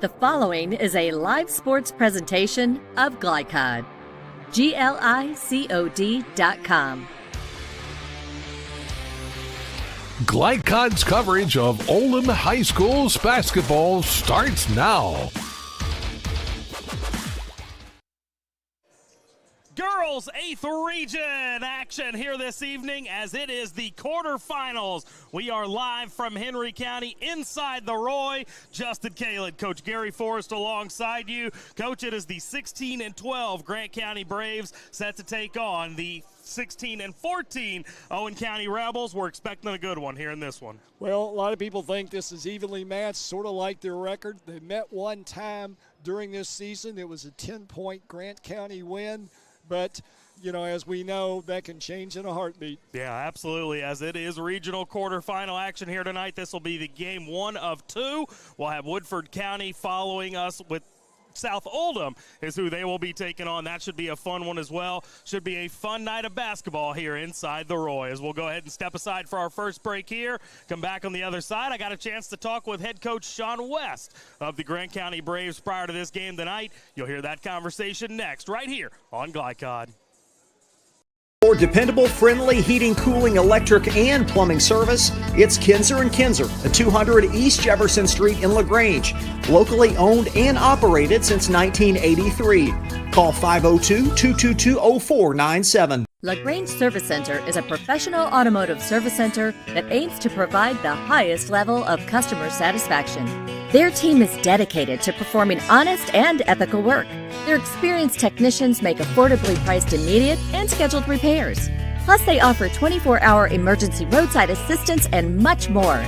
The following is a live sports presentation of Glycod. GLICOD.com. Glycod's coverage of Oldham High School's basketball starts now. Girls 8th Region action here this evening as it is the quarterfinals. We are live from Henry County inside the Roy. Justin Kalin, Coach Gary Forrest alongside you. Coach, it is the 16-12 Grant County Braves set to take on the 16-14 Owen County Rebels. We're expecting a good one here in this one. Well, a lot of people think this is evenly matched, sort of like their record. They met one time during this season. It was a 10-point Grant County win. But, you know, as we know, that can change in a heartbeat. Yeah, absolutely. As it is regional quarterfinal action here tonight, this will be the game 1 of 2. We'll have Woodford County following us with South Oldham is who they will be taking on. That should be a fun one as well. Should be a fun night of basketball here inside the Roy. As we'll go ahead and step aside for our first break here. Come back on the other side. I got a chance to talk with head coach Sean West of the Grant County Braves prior to this game tonight. You'll hear that conversation next right here on Glycod. For dependable, friendly heating, cooling, electric, and plumbing service, it's Kinzer & Kinzer at 200 East Jefferson Street in LaGrange. Locally owned and operated since 1983. Call 502-222-0497. LaGrange Service Center is a professional automotive service center that aims to provide the highest level of customer satisfaction. Their team is dedicated to performing honest and ethical work. Their experienced technicians make affordably priced immediate and scheduled repairs. Plus, they offer 24-hour emergency roadside assistance and much more.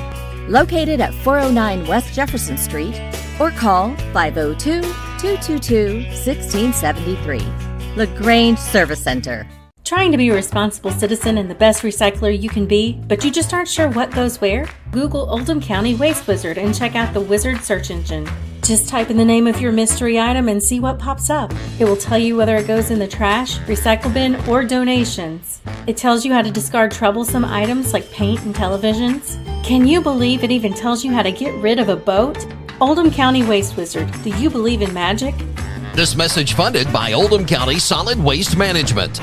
Located at 409 West Jefferson Street or call 502-222-1673. LaGrange Service Center. Trying to be a responsible citizen and the best recycler you can be, but you just aren't sure what goes where? Google Oldham County Waste Wizard and check out the Wizard search engine. Just type in the name of your mystery item and see what pops up. It will tell you whether it goes in the trash, recycle bin, or donations. It tells you how to discard troublesome items like paint and televisions. Can you believe it even tells you how to get rid of a boat? Oldham County Waste Wizard. Do you believe in magic? This message funded by Oldham County Solid Waste Management.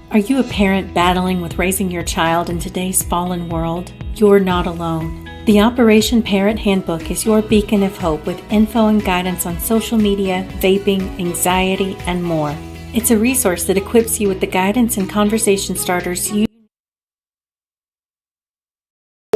Are you a parent battling with raising your child in today's fallen world? You're not alone. The Operation Parent Handbook is your beacon of hope with info and guidance on social media, vaping, anxiety, and more. It's a resource that equips you with the guidance and conversation starters you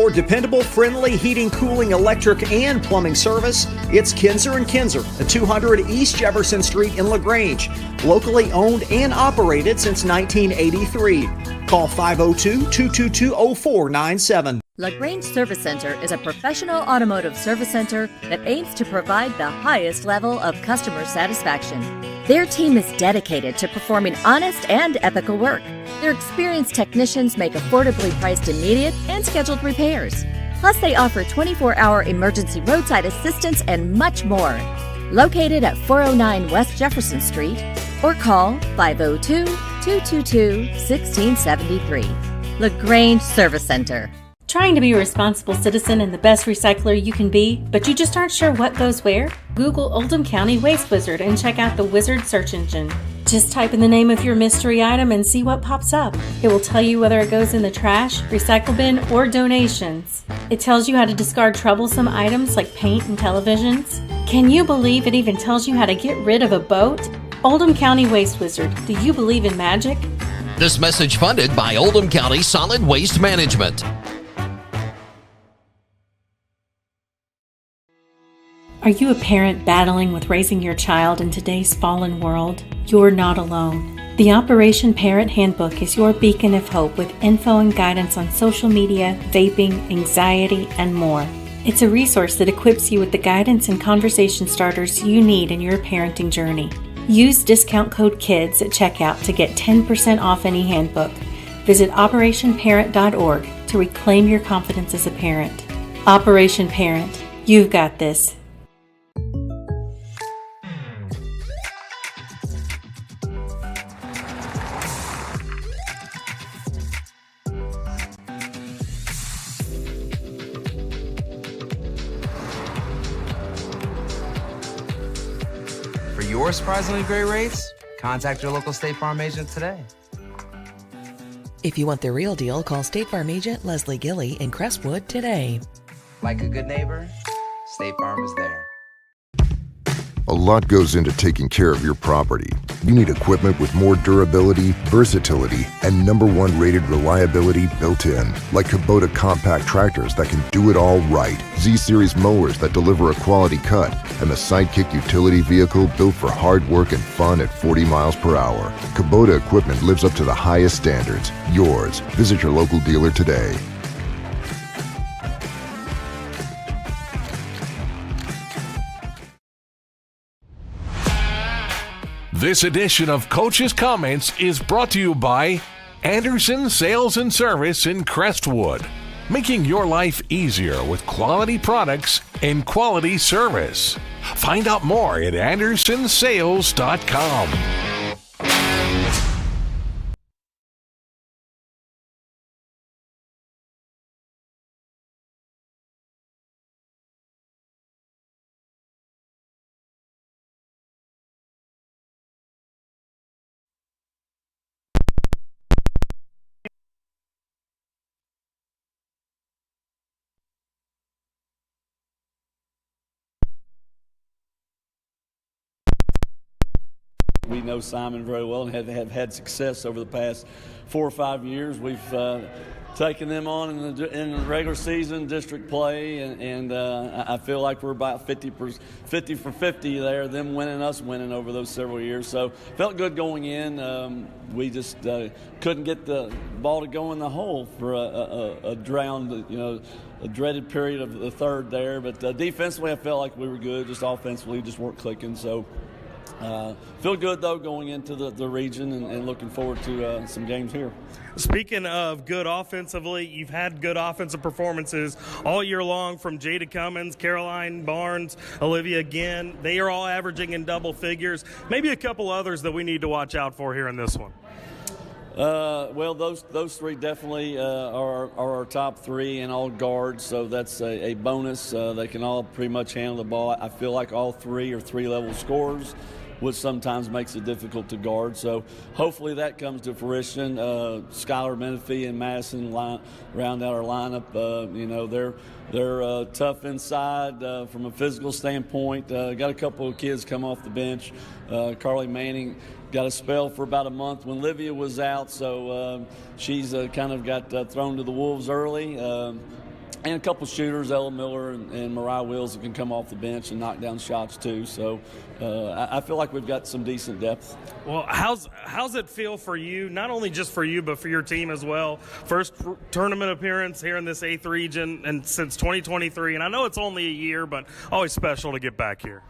For dependable, friendly heating, cooling, electric, and plumbing service, it's Kinzer & Kinzer at 200 East Jefferson Street in LaGrange. Locally owned and operated since 1983. Call 502-222-0497. LaGrange Service Center is a professional automotive service center that aims to provide the highest level of customer satisfaction. Their team is dedicated to performing honest and ethical work. Their experienced technicians make affordably priced immediate and scheduled repairs. Plus, they offer 24-hour emergency roadside assistance and much more. Located at 409 West Jefferson Street or call 502-222-1673. LaGrange Service Center. Trying to be a responsible citizen and the best recycler you can be, but you just aren't sure what goes where? Google Oldham County Waste Wizard and check out the Wizard search engine. Just type in the name of your mystery item and see what pops up. It will tell you whether it goes in the trash, recycle bin, or donations. It tells you how to discard troublesome items like paint and televisions. Can you believe it even tells you how to get rid of a boat? Oldham County Waste Wizard. Do you believe in magic? This message funded by Oldham County Solid Waste Management. Are you a parent battling with raising your child in today's fallen world? You're not alone. The Operation Parent Handbook is your beacon of hope with info and guidance on social media, vaping, anxiety, and more. It's a resource that equips you with the guidance and conversation starters you need in your parenting journey. Use discount code KIDS at checkout to get 10% off any handbook. Visit operationparent.org to reclaim your confidence as a parent. Operation Parent. You've got this. your surprisingly great rates? Contact your local State Farm agent today. If you want the real deal, call State Farm agent Leslie Gilly in Crestwood today. Like a good neighbor, State Farm is there. A lot goes into taking care of your property. You need equipment with more durability, versatility, and #1 rated reliability built in. Like Kubota compact tractors that can do it all right. Z-Series mowers that deliver a quality cut. And the Sidekick utility vehicle built for hard work and fun at 40 miles per hour. Kubota equipment lives up to the highest standards. Yours. Visit your local dealer today. This edition of Coach's Comments is brought to you by Anderson Sales and Service in Crestwood, making your life easier with quality products and quality service. Find out more at andersonsales.com. We know Simon very well and have had success over the past 4 or 5 years. We've taken them on in the regular season district play, and I feel like we're about 50 for 50 there, them winning, us winning over those several years. So felt good going in. We just couldn't get the ball to go in the hole for a drowned, a dreaded period of the third there. But defensively, I felt like we were good. Just offensively, just weren't clicking. So feel good, though, going into the region and looking forward to some games here. Speaking of good offensively, you've had good offensive performances all year long from Jada Cummins, Caroline Barnes, Olivia Ginn. They are all averaging in double figures. Maybe a couple others that we need to watch out for here in this one. Well, those three definitely are our top three and all guards, so that's a bonus. They can all pretty much handle the ball. I feel like all three are three-level scorers, which sometimes makes it difficult to guard. So hopefully that comes to fruition. Skylar Menifee and Madison round out our lineup. They're tough inside from a physical standpoint. Got a couple of kids come off the bench. Carly Manning got a spell for about a month when Livia was out, so she's kind of got thrown to the wolves early. And a couple shooters, Ella Miller and Mariah Wills, that can come off the bench and knock down shots too. So I feel like we've got some decent depth. Well, how's it feel for you, not only just for you, but for your team as well? First tournament appearance here in this 8th region and since 2023. And I know it's only a year, but always special to get back here.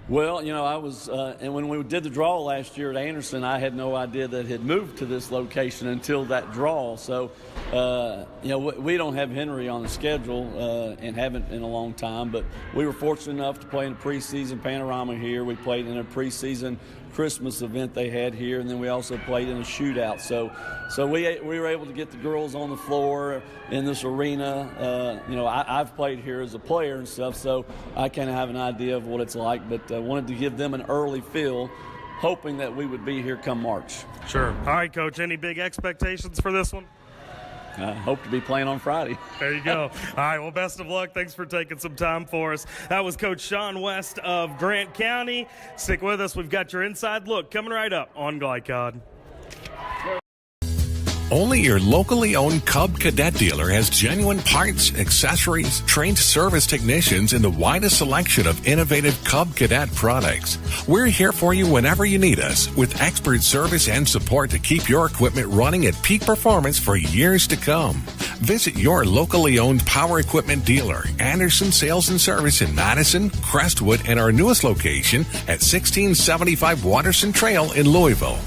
Well, I was, and when we did the draw last year at Anderson, I had no idea that it had moved to this location until that draw. So, we don't have Henry on the schedule and haven't in a long time, but we were fortunate enough to play in a preseason panorama here. We played in a preseason Christmas event they had here, and then we also played in a shootout. So we were able to get the girls on the floor in this arena. I've played here as a player and stuff, so I kind of have an idea of what it's like, but I wanted to give them an early feel, hoping that we would be here come March. Sure. All right, Coach, any big expectations for this one? I hope to be playing on Friday. There you go. All right, well, best of luck. Thanks for taking some time for us. That was Coach Sean West of Grant County. Stick with us. We've got your inside look coming right up on Glycod. Only your locally owned Cub Cadet dealer has genuine parts, accessories, trained service technicians, and the widest selection of innovative Cub Cadet products. We're here for you whenever you need us, with expert service and support to keep your equipment running at peak performance for years to come. Visit your locally owned power equipment dealer, Anderson Sales and Service in Madison, Crestwood, and our newest location at 1675 Watterson Trail in Louisville.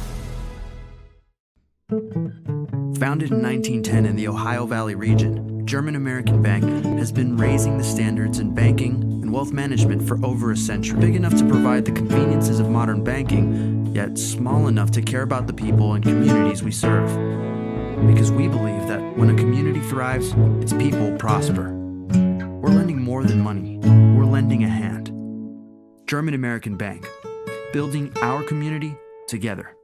Founded in 1910 in the Ohio Valley region, German American Bank has been raising the standards in banking and wealth management for over a century. Big enough to provide the conveniences of modern banking, yet small enough to care about the people and communities we serve. Because we believe that when a community thrives, its people prosper. We're lending more than money. We're lending a hand. German American Bank. building our community together.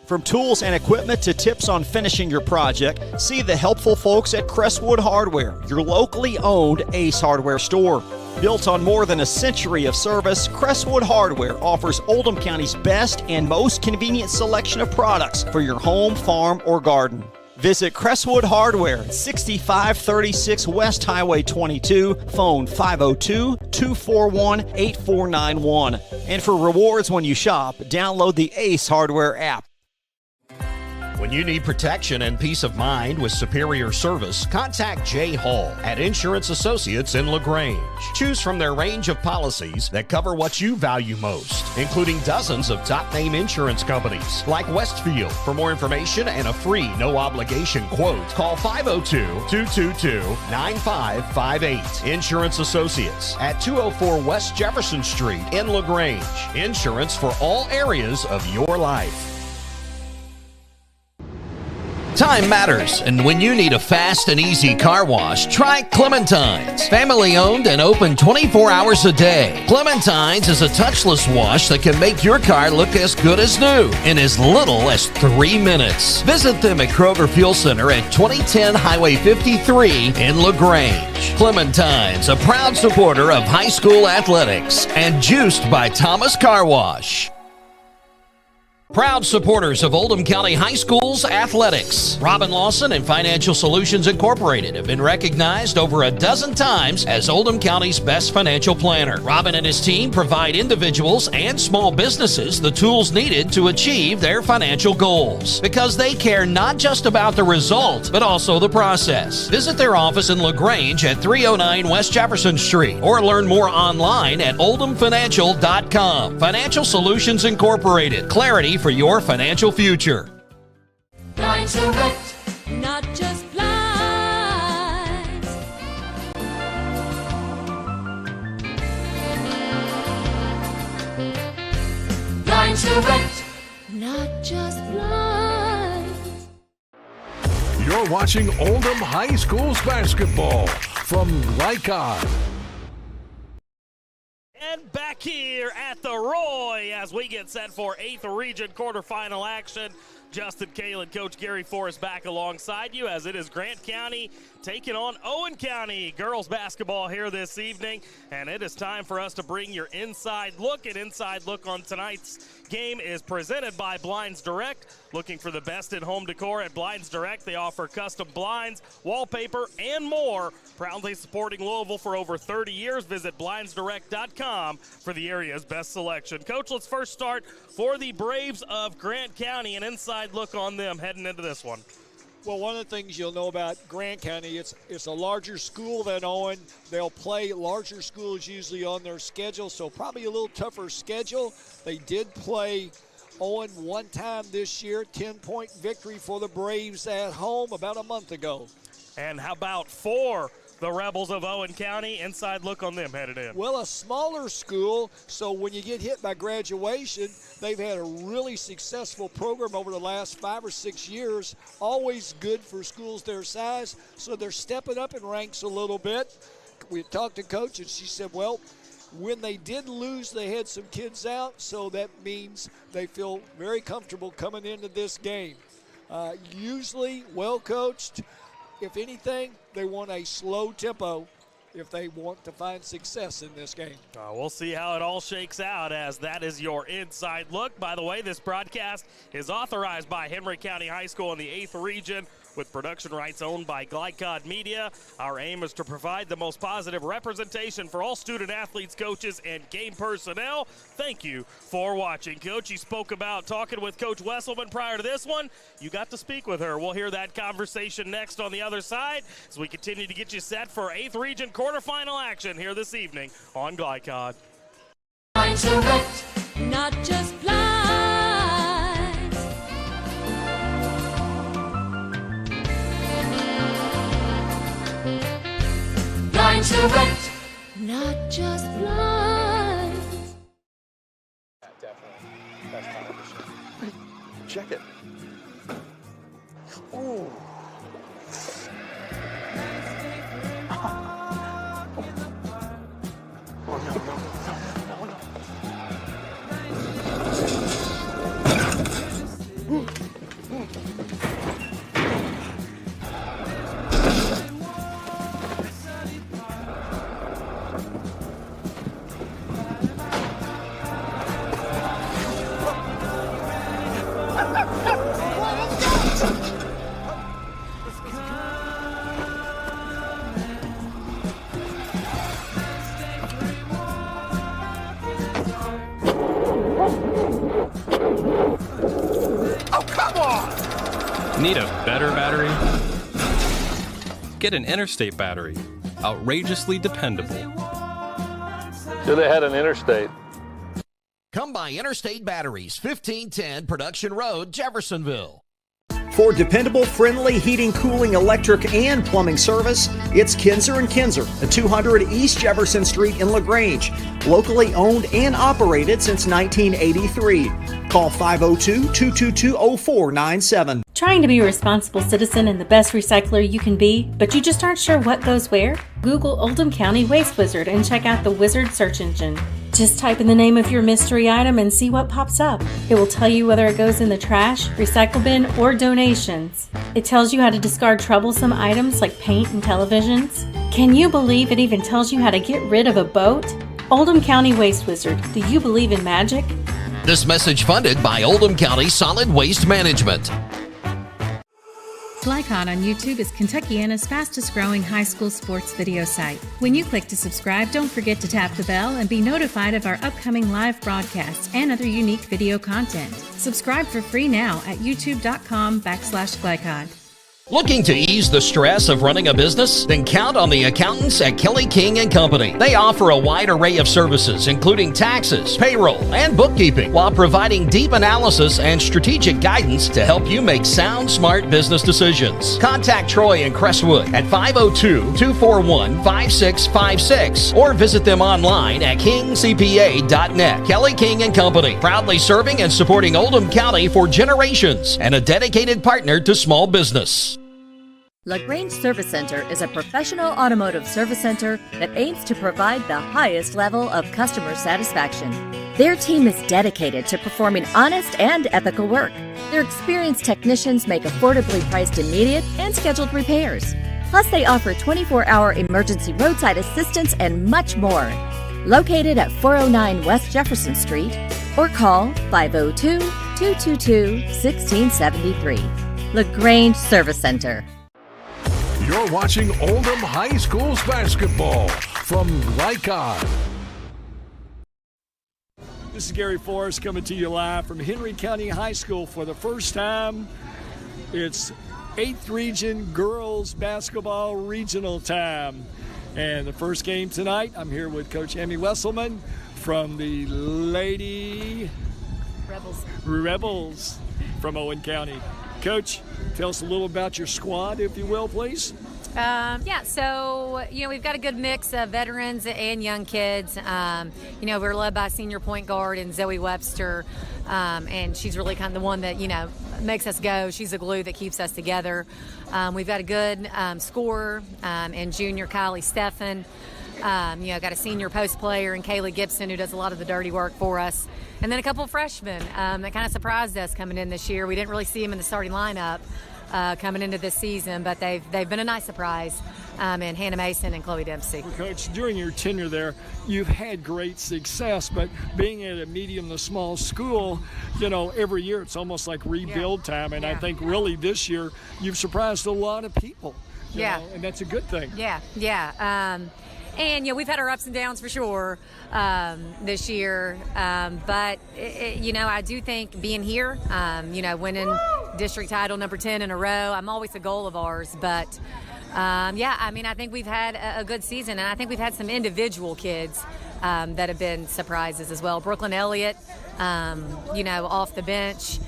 From tools and equipment to tips on finishing your project, see the helpful folks at Crestwood Hardware, your locally owned Ace Hardware store. Built on more than a century of service, Crestwood Hardware offers Oldham County's best and most convenient selection of products for your home, farm, or garden. Visit Crestwood Hardware, 6536 West Highway 22, phone 502-241-8491. And for rewards when you shop, download the Ace Hardware app. When you need protection and peace of mind with superior service, contact Jay Hall at Insurance Associates in LaGrange. Choose from their range of policies that cover what you value most, including dozens of top-name insurance companies like Westfield. For more information and a free no-obligation quote, call 502-222-9558. Insurance Associates at 204 West Jefferson Street in LaGrange. Insurance for all areas of your life. Time matters, and when you need a fast and easy car wash, try Clementine's. Family owned and open 24 hours a day. Clementine's is a touchless wash that can make your car look as good as new in as little as 3 minutes. Visit them at Kroger Fuel Center at 2010 Highway 53 in LaGrange. Clementine's, a proud supporter of high school athletics and juiced by Thomas Car Wash. Proud supporters of Oldham County High School's athletics. Robin Lawson and Financial Solutions Incorporated have been recognized over a dozen times as Oldham County's best financial planner. Robin and his team provide individuals and small businesses the tools needed to achieve their financial goals because they care not just about the result, but also the process. Visit their office in LaGrange at 309 West Jefferson Street or learn more online at oldhamfinancial.com. Financial Solutions Incorporated. Clarity for your financial future. Blinds Direct, not just blinds. Blinds Direct, not just blinds. You're watching Oldham High School's basketball from Glycod. And back here at the Roy as we get set for 8th Region quarterfinal action. Justin Kalen, Coach Gary Forrest back alongside you as it is Grant County taking on Owen County girls basketball here this evening. And it is time for us to bring your inside look. An inside look on tonight's game is presented by Blinds Direct. Looking for the best in home decor at Blinds Direct. They offer custom blinds, wallpaper, and more. Proudly supporting Louisville for over 30 years. Visit blindsdirect.com for the area's best selection. Coach, let's first start for the Braves of Grant County. An inside look on them heading into this one. Well, one of the things you'll know about Grant County, it's a larger school than Owen. They'll play larger schools usually on their schedule, so probably a little tougher schedule. They did play Owen one time this year, 10-point victory for the Braves at home about a month ago. And how about for the Rebels of Owen County? Inside look on them headed in. Well, a smaller school, so when you get hit by graduation, they've had a really successful program over the last 5 or 6 years, always good for schools their size, so they're stepping up in ranks a little bit. We talked to Coach, and she said, well, when they did lose, they had some kids out, so that means they feel very comfortable coming into this game. Usually well coached. If anything, they want a slow tempo if they want to find success in this game. We'll see how it all shakes out as that is your inside look. By the way, this broadcast is authorized by Henry County High School in the 8th Region with production rights owned by Glycod Media. Our aim is to provide the most positive representation for all student athletes, coaches, and game personnel. Thank you for watching. Coach, you spoke about talking with Coach Wesselman prior to this one. You got to speak with her. We'll hear that conversation next on the other side as we continue to get you set for 8th Region quarterfinal action here this evening on Glycod. Blinds Direct, not just blinds. Blinds Direct, not just blinds. Definitely. Best time of the show. Check it. Ooh. Oh, no. Need a better battery? Get an Interstate battery. Outrageously dependable. Should have had an Interstate. Come by Interstate Batteries, 1510 Production Road, Jeffersonville. For dependable, friendly heating, cooling, electric, and plumbing service, it's Kinzer & Kinzer at 200 East Jefferson Street in LaGrange. Locally owned and operated since 1983. Call 502-222-0497. Trying to be a responsible citizen and the best recycler you can be, but you just aren't sure what goes where? Google Oldham County Waste Wizard and check out the Wizard search engine. Just type in the name of your mystery item and see what pops up. It will tell you whether it goes in the trash, recycle bin, or donations. It tells you how to discard troublesome items like paint and televisions. Can you believe it even tells you how to get rid of a boat? Oldham County Waste Wizard, do you believe in magic? This message funded by Oldham County Solid Waste Management. Glycod on YouTube is Kentuckiana's fastest growing high school sports video site. When you click to subscribe, don't forget to tap the bell and be notified of our upcoming live broadcasts and other unique video content. Subscribe for free now at youtube.com/Glycod. Looking to ease the stress of running a business? Then count on the accountants at Kelly King & Company. They offer a wide array of services, including taxes, payroll, and bookkeeping, while providing deep analysis and strategic guidance to help you make sound, smart business decisions. Contact Troy and Crestwood at 502-241-5656 or visit them online at kingcpa.net. Kelly King & Company, proudly serving and supporting Oldham County for generations and a dedicated partner to small business. LaGrange Service Center is a professional automotive service center that aims to provide the highest level of customer satisfaction. Their team is dedicated to performing honest and ethical work. Their experienced technicians make affordably priced immediate and scheduled repairs. Plus, they offer 24-hour emergency roadside assistance and much more. Located at 409 West Jefferson Street or call 502-222-1673. LaGrange Service Center. You're watching Oldham High School's basketball from Glycod. This is Gary Forrest coming to you live from Henry County High School for the first time. It's 8th Region Girls Basketball Regional time. And the first game tonight, I'm here with Coach Emmy Wesselman from the Lady Rebels from Owen County. Coach, tell us a little about your squad, if you will, please. So, we've got a good mix of veterans and young kids. We're led by senior point guard and Zoe Webster, and she's really kind of the one that, makes us go. She's the glue that keeps us together. We've got a good scorer and junior Kylie Steffen. Got a senior post player and Kaylee Gibson, who does a lot of the dirty work for us. And then a couple of freshmen that kind of surprised us coming in this year. We didn't really see them in the starting lineup coming into this season, but they've been a nice surprise in Hannah Mason and Chloe Dempsey. Well, Coach, during your tenure there, you've had great success, but being at a medium to small school, every year it's almost like rebuild time. And I think really this year you've surprised a lot of people. You know, and that's a good thing. And, we've had our ups and downs for sure this year. But, I do think being here, winning district title number 10 in a row, I'm always a goal of ours. But, I think we've had a good season. And I think we've had some individual kids that have been surprises as well. Brooklyn Elliott, off the bench.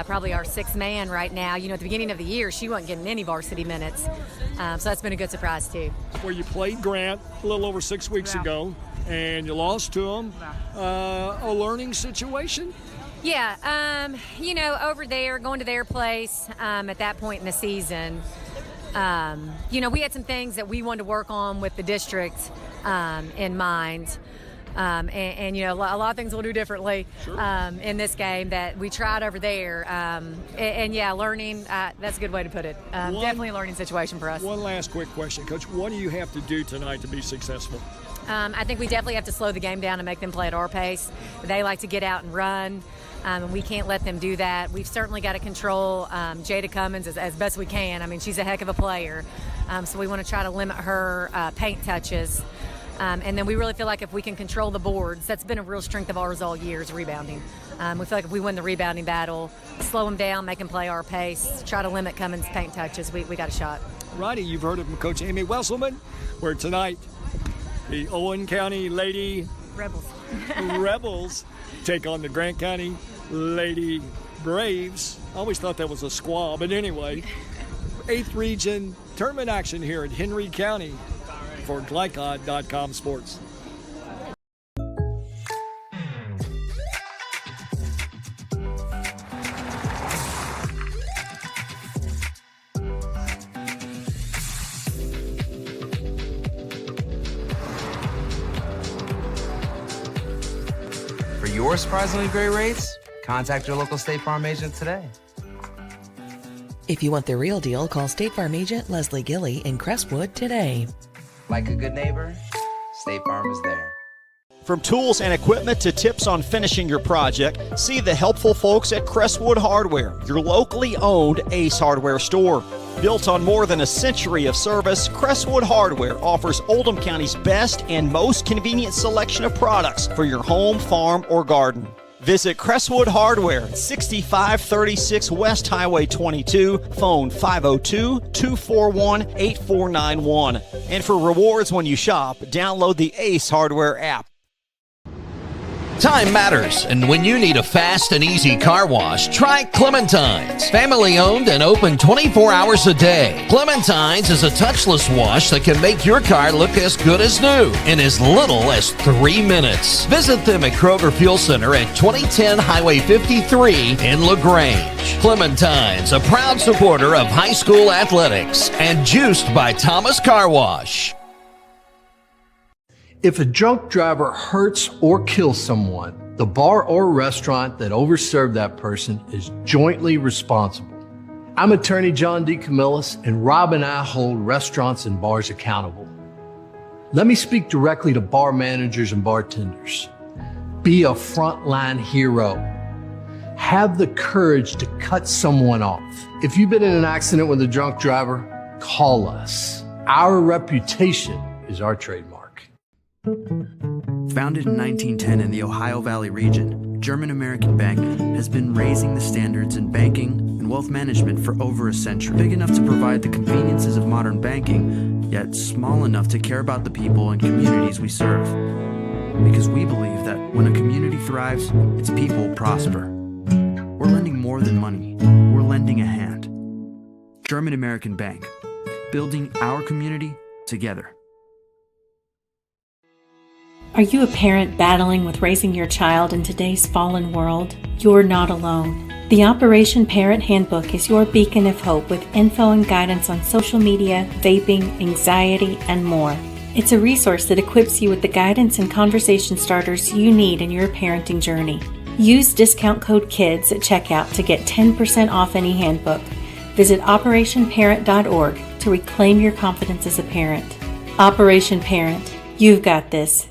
Probably our sixth man right now. At the beginning of the year, she wasn't getting any varsity minutes. So that's been a good surprise, too. Where you played Grant a little over 6 weeks ago, and you lost to them. A learning situation? Over there, going to their place at that point in the season, we had some things that we wanted to work on with the district in mind. A lot of things we'll do differently in this game that we tried over there. Learning, that's a good way to put it. Definitely a learning situation for us. One last quick question, Coach. What do you have to do tonight to be successful? I think we definitely have to slow the game down and make them play at our pace. They like to get out and run, and we can't let them do that. We've certainly got to control Jada Cummins as best we can. I mean, she's a heck of a player, so we want to try to limit her paint touches. And then we really feel like if we can control the boards, that's been a real strength of ours all year, is rebounding. We feel like if we win the rebounding battle, slow them down, make them play our pace, try to limit Cummins' paint touches, we got a shot. Roddy, you've heard of Coach Amy Wesselman, where tonight the Owen County Lady Rebels take on the Grant County Lady Braves. I always thought that was a squaw, but anyway, 8th Region tournament action here in Henry County for Glycod.com Sports. For your surprisingly great rates, contact your local State Farm agent today. If you want the real deal, call State Farm agent Leslie Gilly in Crestwood today. Like a good neighbor, State Farm is there. From tools and equipment to tips on finishing your project, see the helpful folks at Crestwood Hardware, your locally owned Ace Hardware store. Built on more than a century of service, Crestwood Hardware offers Oldham County's best and most convenient selection of products for your home, farm, or garden. Visit Crestwood Hardware, 6536 West Highway 22, phone 502-241-8491. And for rewards when you shop, download the Ace Hardware app. Time matters, and when you need a fast and easy car wash, try Clementine's. Family owned and open 24 hours a day. Clementine's is a touchless wash that can make your car look as good as new in as little as 3 minutes. Visit them at Kroger Fuel Center at 2010 Highway 53 in LaGrange. Clementine's, a proud supporter of high school athletics and juiced by Thomas Car Wash. If a drunk driver hurts or kills someone, the bar or restaurant that overserved that person is jointly responsible. I'm attorney John D. Camillus, and Rob and I hold restaurants and bars accountable. Let me speak directly to bar managers and bartenders. Be a frontline hero. Have the courage to cut someone off. If you've been in an accident with a drunk driver, call us. Our reputation is our trademark. Founded in 1910 in the Ohio Valley region, German American Bank has been raising the standards in banking and wealth management for over a century. Big enough to provide the conveniences of modern banking, yet small enough to care about the people and communities we serve. Because we believe that when a community thrives, its people prosper. We're lending more than money. We're lending a hand. German American Bank, building our community together. Are you a parent battling with raising your child in today's fallen world? You're not alone. The Operation Parent Handbook is your beacon of hope with info and guidance on social media, vaping, anxiety, and more. It's a resource that equips you with the guidance and conversation starters you need in your parenting journey. Use discount code KIDS at checkout to get 10% off any handbook. Visit operationparent.org to reclaim your confidence as a parent. Operation Parent, you've got this.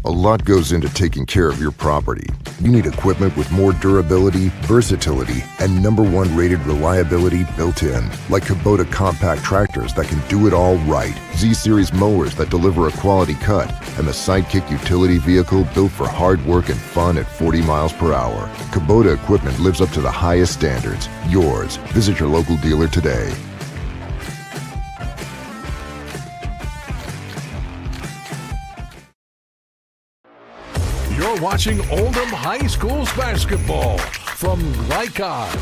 A lot goes into taking care of your property. You need equipment with more durability, versatility, and #1 rated reliability built in. Like Kubota compact tractors that can do it all right. Z-Series mowers that deliver a quality cut. And the Sidekick utility vehicle built for hard work and fun at 40 miles per hour. Kubota equipment lives up to the highest standards. Yours. Visit your local dealer today. You're watching Oldham High School's basketball from Glycod.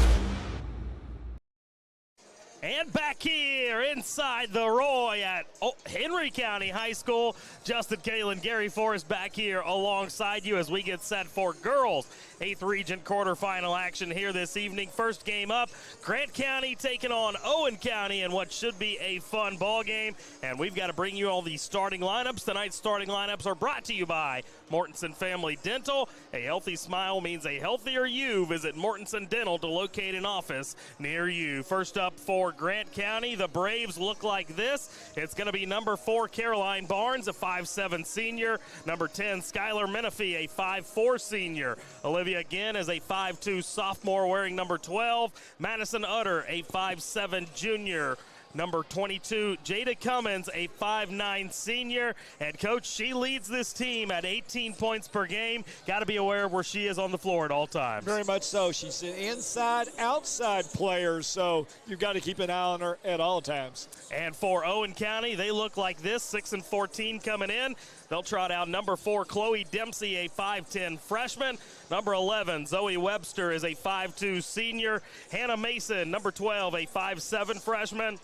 And back here inside the Roy at Henry County High School, Justin Kalen, Gary Forrest back here alongside you as we get set for girls 8th Region quarterfinal action here this evening. First game up, Grant County taking on Owen County in what should be a fun ball game. And we've got to bring you all the starting lineups. Tonight's starting lineups are brought to you by Mortensen Family Dental. A healthy smile means a healthier you. Visit Mortensen Dental to locate an office near you. First up for Grant County, the Braves look like this. It's going to be number 4, Caroline Barnes, a 5'7" senior. Number 10, Skylar Menifee, a 5'4" senior. Olivia again is a 5'2" sophomore wearing number 12. Madison Utter, a 5'7" junior. Number 22, Jada Cummins, a 5'9 senior. And, Coach, she leads this team at 18 points per game. Got to be aware of where she is on the floor at all times. Very much so. She's an inside-outside player, so you've got to keep an eye on her at all times. And for Owen County, they look like this, 6-14 coming in. They'll trot out number 4, Chloe Dempsey, a 5'10 freshman. Number 11, Zoe Webster is a 5'2 senior. Hannah Mason, number 12, a 5'7 freshman.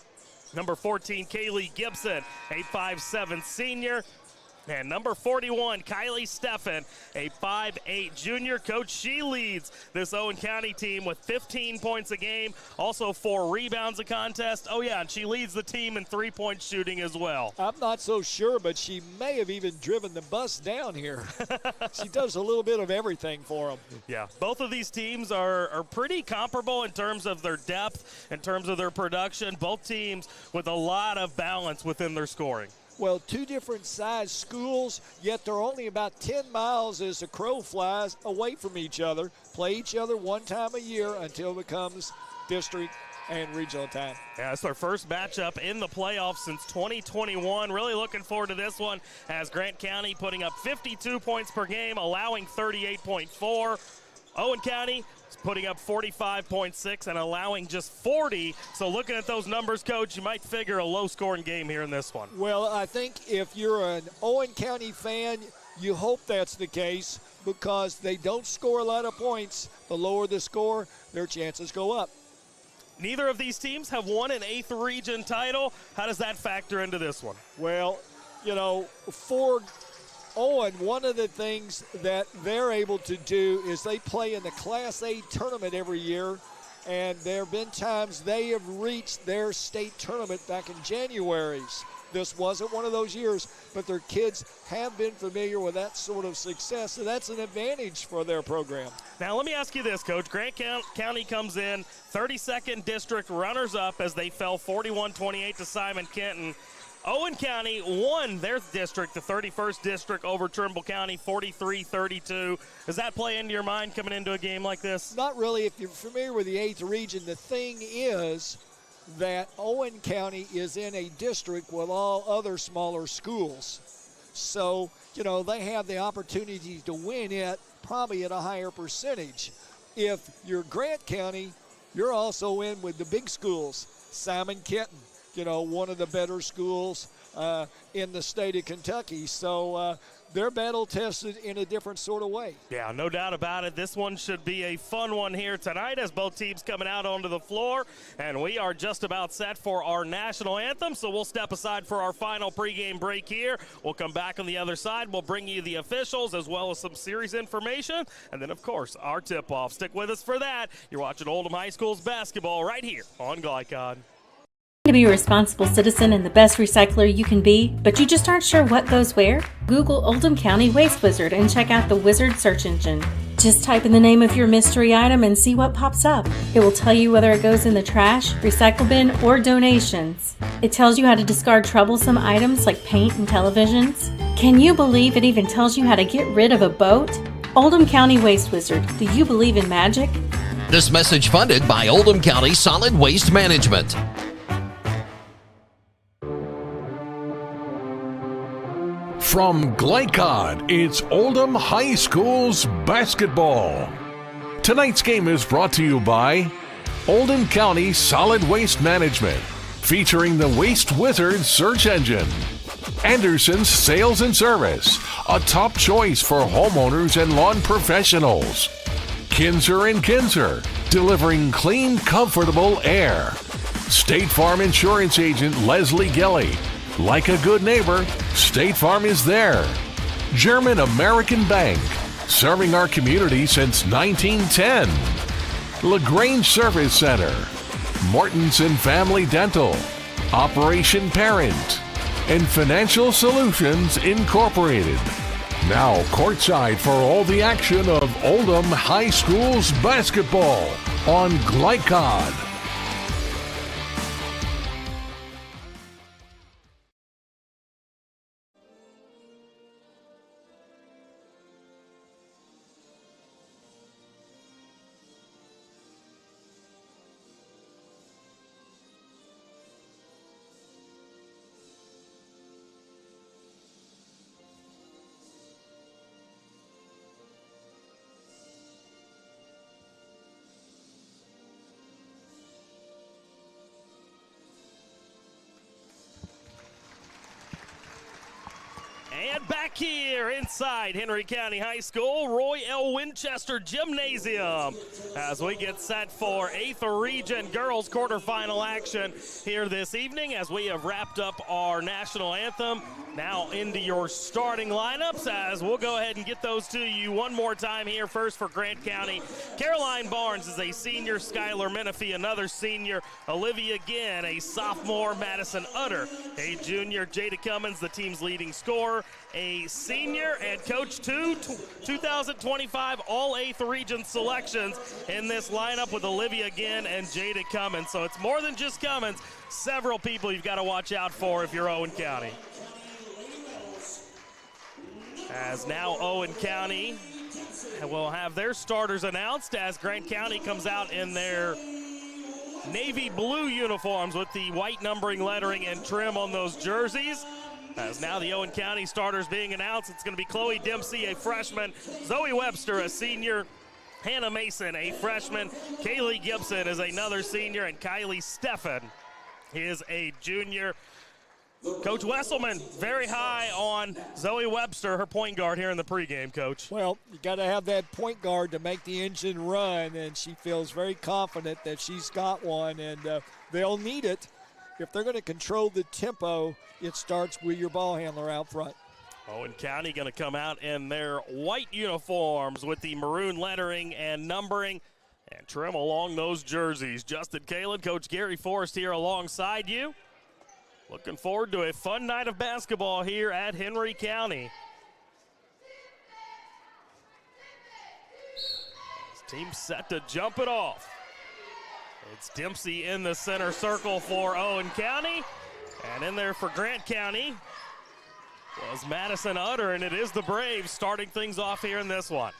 Number 14, Kaylee Gibson, a 5'7 senior. And number 41, Kylie Steffen, a 5'8 junior. Coach, she leads this Owen County team with 15 points a game, also 4 rebounds a contest. Oh, yeah, and she leads the team in three-point shooting as well. I'm not so sure, but she may have even driven the bus down here. She does a little bit of everything for them. Yeah, both of these teams are pretty comparable in terms of their depth, in terms of their production. Both teams with a lot of balance within their scoring. Well, 2 different size schools, yet they're only about 10 miles as the crow flies away from each other. Play each other one time a year until it becomes district and regional time. Yeah, it's their first matchup in the playoffs since 2021. Really looking forward to this one as Grant County putting up 52 points per game, allowing 38.4. Owen County is putting up 45.6 and allowing just 40. So looking at those numbers, Coach, you might figure a low-scoring game here in this one. Well, I think if you're an Owen County fan, you hope that's the case because they don't score a lot of points. The lower the score, their chances go up. Neither of these teams have won an 8th region title. How does that factor into this one? Well, you know, for Owen, one of the things that they're able to do is they play in the Class A tournament every year, and there have been times they have reached their state tournament back in January's. This wasn't one of those years, but their kids have been familiar with that sort of success, so that's an advantage for their program. Now, let me ask you this, Coach. Grant County comes in 32nd district runners-up as they fell 41-28 to Simon Kenton. Owen County won their district, the 31st district, over Trimble County, 43-32. Does that play into your mind coming into a game like this? Not really. If you're familiar with the 8th region, the thing is that Owen County is in a district with all other smaller schools. So, you know, they have the opportunity to win it probably at a higher percentage. If you're Grant County, you're also in with the big schools. Simon Kenton, you know, one of the better schools in the state of Kentucky. So they're battle-tested in a different sort of way. Yeah, no doubt about it. This one should be a fun one here tonight as both teams coming out onto the floor. And we are just about set for our national anthem, so we'll step aside for our final pregame break here. We'll come back on the other side. We'll bring you the officials as well as some series information. And then, of course, our tip-off. Stick with us for that. You're watching Oldham High School's basketball right here on Glycon. To be a responsible citizen and the best recycler you can be, but you just aren't sure what goes where? Google Oldham County Waste Wizard and check out the Wizard search engine. Just type in the name of your mystery item and see what pops up. It will tell you whether it goes in the trash, recycle bin, or donations. It tells you how to discard troublesome items like paint and televisions. Can you believe it even tells you how to get rid of a boat? Oldham County Waste Wizard, do you believe in magic? This message funded by Oldham County Solid Waste Management. From Glycod, it's Oldham High School's basketball. Tonight's game is brought to you by Oldham County Solid Waste Management, featuring the Waste Wizard search engine. Anderson's Sales and Service, a top choice for homeowners and lawn professionals. Kinzer & Kinzer, delivering clean, comfortable air. State Farm Insurance Agent Leslie Gilly. Like a good neighbor, State Farm is there. German American Bank, serving our community since 1910. LaGrange Service Center, Mortensen Family Dental, Operation Parent, and Financial Solutions Incorporated. Now courtside for all the action of Oldham High School's basketball on Glycod. And back here inside Henry County High School, Roy L. Winchester Gymnasium, as we get set for 8th Region Girls quarterfinal action here this evening, as we have wrapped up our national anthem. Now into your starting lineups, as we'll go ahead and get those to you one more time here. First for Grant County, Caroline Barnes is a senior, Skylar Menifee another senior, Olivia Ginn a sophomore, Madison Utter a junior, Jada Cummins the team's leading scorer, a senior, and coach 2025 all 8th Region selections in this lineup with Olivia Ginn and Jada Cummins. So it's more than just Cummins, several people you've got to watch out for if you're Owen County. As now Owen County will have their starters announced as Grant County comes out in their navy blue uniforms with the white numbering lettering and trim on those jerseys. As now the Owen County starters being announced, it's going to be Chloe Dempsey, a freshman, Zoe Webster, a senior, Hannah Mason, a freshman, Kaylee Gibson is another senior, and Kylie Steffen is a junior. Coach Wesselman very high on Zoe Webster, her point guard here in the pregame, Coach. Well, you got to have that point guard to make the engine run, and she feels very confident that she's got one, and they'll need it. If they're going to control the tempo, it starts with your ball handler out front. Owen County going to come out in their white uniforms with the maroon lettering and numbering and trim along those jerseys. Justin Kalin, Coach Gary Forrest here alongside you. Looking forward to a fun night of basketball here at Henry County. This team set to jump it off. It's Dempsey in the center circle for Owen County. And in there for Grant County was Madison Utter, and it is the Braves starting things off here in this one.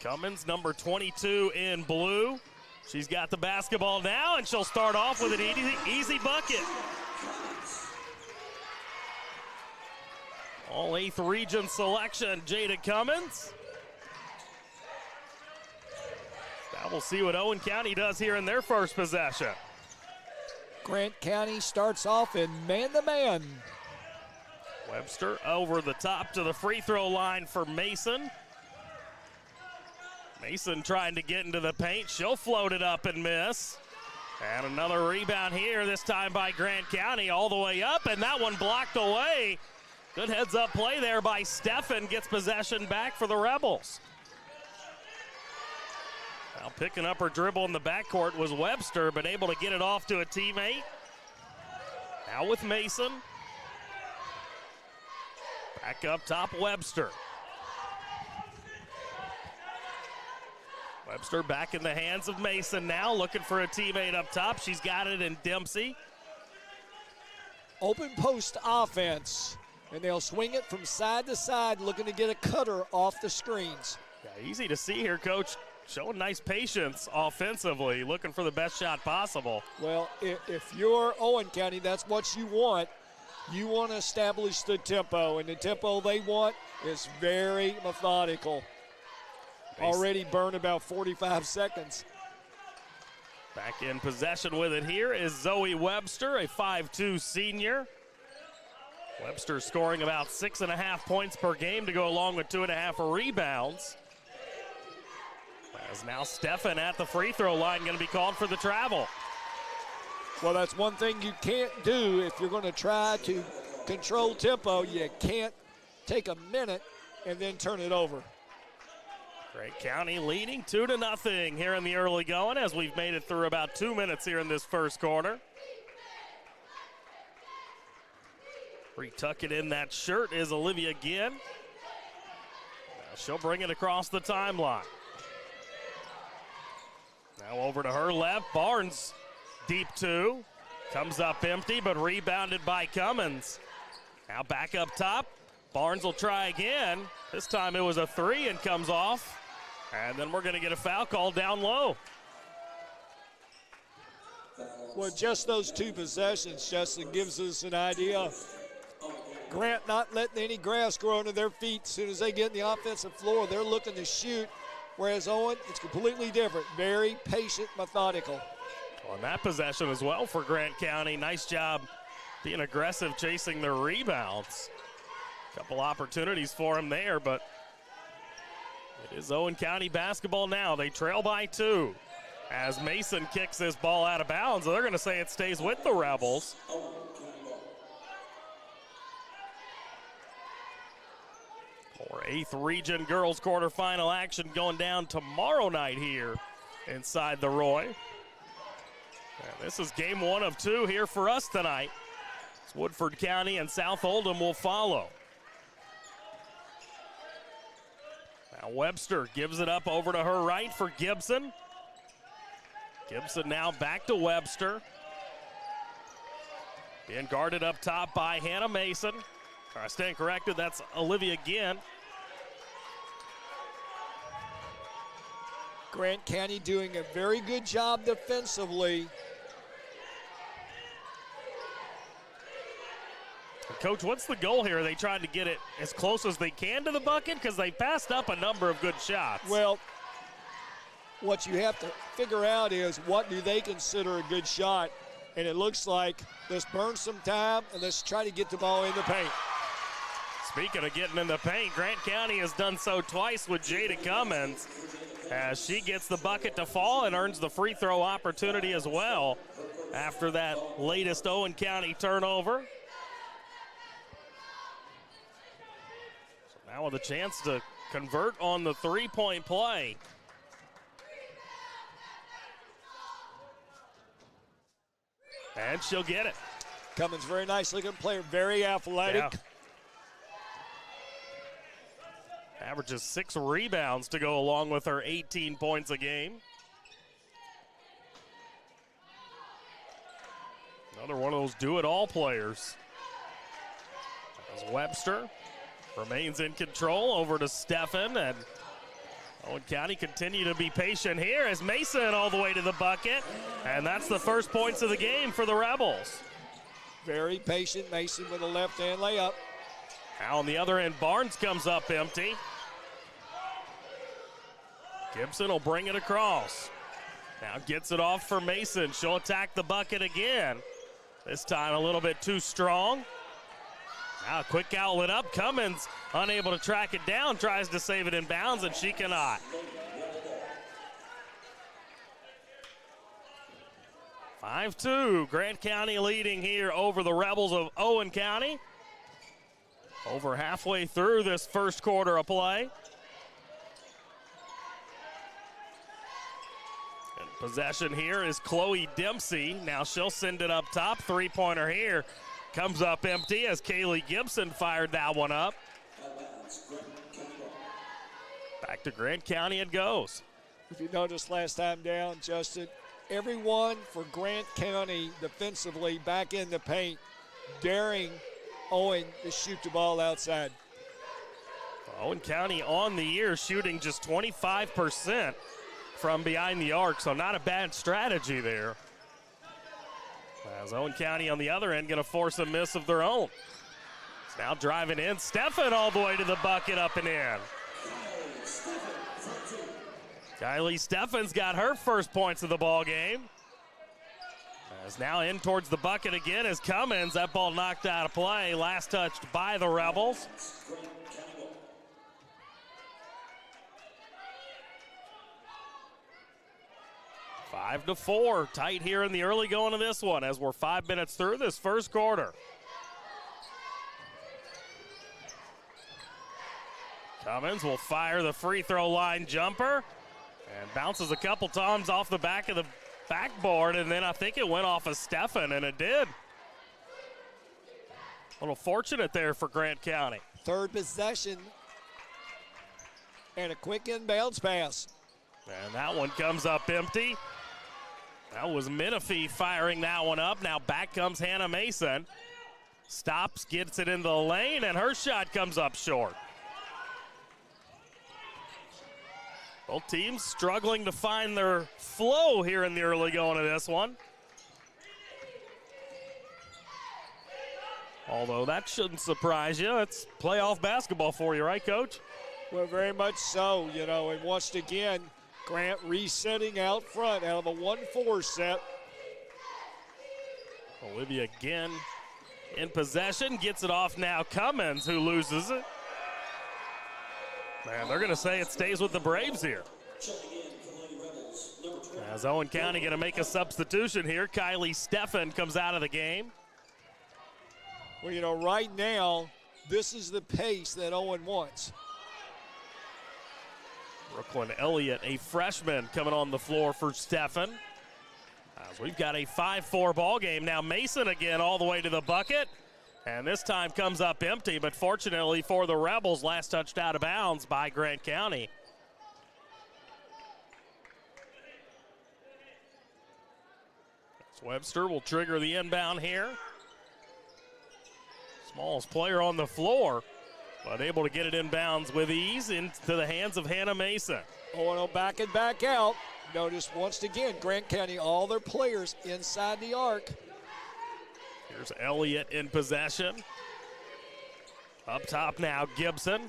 Cummins, number 22 in blue. She's got the basketball now, and she'll start off with an easy bucket. All 8th Region selection, Jada Cummins. Now we'll see what Owen County does here in their first possession. Grant County starts off in man-to-man. Webster over the top to the free throw line for Mason. Mason trying to get into the paint. She'll float it up and miss. And another rebound here, this time by Grant County, all the way up, and that one blocked away. Good heads-up play there by Steffen. Gets possession back for the Rebels. Now picking up her dribble in the backcourt was Webster, but able to get it off to a teammate. Now with Mason. Back up top, Webster. Webster back in the hands of Mason now, looking for a teammate up top. She's got it in Dempsey. Open post offense, and they'll swing it from side to side, looking to get a cutter off the screens. Yeah, easy to see here, Coach. Showing nice patience offensively, looking for the best shot possible. Well, if you're Owen County, that's what you want. You want to establish the tempo, and the tempo they want is very methodical. Already burned about 45 seconds. Back in possession with it here is Zoe Webster, a 5'2 senior. Webster scoring about 6.5 points per game to go along with 2.5 rebounds. As now Steffen at the free throw line, going to be called for the travel. Well, that's one thing you can't do if you're going to try to control tempo. You can't take a minute and then turn it over. Grant County leading 2-0 here in the early going as we've made it through about 2 minutes here in this first quarter. Retucking in that shirt is Olivia Ginn. Now she'll bring it across the timeline. Now over to her left, Barnes deep two. Comes up empty, but rebounded by Cummins. Now back up top. Barnes will try again. This time it was a three and comes off. And then we're going to get a foul call down low. Well, just those two possessions, Justin, gives us an idea. Grant not letting any grass grow under their feet. As soon as they get in the offensive floor, they're looking to shoot. Whereas Owen, it's completely different. Very patient, methodical. On that possession as well for Grant County. Nice job being aggressive, chasing their rebounds. Couple opportunities for him there, but it is Owen County basketball now. They trail by 2 as Mason kicks this ball out of bounds. They're going to say it stays with the Rebels. For 8th Region Girls quarterfinal action going down tomorrow night here inside the Roy. And this is game 1 of 2 here for us tonight. It's Woodford County and South Oldham will follow. Now Webster gives it up over to her right for Gibson. Gibson now back to Webster. Being guarded up top by Hannah Mason. I stand corrected, that's Olivia Ginn. Grant County doing a very good job defensively. Coach, what's the goal here? Are they trying to get it as close as they can to the bucket? Because they passed up a number of good shots. Well, what you have to figure out is what do they consider a good shot? And it looks like let's burn some time and let's try to get the ball in the paint. Speaking of getting in the paint, Grant County has done so twice with Jada Cummins as she gets the bucket to fall and earns the free throw opportunity as well after that latest Owen County turnover. So now with a chance to convert on the three-point play. And she'll get it. Cummins, very nice looking player, very athletic. Yeah. Averages 6 rebounds to go along with her 18 points a game. Another one of those do-it-all players. As Webster remains in control over to Steffen, and Owen County continue to be patient here as Mason all the way to the bucket, and that's the first points of the game for the Rebels. Very patient, Mason with a left-hand layup. Now on the other end, Barnes comes up empty. Gibson will bring it across. Now gets it off for Mason. She'll attack the bucket again. This time a little bit too strong. Now a quick outlet up. Cummins unable to track it down. Tries to save it in bounds, and she cannot. 5-2. Grant County leading here over the Rebels of Owen County. Over halfway through this first quarter of play. And possession here is Chloe Dempsey. Now she'll send it up top. Three-pointer here. Comes up empty as Kaylee Gibson fired that one up. Back to Grant County it goes. If you noticed last time down, Justin, everyone for Grant County defensively back in the paint, daring Owen to shoot the ball outside. Owen County on the year shooting just 25% from behind the arc, so not a bad strategy there. As Owen County on the other end going to force a miss of their own. It's now driving in. Steffen all the way to the bucket, up and in. Kylie Steffen's got her first points of the ball game. As now in towards the bucket again as Cummins. That ball knocked out of play. Last touched by the Rebels. Five to 4, tight here in the early going of this one as we're 5 minutes through this first quarter. Cummins will fire the free throw line jumper and bounces a couple times off the back of the backboard, and then I think it went off of Steffen, and it did. A little fortunate there for Grant County. Third possession and a quick inbounds pass. And that one comes up empty. That was Menifee firing that one up. Now back comes Hannah Mason. Stops, gets it into the lane, and her shot comes up short. Both teams struggling to find their flow here in the early going of this one. Although that shouldn't surprise you. It's playoff basketball for you, right, Coach? Well, very much so, you know, and once again, Grant resetting out front out of a 1-4 set. Olivia again in possession, gets it off now. Cummins, who loses it. Man, they're going to say it stays with the Braves here. As Owen County going to make a substitution here. Kylie Steffen comes out of the game. Well, you know, right now, this is the pace that Owen wants. Brooklyn Elliott, a freshman, coming on the floor for Steffen. As we've got a 5-4 ball game. Now Mason again all the way to the bucket. And this time comes up empty, but fortunately for the Rebels, last touched out of bounds by Grant County. Webster will trigger the inbound here. Smallest player on the floor, but able to get it inbounds with ease into the hands of Hannah Mason. Owen will back and back out. Notice once again, Grant County, all their players inside the arc. Here's Elliott in possession. Up top now, Gibson.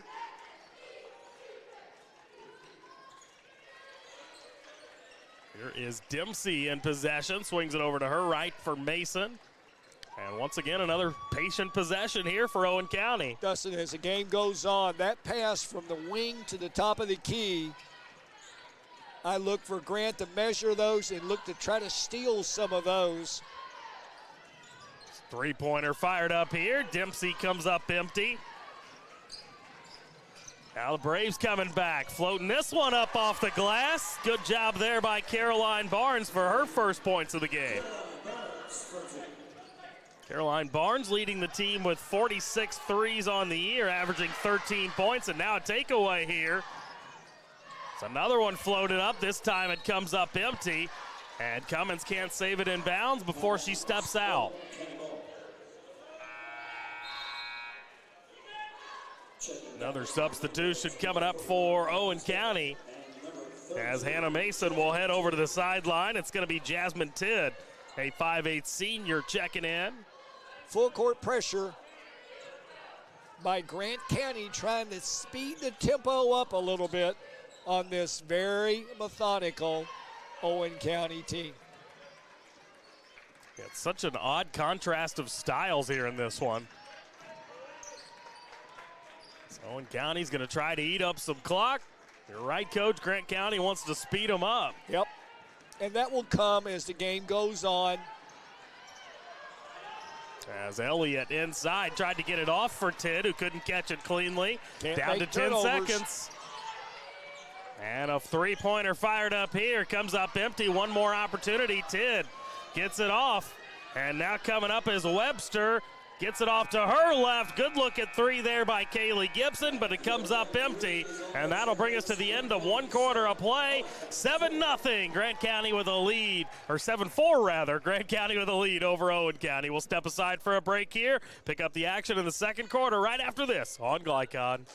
Here is Dempsey in possession. Swings it over to her right for Mason. And once again, another patient possession here for Owen County. Dustin, as the game goes on, that pass from the wing to the top of the key, I look for Grant to measure those and look to try to steal some of those. Three-pointer fired up here. Dempsey comes up empty. Now the Braves coming back, floating this one up off the glass. Good job there by Caroline Barnes for her first points of the game. Caroline Barnes leading the team with 46 threes on the year, averaging 13 points, and now a takeaway here. It's another one floated up. This time it comes up empty, and Cummins can't save it in bounds before she steps out. Another substitution coming up for Owen County as Hannah Mason will head over to the sideline. It's going to be Jasmine Tidd, a 5'8" senior, checking in. Full court pressure by Grant County, trying to speed the tempo up a little bit on this very methodical Owen County team. It's such an odd contrast of styles here in this one. Owen County's going to try to eat up some clock. You're right, Coach. Grant County wants to speed them up. Yep. And that will come as the game goes on. As Elliott inside tried to get it off for Tidd, who couldn't catch it cleanly. Down to 10 turnovers. seconds. And a three-pointer fired up here. Comes up empty. One more opportunity. Tidd gets it off. And now coming up is Webster. Gets it off to her left. Good look at three there by Kaylee Gibson, but it comes up empty. And that'll bring us to the end of one quarter of play. 7-0. Grant County with a lead, or 7-4 rather. Grant County with a lead over Owen County. We'll step aside for a break here. Pick up the action in the second quarter right after this on Glycon.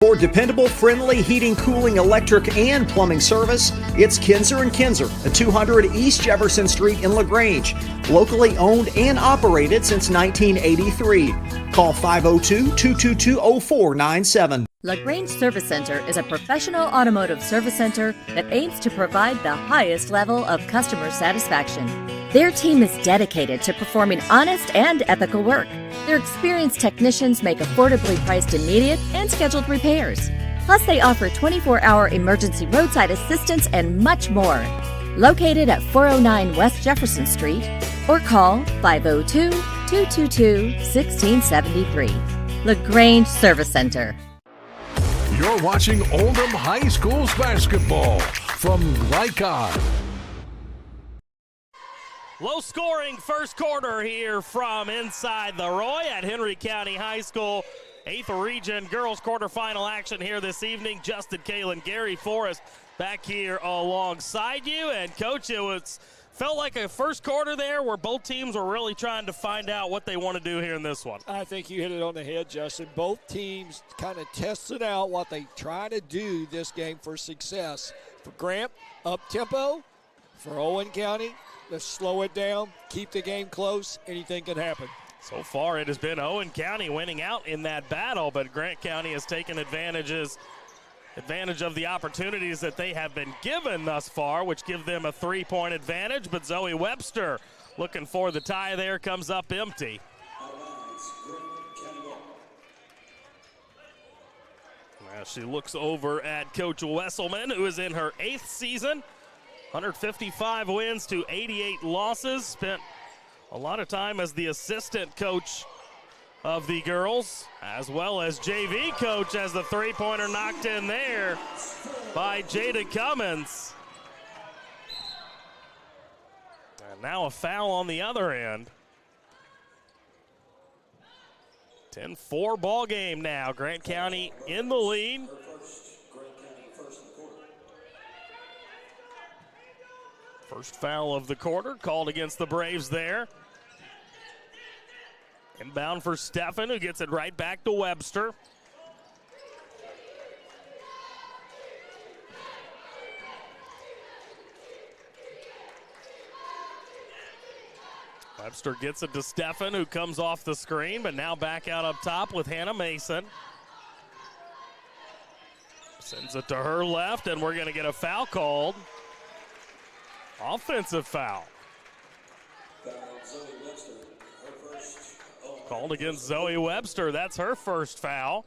For dependable, friendly heating, cooling, electric, and plumbing service, it's Kinzer & Kinzer at 200 East Jefferson Street in LaGrange. Locally owned and operated since 1983. Call 502-222-0497. LaGrange Service Center is a professional automotive service center that aims to provide the highest level of customer satisfaction. Their team is dedicated to performing honest and ethical work. Their experienced technicians make affordably priced immediate and scheduled repairs. Plus, they offer 24-hour emergency roadside assistance and much more. Located at 409 West Jefferson Street, or call 502-222-1673. LaGrange Service Center. You're watching Oldham High School's basketball from Glycon. Low scoring first quarter here from inside the Roy at Henry County High School. 8th Region Girls Quarterfinal action here this evening. Justin Kalen, Gary Forrest back here alongside you. And Coach, felt like a first quarter there where both teams were really trying to find out what they want to do here in this one. I think you hit it on the head, Justin. Both teams kind of tested out what they try to do this game for success. For Grant, up tempo. For Owen County, let's slow it down, keep the game close, anything can happen. So far it has been Owen County winning out in that battle, but Grant County has taken advantage of the opportunities that they have been given thus far, which give them a 3-point advantage. But Zoe Webster looking for the tie there, comes up empty. As she looks over at Coach Wesselman, who is in her 8th season. 155 wins to 88 losses. Spent a lot of time as the assistant coach of the girls, as well as JV coach, as the three-pointer knocked in there by Jada Cummins. And now a foul on the other end. 10-4 ball game now. Grant County in the lead. First foul of the quarter called against the Braves there. Inbound for Steffen, who gets it right back to Webster. Webster gets it to Steffen, who comes off the screen, but now back out up top with Hannah Mason. Sends it to her left, and we're going to get a foul called. Offensive foul. Called against Zoe Webster. That's her first foul.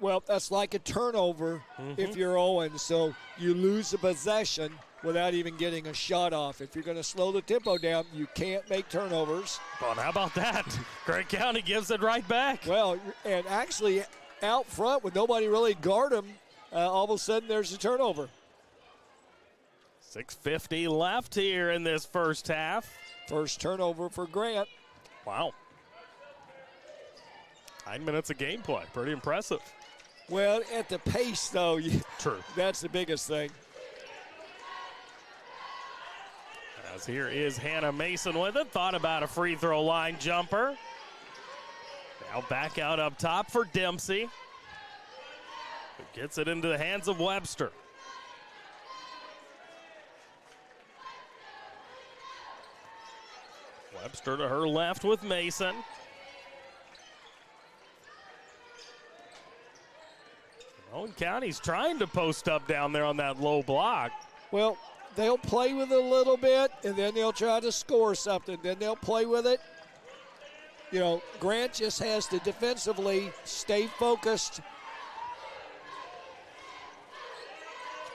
Well, that's like a turnover if you're Owen, so you lose a possession without even getting a shot off. If you're going to slow the tempo down, you can't make turnovers. Well, how about that? Grant County gives it right back. Well, and actually out front with nobody really guard them, all of a sudden there's a turnover. 6:50 left here in this first half. First turnover for Grant. Wow. 9 minutes of gameplay. Pretty impressive. Well, at the pace, though, True. That's the biggest thing. As here is Hannah Mason with it. Thought about a free throw line jumper. Now back out up top for Dempsey. Who gets it into the hands of Webster. Webster to her left with Mason. Owen County's trying to post up down there on that low block. Well, they'll play with it a little bit, and then they'll try to score something. Then they'll play with it. You know, Grant just has to defensively stay focused.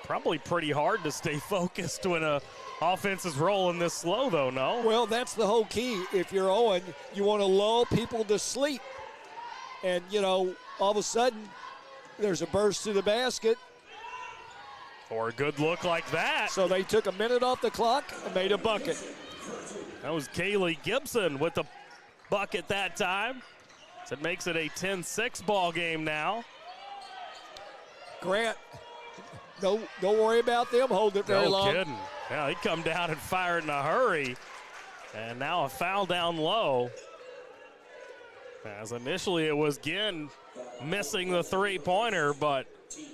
Probably pretty hard to stay focused when a offense is rolling this slow, though, no? Well, that's the whole key. If you're Owen, you want to lull people to sleep. And, you know, all of a sudden, there's a burst to the basket. Or a good look like that. So they took a minute off the clock and made a bucket. That was Kaylee Gibson with the bucket that time. So it makes it a 10-6 ball game now. Grant, don't worry about them holding it very long. No kidding. Yeah, he come down and fire it in a hurry. And now a foul down low. As initially it was Ginn missing the three-pointer, but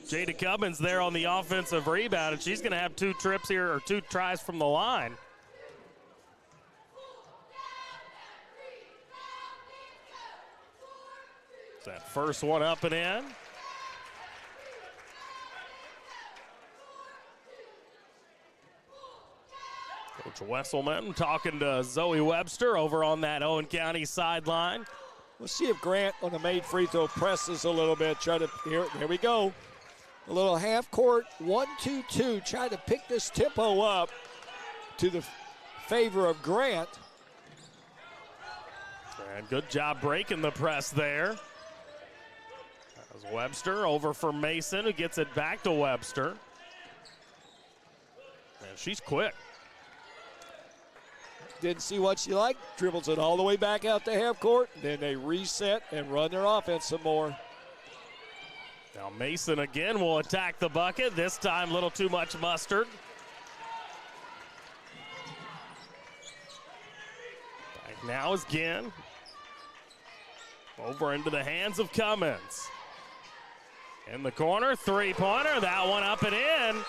Jada Cummins there on the offensive rebound, and she's going to have 2 trips here, or 2 tries from the line. That first one up and in. Coach Wesselman talking to Zoe Webster over on that Owen County sideline. Let's see if Grant on the made free throw presses a little bit. Here we go. A little half court 1-2-2. Try to pick this tempo up to the favor of Grant. And good job breaking the press there. That was Webster over for Mason, who gets it back to Webster. And she's quick. Didn't see what she liked. Dribbles it all the way back out to half court. Then they reset and run their offense some more. Now Mason again will attack the bucket. This time a little too much mustard. Back now is Ginn. Over into the hands of Cummins. In the corner, three-pointer. That one up and in.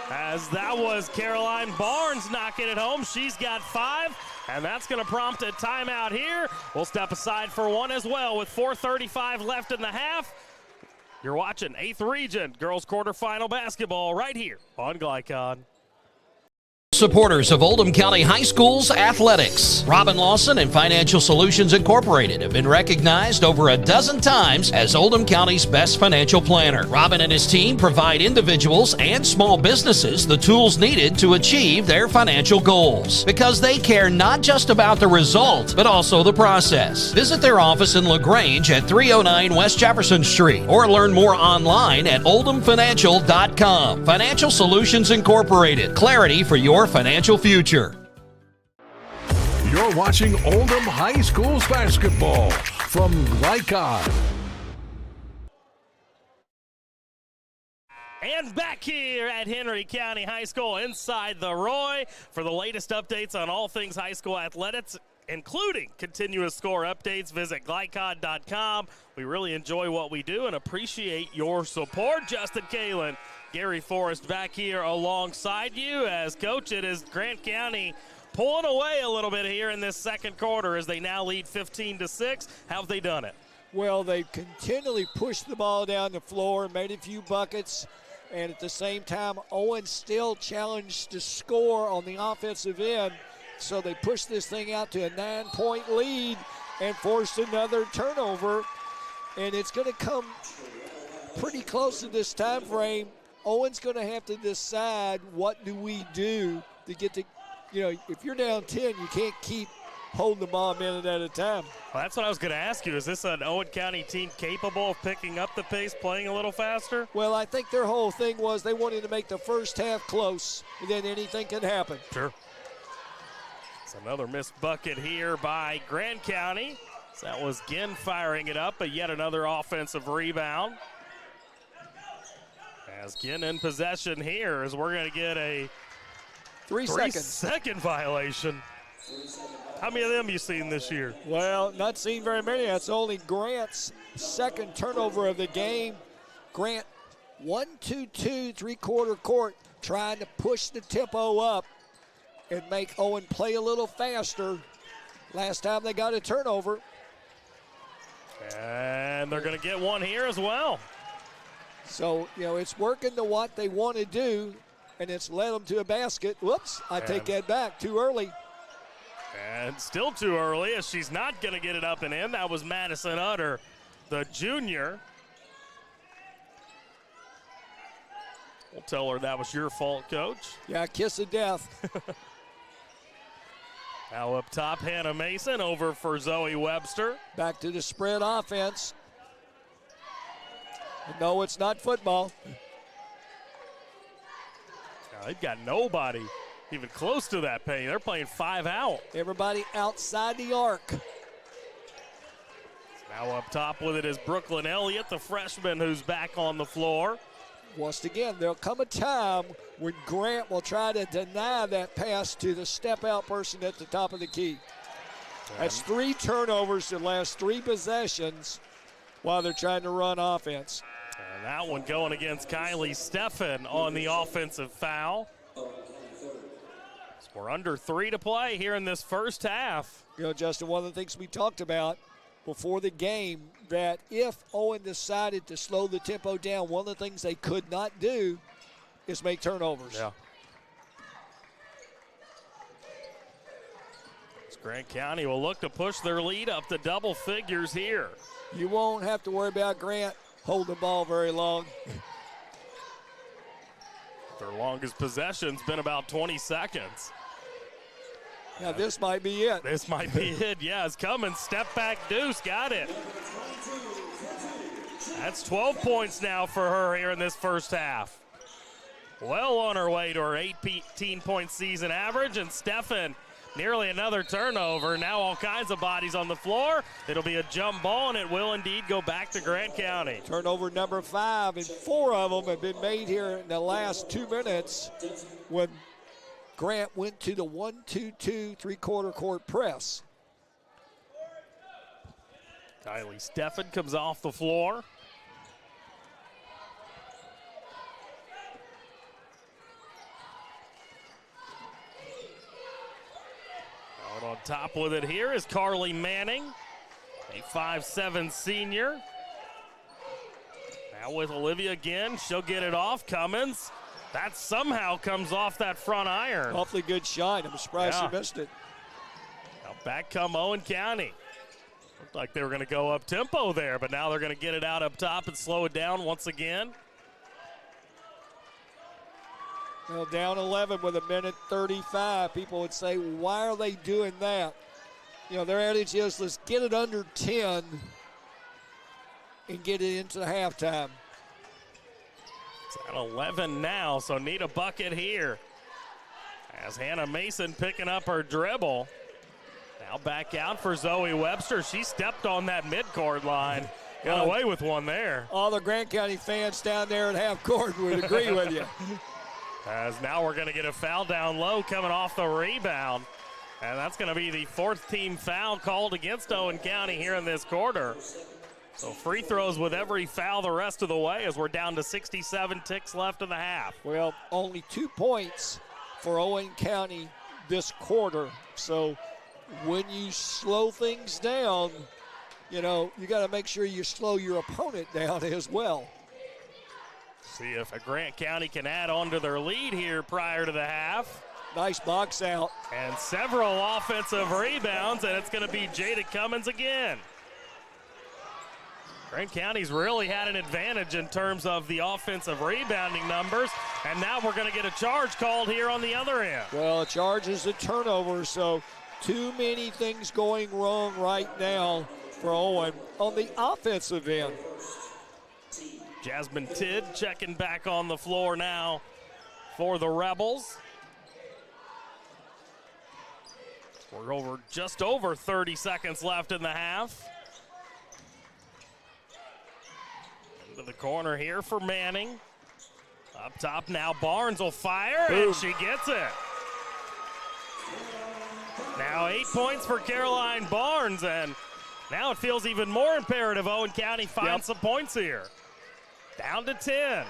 As that was Caroline Barnes knocking it home. She's got 5, and that's going to prompt a timeout here. We'll step aside for one as well with 4:35 left in the half. You're watching 8th Region Girls Quarterfinal Basketball right here on Glycon. supporters of Oldham County High School's athletics. Robin Lawson and Financial Solutions Incorporated have been recognized over a dozen times as Oldham County's best financial planner. Robin and his team provide individuals and small businesses the tools needed to achieve their financial goals because they care not just about the result, but also the process. Visit their office in LaGrange at 309 West Jefferson Street or learn more online at oldhamfinancial.com. Financial Solutions Incorporated. Clarity for your financial future. You're watching Oldham High School's basketball from Glycod. And back here at Henry County High School inside the Roy for the latest updates on all things high school athletics, including continuous score updates. Visit glycod.com. We really enjoy what we do and appreciate your support. Justin Kalen, Gary Forrest back here alongside you. As coach, it is Grant County pulling away a little bit here in this second quarter as they now lead 15-6. How have they done it? Well, they've continually pushed the ball down the floor, made a few buckets, and at the same time, Owen still challenged to score on the offensive end. So they pushed this thing out to a 9-point lead and forced another turnover. And it's going to come pretty close to this time frame. Owen's going to have to decide what do we do to get to, if you're down 10, you can't keep holding the ball a minute at a time. Well, that's what I was going to ask you. Is this an Owen County team capable of picking up the pace, playing a little faster? Well, I think their whole thing was they wanted to make the first half close, and then anything can happen. Sure. It's another missed bucket here by Grant County. So that was Ginn firing it up, but yet another offensive rebound. As Ginn in possession here, as we're going to get a 3-second violation. How many of them you seen this year? Well, not seen very many. That's only Grant's second turnover of the game. Grant 1-2-2, three-quarter court, trying to push the tempo up and make Owen play a little faster. Last time they got a turnover. And they're going to get one here as well. So, it's working to what they want to do, and it's led them to a basket. Whoops, I take that back. Too early. And still too early, as she's not going to get it up and in. That was Madison Utter, the junior. We'll tell her that was your fault, Coach. Yeah, kiss of death. Now up top, Hannah Mason over for Zoe Webster. Back to the spread offense. No, it's not football. Now, they've got nobody even close to that pace. They're playing 5 out. Everybody outside the arc. Now up top with it is Brooklyn Elliott, the freshman who's back on the floor. Once again, there'll come a time when Grant will try to deny that pass to the step-out person at the top of the key. That's 3 turnovers the last 3 possessions while they're trying to run offense. And that one going against Kylie Steffen on the offensive foul. So we're under 3 to play here in this first half. Justin, one of the things we talked about before the game, that if Owen decided to slow the tempo down, one of the things they could not do is make turnovers. Yeah. Grant County will look to push their lead up to double figures here. You won't have to worry about Grant holding the ball very long. Their longest possession's been about 20 seconds. Now this might be it. This might be it. Yeah, it's coming. Step back deuce. Got it. That's 12 points now for her here in this first half. Well on her way to her 18-point season average, and Steffen nearly another turnover. Now all kinds of bodies on the floor. It'll be a jump ball, and it will indeed go back to Grant County. Turnover number 5, and 4 of them have been made here in the last 2 minutes when Grant went to the 1-2-2 three-quarter court press. Kylie Steffen comes off the floor. Out on top with it here is Carly Manning, a 5'7" senior. Now with Olivia again, she'll get it off. Cummins That somehow comes off that front iron. Awfully good shot. I'm surprised Yeah. he missed it. Now back come Owen County. Looked like they were going to go up tempo there, but now they're going to get it out up top and slow it down once again. Well, down 11 with 1:35. People would say, why are they doing that? You know, their attitude is, let's get it under 10 and get it into halftime. It's at 11 now, so need a bucket here. As Hannah Mason picking up her dribble. Now back out for Zoe Webster. She stepped on that midcourt line. Got away with one there. All the Grant County fans down there at half court would agree with you. As now we're going to get a foul down low coming off the rebound. And that's going to be the 4th team foul called against Owen County here in this quarter. So free throws with every foul the rest of the way as we're down to 67 ticks left in the half. Well, only 2 points for Owen County this quarter. So when you slow things down, you know, you got to make sure you slow your opponent down as well. See if a Grant County can add on to their lead here prior to the half. Nice box out. And several offensive rebounds, and it's going to be Jada Cummins again. Grant County's really had an advantage in terms of the offensive rebounding numbers, and now we're going to get a charge called here on the other end. Well, a charge is a turnover, so too many things going wrong right now for Owen on the offensive end. Jasmine Tidd checking back on the floor now for the Rebels. We're just over 30 seconds left in the half. Into the corner here for Manning. Up top now, Barnes will fire, and she gets it. Now 8 points for Caroline Barnes, and now it feels even more imperative Owen County finds some points here. Down to 10.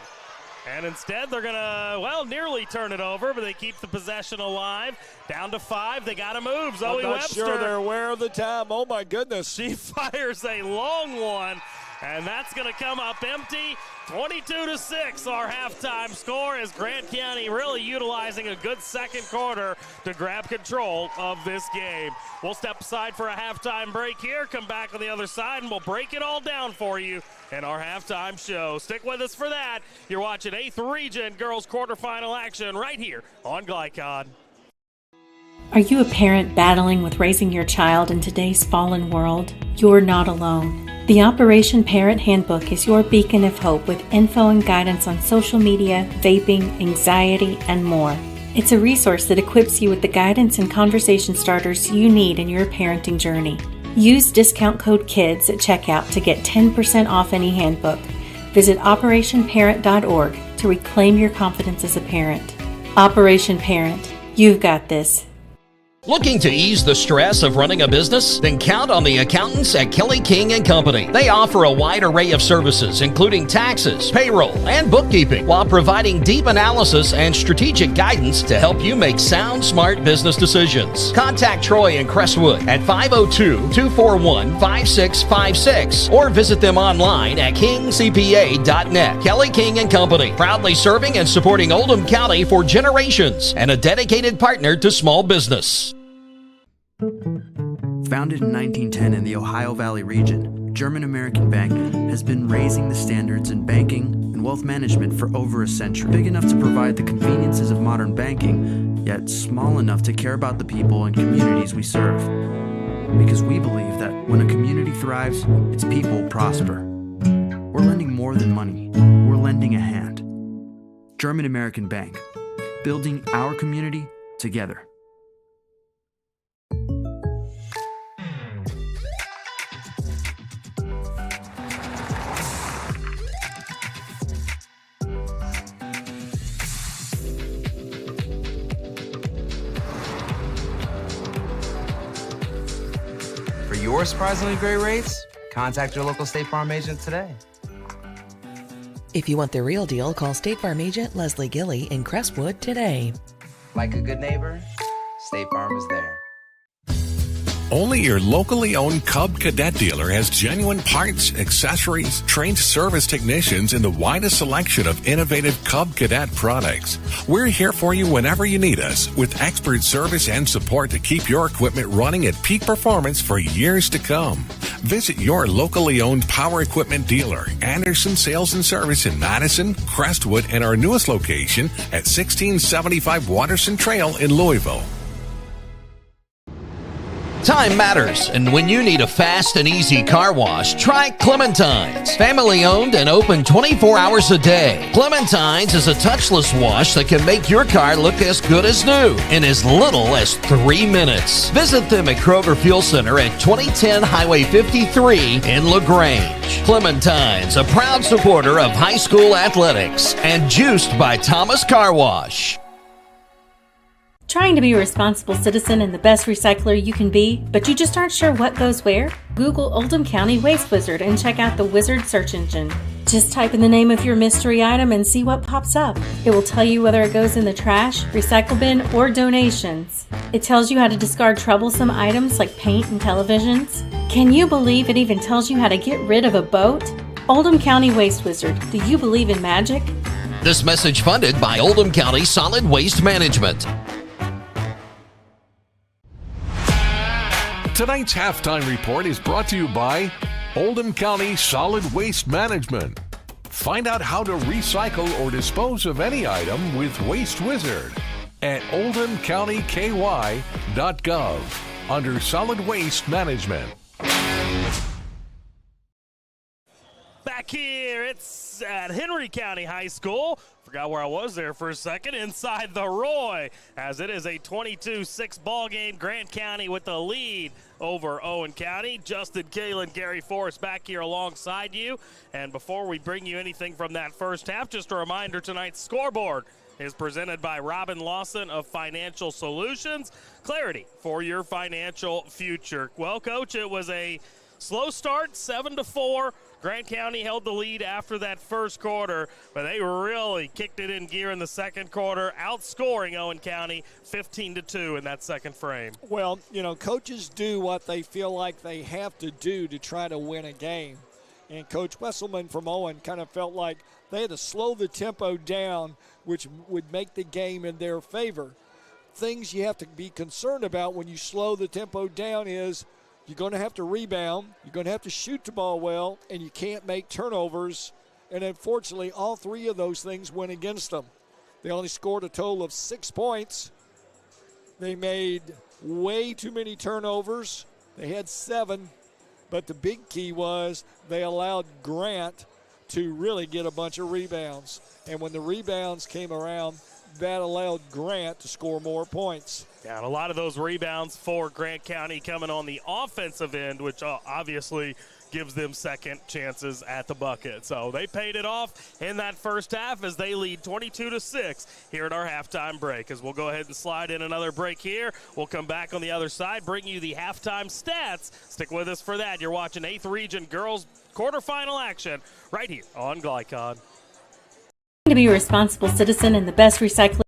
And instead they're gonna, well, nearly turn it over, but they keep the possession alive. Down to 5, they gotta move. Zoe I'm not Webster. sure they're aware of the time. Oh my goodness. She fires a long one, and that's gonna come up empty. 22-6, our halftime score, as Grant County really utilizing a good second quarter to grab control of this game. We'll step aside for a halftime break here, come back on the other side, and we'll break it all down for you in our halftime show. Stick with us for that. You're watching 8th Region Girls Quarterfinal action right here on Glycon. Are you a parent battling with raising your child in today's fallen world? You're not alone. The Operation Parent Handbook is your beacon of hope with info and guidance on social media, vaping, anxiety, and more. It's a resource that equips you with the guidance and conversation starters you need in your parenting journey. Use discount code KIDS at checkout to get 10% off any handbook. Visit operationparent.org to reclaim your confidence as a parent. Operation Parent, you've got this. Looking to ease the stress of running a business? Then count on the accountants at Kelly King & Company. They offer a wide array of services, including taxes, payroll, and bookkeeping, while providing deep analysis and strategic guidance to help you make sound, smart business decisions. Contact Troy in Crestwood at 502-241-5656 or visit them online at kingcpa.net. Kelly King & Company, proudly serving and supporting Oldham County for generations and a dedicated partner to small business. Founded in 1910 in the Ohio Valley region, German American Bank has been raising the standards in banking and wealth management for over a century. Big enough to provide the conveniences of modern banking, yet small enough to care about the people and communities we serve. Because we believe that when a community thrives, its people prosper. We're lending more than money. We're lending a hand. German American Bank, building our community together. For your surprisingly great rates, contact your local State Farm agent today. If you want the real deal, call State Farm agent Leslie Gilly in Crestwood today. Like a good neighbor, State Farm is there. Only your locally owned Cub Cadet dealer has genuine parts, accessories, trained service technicians, and the widest selection of innovative Cub Cadet products. We're here for you whenever you need us, with expert service and support to keep your equipment running at peak performance for years to come. Visit your locally owned power equipment dealer, Anderson Sales and Service in Madison, Crestwood, and our newest location at 1675 Waterson Trail in Louisville. Time matters, and when you need a fast and easy car wash, try Clementine's. Family owned and open 24 hours a day. Clementine's is a touchless wash that can make your car look as good as new in as little as 3 minutes. Visit them at Kroger Fuel Center at 2010 Highway 53 in LaGrange. Clementine's, a proud supporter of high school athletics, and juiced by Thomas Car Wash. Trying to be a responsible citizen and the best recycler you can be, but you just aren't sure what goes where? Google Oldham County Waste Wizard and check out the Wizard search engine. Just type in the name of your mystery item and see what pops up. It will tell you whether it goes in the trash, recycle bin, or donations. It tells you how to discard troublesome items like paint and televisions. Can you believe it even tells you how to get rid of a boat? Oldham County Waste Wizard, do you believe in magic? This message funded by Oldham County Solid Waste Management. Tonight's halftime report is brought to you by Oldham County Solid Waste Management. Find out how to recycle or dispose of any item with Waste Wizard at oldhamcountyky.gov under Solid Waste Management. Back here, it's at Henry County High School. Forgot where I was there for a second. Inside the Roy, as it is a 22-6 ball game. Grant County with the lead over Owen County. Justin Kalen, Gary Forrest back here alongside you. And before we bring you anything from that first half, just a reminder, tonight's scoreboard is presented by Robin Lawson of Financial Solutions. Clarity for your financial future. Well, Coach, it was a slow start, 7-4. Grant County held the lead after that first quarter, but they really kicked it in gear in the second quarter, outscoring Owen County 15-2 in that second frame. Well, you know, coaches do what they feel like they have to do to try to win a game. And Coach Wesselman from Owen kind of felt like they had to slow the tempo down, which would make the game in their favor. Things you have to be concerned about when you slow the tempo down is you're going to have to rebound, you're going to have to shoot the ball well, and you can't make turnovers. And unfortunately, all three of those things went against them. They only scored a total of 6 points. They made way too many turnovers. They had 7, but the big key was they allowed Grant to really get a bunch of rebounds. And when the rebounds came around, that allowed Grant to score more points. Yeah, and a lot of those rebounds for Grant County coming on the offensive end, which obviously gives them second chances at the bucket. So they paid it off in that first half as they lead 22-6 here at our halftime break. As we'll go ahead and slide in another break here. We'll come back on the other side, bring you the halftime stats. Stick with us for that. You're watching 8th Region Girls quarterfinal action right here on Glycon. To be a responsible citizen and the best recycler.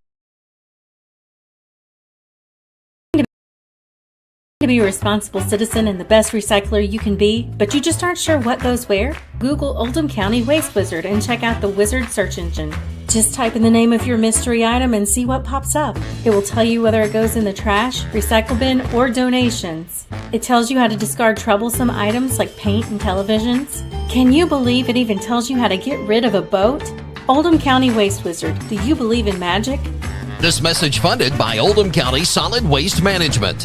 To be a responsible citizen and the best recycler you can be, but you just aren't sure what goes where? Google Oldham County Waste Wizard and check out the Wizard search engine. Just type in the name of your mystery item and see what pops up. It will tell you whether it goes in the trash, recycle bin, or donations. It tells you how to discard troublesome items like paint and televisions. Can you believe it even tells you how to get rid of a boat? Oldham County Waste Wizard, do you believe in magic? This message funded by Oldham County Solid Waste Management.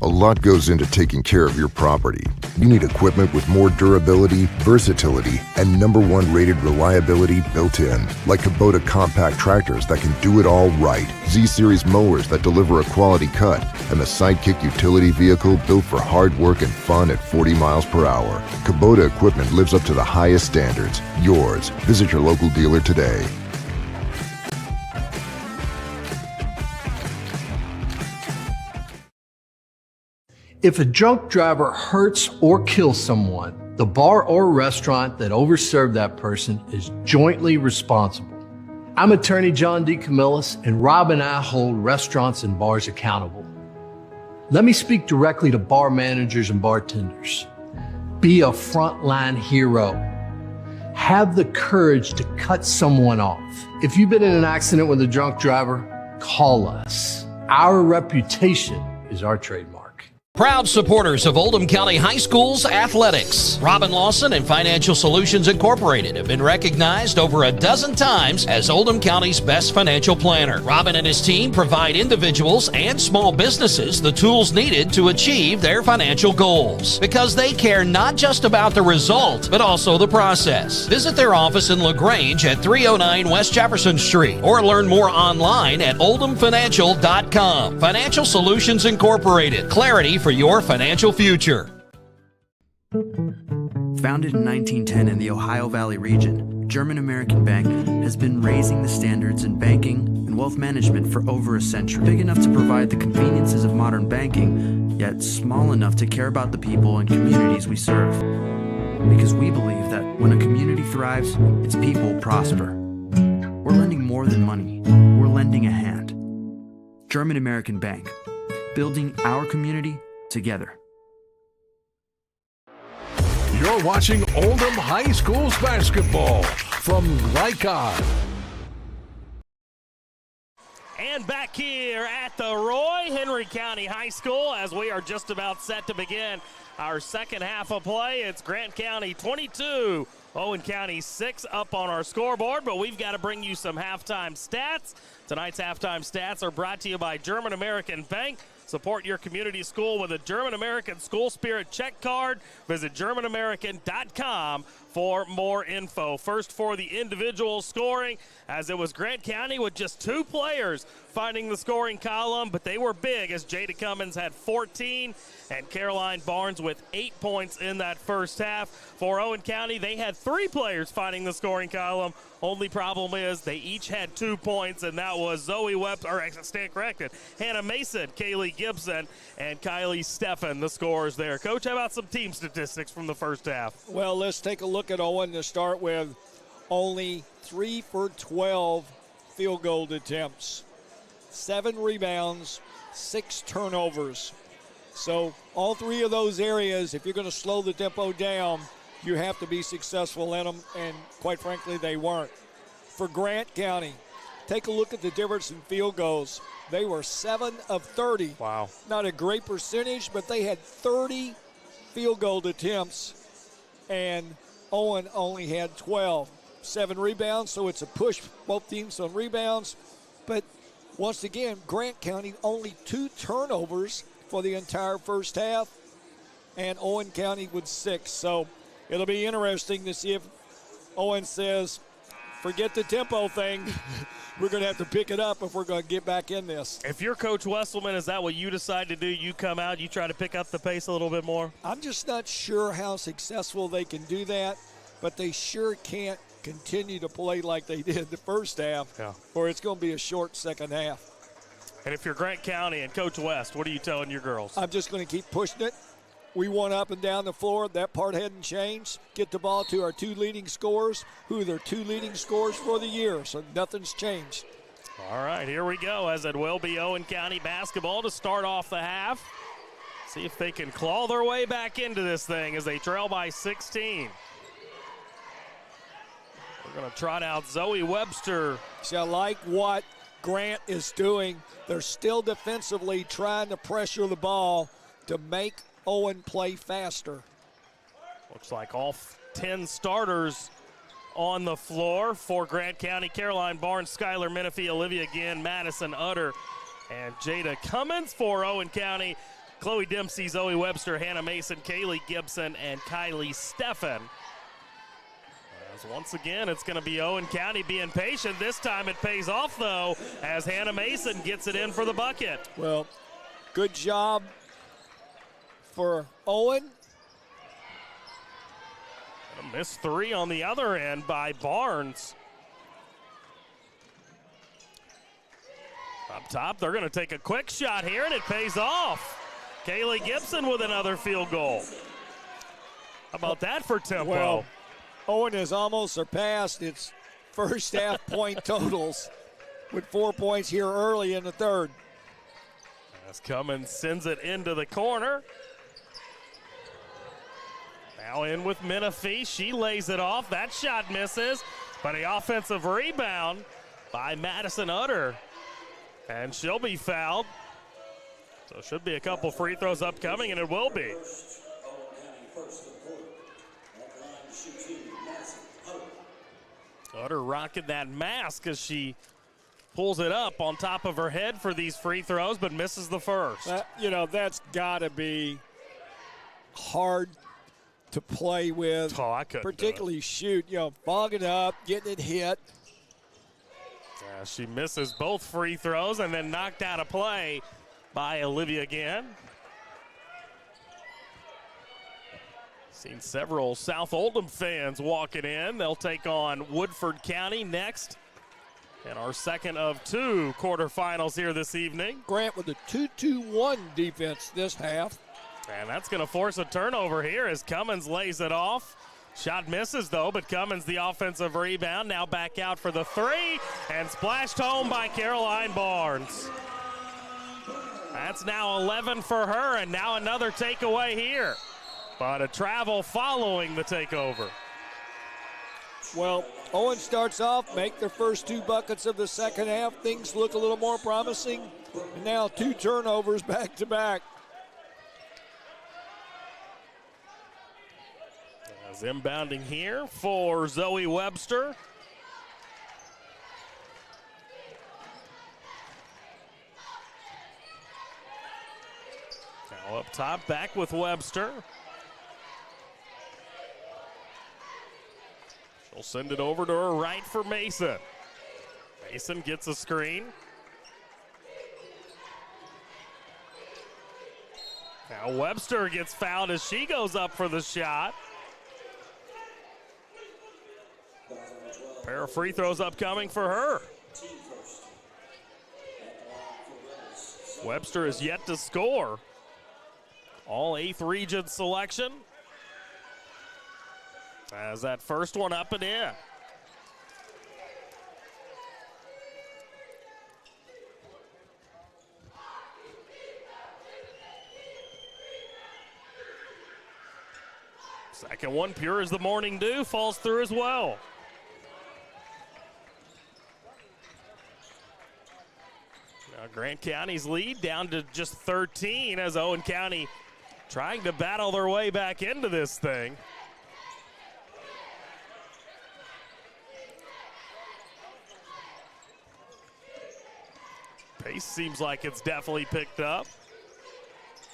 A lot goes into taking care of your property. You need equipment with more durability, versatility, and #1 rated reliability built in. Like Kubota compact tractors that can do it all right, Z-Series mowers that deliver a quality cut, and the Sidekick utility vehicle built for hard work and fun at 40 miles per hour. Kubota equipment lives up to the highest standards. Yours. Visit your local dealer today. If a drunk driver hurts or kills someone, the bar or restaurant that overserved that person is jointly responsible. I'm attorney John D. Camillus, and Rob and I hold restaurants and bars accountable. Let me speak directly to bar managers and bartenders. Be a frontline hero. Have the courage to cut someone off. If you've been in an accident with a drunk driver, call us. Our reputation is our trademark. Proud supporters of Oldham County High School's athletics. Robin Lawson and Financial Solutions Incorporated have been recognized over a dozen times as Oldham County's best financial planner. Robin and his team provide individuals and small businesses the tools needed to achieve their financial goals because they care not just about the result, but also the process. Visit their office in LaGrange at 309 West Jefferson Street or learn more online at oldhamfinancial.com. Financial Solutions Incorporated. Clarity for your financial future. Founded in 1910 in the Ohio Valley region, German American Bank has been raising the standards in banking and wealth management for over a century. Big enough to provide the conveniences of modern banking, yet small enough to care about the people and communities we serve. Because we believe that when a community thrives, its people prosper. We're lending more than money. We're lending a hand. German American Bank, building our community together. You're watching Oldham High School's basketball from Lycon. And back here at the Roy, Henry County High School, as we are just about set to begin our second half of play. It's Grant County 22, Owen County 6 up on our scoreboard, but we've got to bring you some halftime stats. Tonight's halftime stats are brought to you by German American Bank. Support your community school with a German American School Spirit check card. Visit GermanAmerican.com for more info. First for the individual scoring, as it was Grant County with just 2 players finding the scoring column, but they were big as Jada Cummins had 14 and Caroline Barnes with 8 points in that first half. For Owen County, they had 3 players finding the scoring column. Only problem is they each had 2 points, and that was Zoe Webb, or I stand corrected, Hannah Mason, Kaylee Gibson, and Kylie Steffen, the scorers there. Coach, how about some team statistics from the first half? Well, let's take a look at Owen to start with. Only 3 for 12 field goal attempts, 7 rebounds, 6 turnovers. So all 3 of those areas, if you're going to slow the tempo down, you have to be successful in them, and quite frankly, they weren't. For Grant County, take a look at the difference in field goals. They were 7 of 30. Wow. Not a great percentage, but they had 30 field goal attempts, and Owen only had 12. 7 rebounds, so it's a push, both teams on rebounds. But once again, Grant County only 2 turnovers for the entire first half, and Owen County with 6. So it'll be interesting to see if Owen says, forget the tempo thing. We're going to have to pick it up if we're going to get back in this. If you're Coach Wesselman, is that what you decide to do? You come out, you try to pick up the pace a little bit more? I'm just not sure how successful they can do that, but they sure can't continue to play like they did the first half, or it's going to be a short second half. And if you're Grant County and Coach West, what are you telling your girls? I'm just going to keep pushing it. We won up and down the floor. That part hadn't changed. Get the ball to our 2 leading scorers, who are their 2 leading scorers for the year, so nothing's changed. All right, here we go, as it will be Owen County basketball to start off the half. See if they can claw their way back into this thing as they trail by 16. We're going to trot out Zoe Webster. See, I like what Grant is doing. They're still defensively trying to pressure the ball to make Owen play faster. Looks like all 10 starters on the floor for Grant County. Caroline Barnes, Skylar Menifee, Olivia Ginn, Madison Utter, and Jada Cummins. For Owen County, Chloe Dempsey, Zoe Webster, Hannah Mason, Kaylee Gibson, and Kylie Steffen. As once again, it's going to be Owen County being patient. This time it pays off, though, as Hannah Mason gets it in for the bucket. Well, good job for Owen. A missed 3 on the other end by Barnes. Up top, they're going to take a quick shot here, and it pays off. Kaylee Gibson with another field goal. How about that for tempo? Well, Owen has almost surpassed its first half point totals with 4 points here early in the third. As Cummins sends it into the corner. Now in with Menifee. She lays it off. That shot misses, but the offensive rebound by Madison Utter. And she'll be fouled. So should be a couple free throws upcoming, and it will be. Utter rocking that mask as she pulls it up on top of her head for these free throws, but misses the first. That's got to be hard to play with. Oh, I couldn't particularly shoot, fogging up, getting it hit. Yeah, she misses both free throws and then knocked out of play by Olivia Gann. Seen several South Oldham fans walking in. They'll take on Woodford County next in our second of two quarterfinals here this evening. Grant with a 2-2-1 defense this half. And that's going to force a turnover here as Cummins lays it off. Shot misses, though, but Cummins the offensive rebound. Now back out for the three, and splashed home by Caroline Barnes. That's now 11 for her, and now another takeaway here. But a travel following the takeover. Well, Owen starts off, make their first 2 buckets of the second half. Things look a little more promising. And now 2 turnovers back to back. As inbounding here for Zoe Webster. Now up top, back with Webster. She'll send it over to her right for Mason. Mason gets a screen. Now Webster gets fouled as she goes up for the shot. Pair of free throws upcoming for her. Webster is yet to score. All 8th region selection. As that first one up and in. Second one, pure as the morning dew, falls through as well. Now Grant County's lead down to just 13 as Owen County trying to battle their way back into this thing. Pace seems like it's definitely picked up.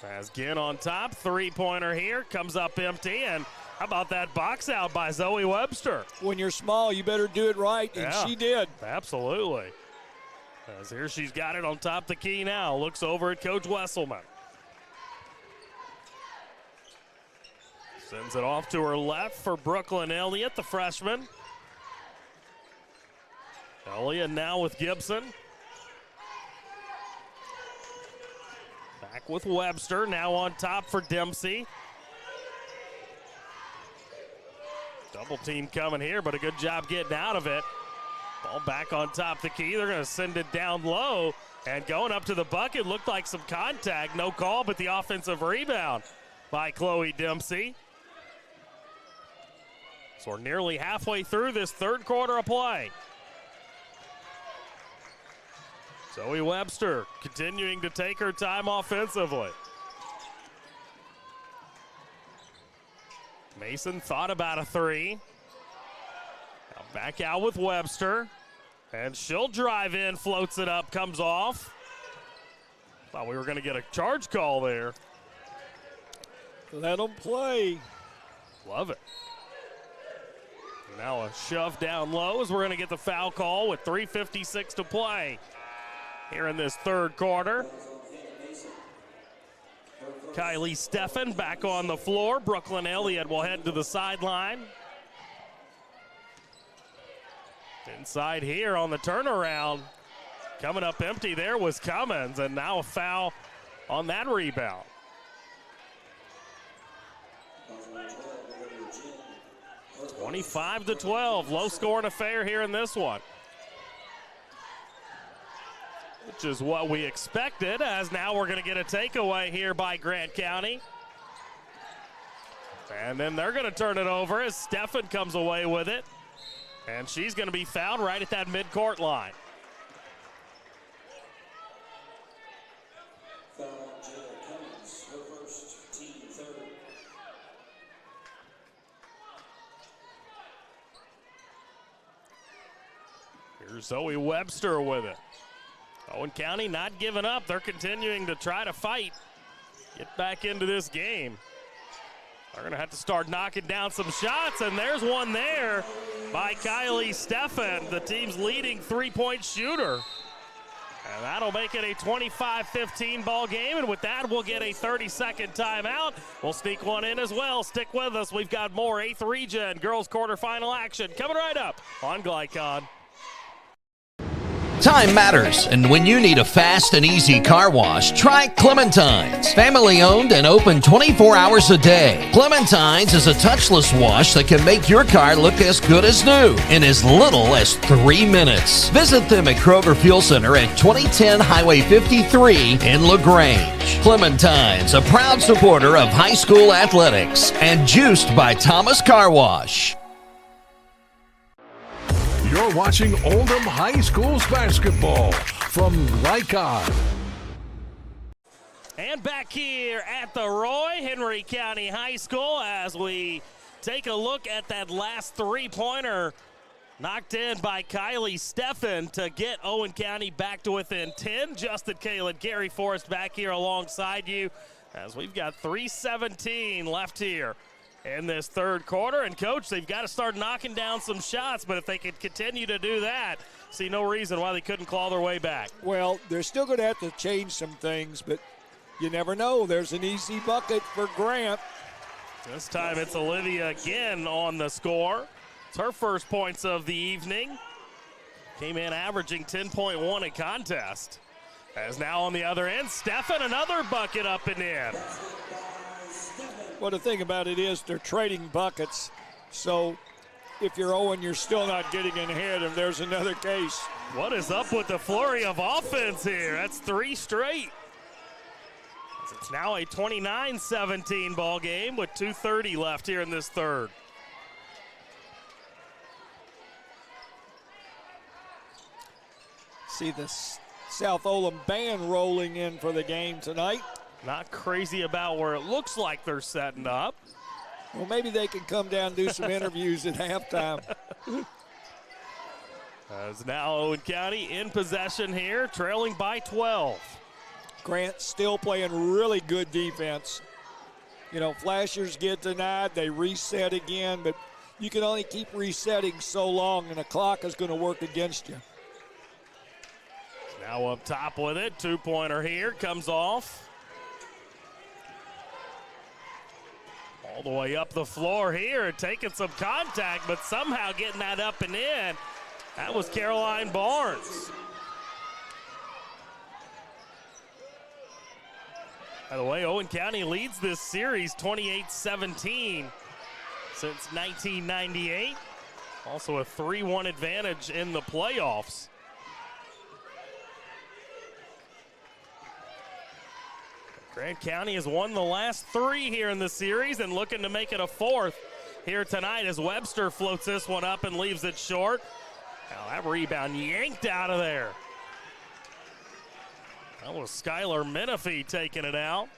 As Ginn on top, 3-pointer here, comes up empty, and how about that box out by Zoe Webster? When you're small, you better do it right, and she did. Absolutely. As here she's got it on top of the key now, looks over at Coach Wesselman. Sends it off to her left for Brooklyn Elliott, the freshman. Elliott now with Gibson. Back with Webster, now on top for Dempsey. Double team coming here, but a good job getting out of it. Ball back on top of the key. They're going to send it down low, and going up to the bucket looked like some contact. No call, but the offensive rebound by Chloe Dempsey. So we're nearly halfway through this third quarter of play. Zoe Webster continuing to take her time offensively. Mason thought about a three. Now back out with Webster. And she'll drive in, floats it up, comes off. Thought we were going to get a charge call there. Let them play. Love it. Now a shove down low as we're going to get the foul call with 3:56 to play here in this third quarter. Kylie Steffen back on the floor. Brooklyn Elliott will head to the sideline. Inside here on the turnaround. Coming up empty there was Cummins, and now a foul on that rebound. 25-12, low-scoring affair here in this one. Which is what we expected, as now we're going to get a takeaway here by Grant County. And then they're going to turn it over as Steffen comes away with it. And she's going to be fouled right at that midcourt line. Here's Zoe Webster with it. Owen County not giving up. They're continuing to try to fight, get back into this game. They're going to have to start knocking down some shots, and there's one there by Kylie Steffen, the team's leading three-point shooter. And that'll make it a 25-15 ball game, and with that, we'll get a 30-second timeout. We'll sneak one in as well. Stick with us. We've got more 8th Region girls quarterfinal action coming right up on Glycon. Time matters, and when you need a fast and easy car wash, try Clementine's. Family owned and open 24 hours a day. Clementine's is a touchless wash that can make your car look as good as new in as little as 3 minutes. Visit them at Kroger Fuel Center at 2010 Highway 53 in LaGrange. Clementine's, a proud supporter of high school athletics and juiced by Thomas Car Wash. You're watching Oldham High School's basketball from Glycon. And back here at the Roy, Henry County High School, as we take a look at that last three-pointer knocked in by Kylie Steffen to get Owen County back to within 10. Justin Kalin, Gary Forrest back here alongside you as we've got 3:17 left here in this third quarter. And, Coach, they've got to start knocking down some shots, but if they could continue to do that, see no reason why they couldn't claw their way back. Well, they're still going to have to change some things, but you never know. There's an easy bucket for Grant. This time it's Olivia again on the score. It's her first points of the evening. Came in averaging 10.1 a contest. As now on the other end, Steffen, another bucket up and in. Well, the thing about it is they're trading buckets, so if you're Owen, you're still not getting in ahead, and there's another case. What is up with the flurry of offense here? That's 3 straight. It's now a 29-17 ball game with 2:30 left here in this third. See the South Oldham band rolling in for the game tonight. Not crazy about where it looks like they're setting up. Well, maybe they can come down and do some interviews at halftime. As now Owen County in possession here, trailing by 12. Grant still playing really good defense. You know, flashers get denied, they reset again, but you can only keep resetting so long, and the clock is going to work against you. Now up top with it, two-pointer here, comes off. All the way up the floor here, taking some contact, but somehow getting that up and in. That was Caroline Barnes. By the way, Owen County leads this series 28-17 since 1998. Also a 3-1 advantage in the playoffs. Grant County has won the last 3 here in the series and looking to make it a 4th here tonight as Webster floats this one up and leaves it short. Now that rebound yanked out of there. That was Skylar Menifee taking it out.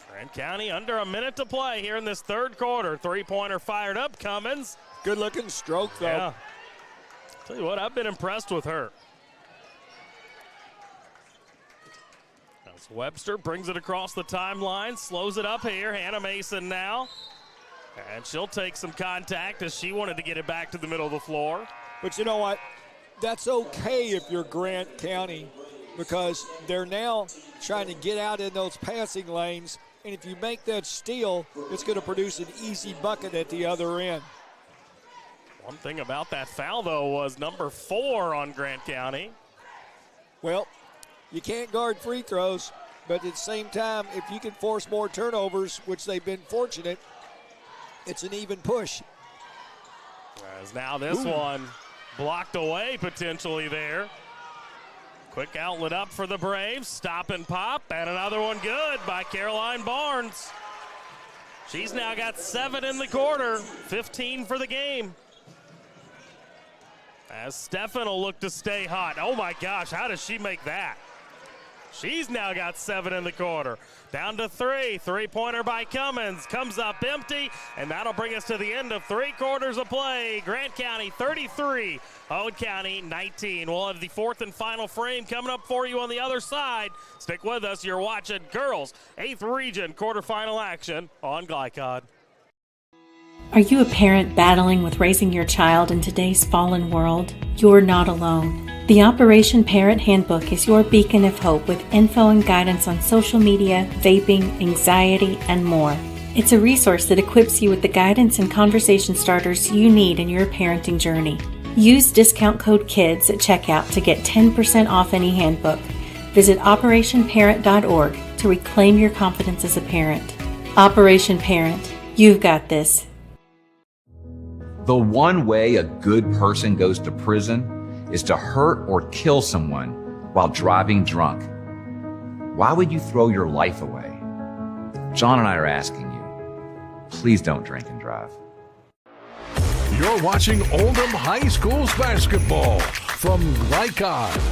Grant County under a minute to play here in this third quarter. Three-pointer fired up, Cummins. Good looking stroke though. Yeah. Tell you what, I've been impressed with her. As Webster brings it across the timeline, slows it up here. Hannah Mason now. And she'll take some contact as she wanted to get it back to the middle of the floor. But you know what? That's okay if you're Grant County, because they're now trying to get out in those passing lanes. And if you make that steal, it's going to produce an easy bucket at the other end. One thing about that foul, though, was number 4 on Grant County. Well, you can't guard free throws. But at the same time, if you can force more turnovers, which they've been fortunate, it's an even push. As now this one blocked away potentially there. Quick outlet up for the Braves. Stop and pop, and another one good by Caroline Barnes. She's now got 7 in the quarter, 15 for the game. As Stefan will look to stay hot. Oh my gosh, how does she make that? She's now got 7 in the quarter. Down to 3. Three-pointer by Cummins. Comes up empty, and that'll bring us to the end of 3 quarters of play. Grant County 33, Owen County 19. We'll have the 4th and final frame coming up for you on the other side. Stick with us. You're watching girls 8th Region quarterfinal action on Glycod. Are you a parent battling with raising your child in today's fallen world? You're not alone. The Operation Parent Handbook is your beacon of hope with info and guidance on social media, vaping, anxiety, and more. It's a resource that equips you with the guidance and conversation starters you need in your parenting journey. Use discount code KIDS at checkout to get 10% off any handbook. Visit operationparent.org to reclaim your confidence as a parent. Operation Parent, you've got this. The one way a good person goes to prison is to hurt or kill someone while driving drunk. Why would you throw your life away? John and I are asking you, please don't drink and drive. You're watching Oldham High School's basketball from Glycod.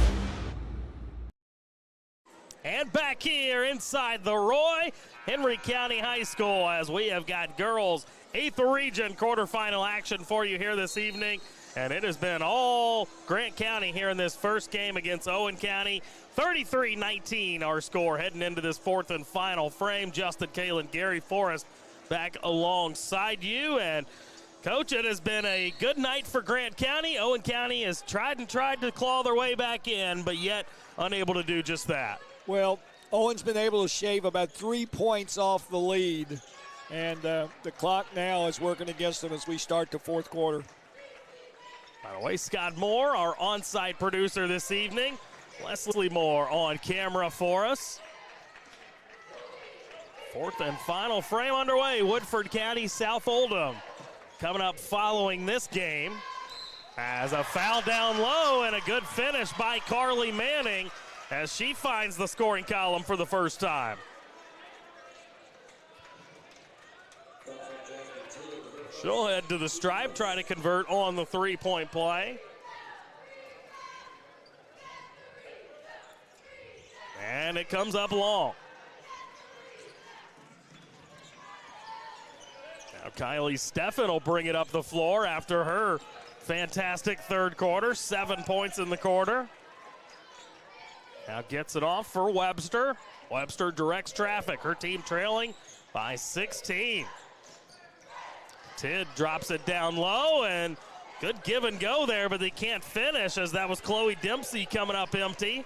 And back here inside the Roy, Henry County High School, as we have got girls 8th Region quarterfinal action for you here this evening. And it has been all Grant County here in this first game against Owen County. 33-19 our score heading into this 4th and final frame. Justin Kalen, Gary Forrest back alongside you. And Coach, it has been a good night for Grant County. Owen County has tried to claw their way back in, but yet unable to do just that. Well, Owen's been able to shave about 3 points off the lead. And the clock now is working against them as we start the 4th quarter. By the way, Scott Moore, our on-site producer this evening. Leslie Moore on camera for us. 4th and final frame underway. Woodford County, South Oldham. Coming up following this game as a foul down low and a good finish by Carly Manning as she finds the scoring column for the first time. She'll head to the stripe, try to convert on the 3-point play. And it comes up long. Now Kylie Steffen will bring it up the floor after her fantastic 3rd quarter. 7 points in the quarter. Now gets it off for Webster. Webster directs traffic. Her team trailing by 16. Tid drops it down low, and good give and go there, but they can't finish as that was Chloe Dempsey coming up empty.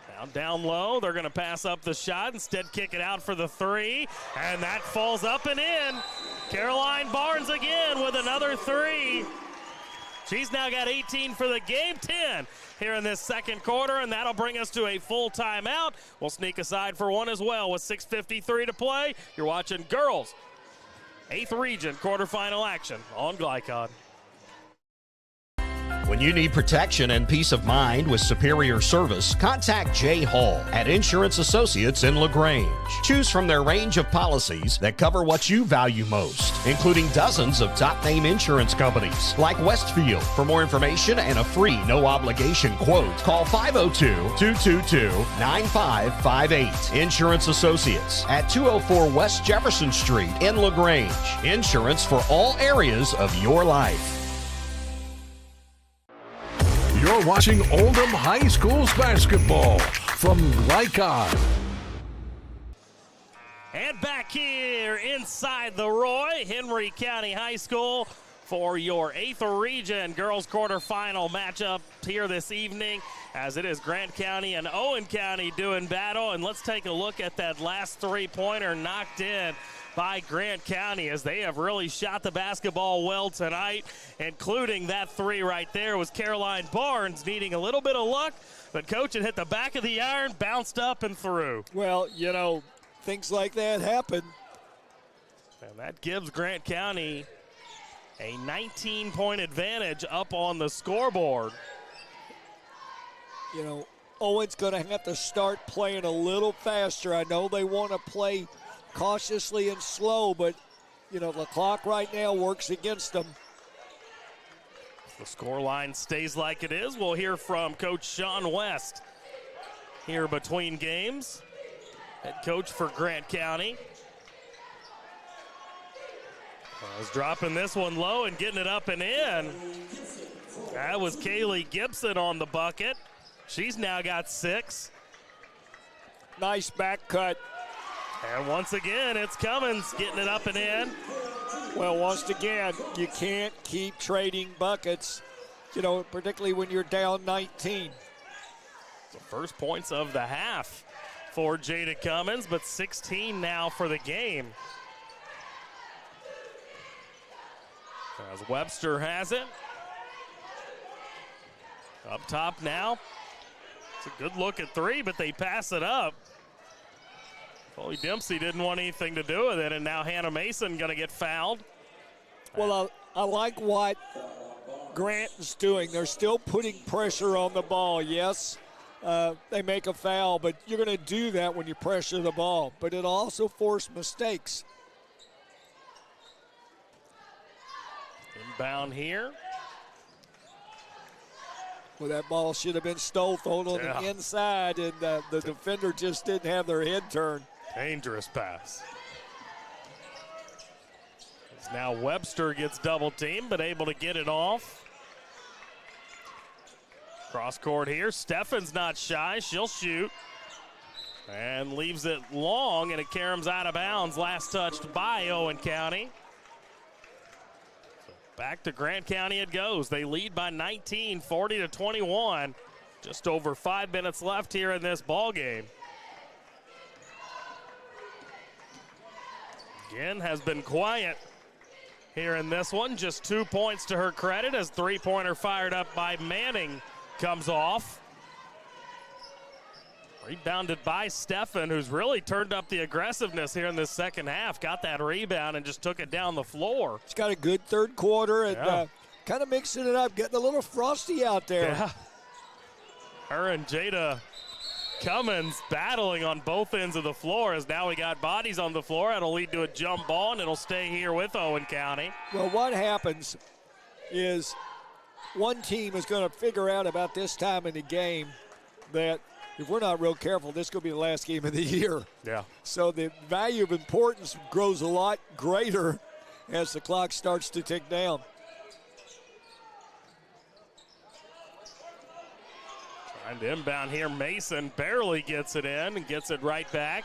Now down low, they're going to pass up the shot, instead kick it out for the 3, and that falls up and in. Caroline Barnes again with another 3. She's now got 18 for the game, 10 here in this 2nd quarter, and that'll bring us to a full timeout. We'll sneak aside for one as well with 6:53 to play. You're watching girls 8th Region quarterfinal action on Glycod. When you need protection and peace of mind with superior service, contact Jay Hall at Insurance Associates in LaGrange. Choose from their range of policies that cover what you value most, including dozens of top-name insurance companies like Westfield. For more information and a free no-obligation quote, call 502-222-9558. Insurance Associates at 204 West Jefferson Street in LaGrange. Insurance for all areas of your life. You're watching Oldham High School's basketball from Glycod. And back here inside the Roy, Henry County High School for your 8th Region girls quarterfinal matchup here this evening. as it is Grant County and Owen County doing battle. And let's take a look at that last three-pointer knocked in by Grant County, as they have really shot the basketball well tonight, including that three right there was Caroline Barnes, needing a little bit of luck, but coach had hit the back of the iron, bounced up and through. Well, you know, things like that happen. And that gives Grant County a 19-point advantage up on the scoreboard. You know, Owen's going to have to start playing a little faster. I know they want to play cautiously and slow, but, you know, the clock right now works against them. The score line stays like it is. We'll hear from Coach Sean West here between games, head coach for Grant County. Was dropping this one low and getting it up and in. That was Kaylee Gibson on the bucket. She's now got 6. Nice back cut. And once again, it's Cummins getting it up and in. Well, once again, you can't keep trading buckets, you know, particularly when you're down 19. The first points of the half for Jada Cummins, but 16 now for the game. As Webster has it. Up top now. It's a good look at three, but they pass it up. Chloe Dempsey didn't want anything to do with it, and now Hannah Mason going to get fouled. Well, I like what Grant is doing. They're still putting pressure on the ball. Yes, they make a foul, but you're going to do that when you pressure the ball. But it'll also force mistakes. Inbound here. Well, that ball should have been stole, thrown on the inside, and the defender just didn't have their head turned. Dangerous pass. As now Webster gets double teamed, but able to get it off. Cross court here. Steffen's not shy. She'll shoot. And leaves it long, and it caroms out of bounds. Last touched by Owen County. So back to Grant County it goes. They lead by 19, 40-21. Just over 5 minutes left here in this ball game. Again, has been quiet here in this one. Just 2 points to her credit as three-pointer fired up by Manning comes off. Rebounded by Steffen, who's really turned up the aggressiveness here in this second half. Got that rebound and just took it down the floor. She's got a good third quarter and kind of mixing it up, getting a little frosty out there. Yeah. Her and Jada Cummins battling on both ends of the floor, as now we got bodies on the floor. That'll lead to a jump ball, and it'll stay here with Owen County. Well, what happens is one team is going to figure out about this time in the game that if we're not real careful, this could be the last game of the year. Yeah. So the value of importance grows a lot greater as the clock starts to tick down. Trying to inbound here. Mason barely gets it in and gets it right back.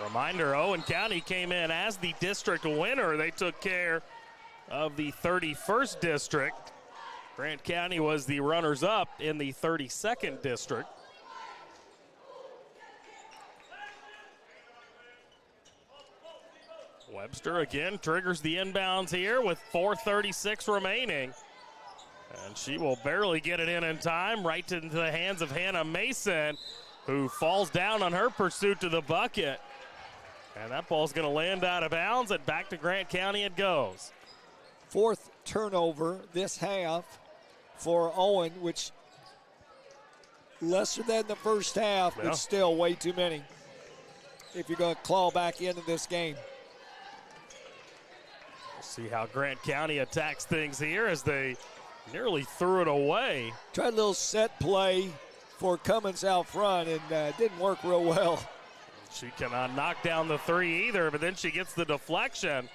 A reminder, Owen County came in as the district winner. They took care of the 31st district. Grant County was the runners-up in the 32nd district. Webster again triggers the inbounds here with 4:36 remaining. And she will barely get it in time, right into the hands of Hannah Mason, who falls down on her pursuit to the bucket. And that ball's going to land out of bounds, and back to Grant County it goes. Fourth turnover this half for Owen, which lesser than the first half, but still way too many if you're going to claw back into this game. We'll see how Grant County attacks things here as they nearly threw it away. Tried a little set play for Cummins out front, and didn't work real well. She cannot knock down the three either, but then she gets the deflection.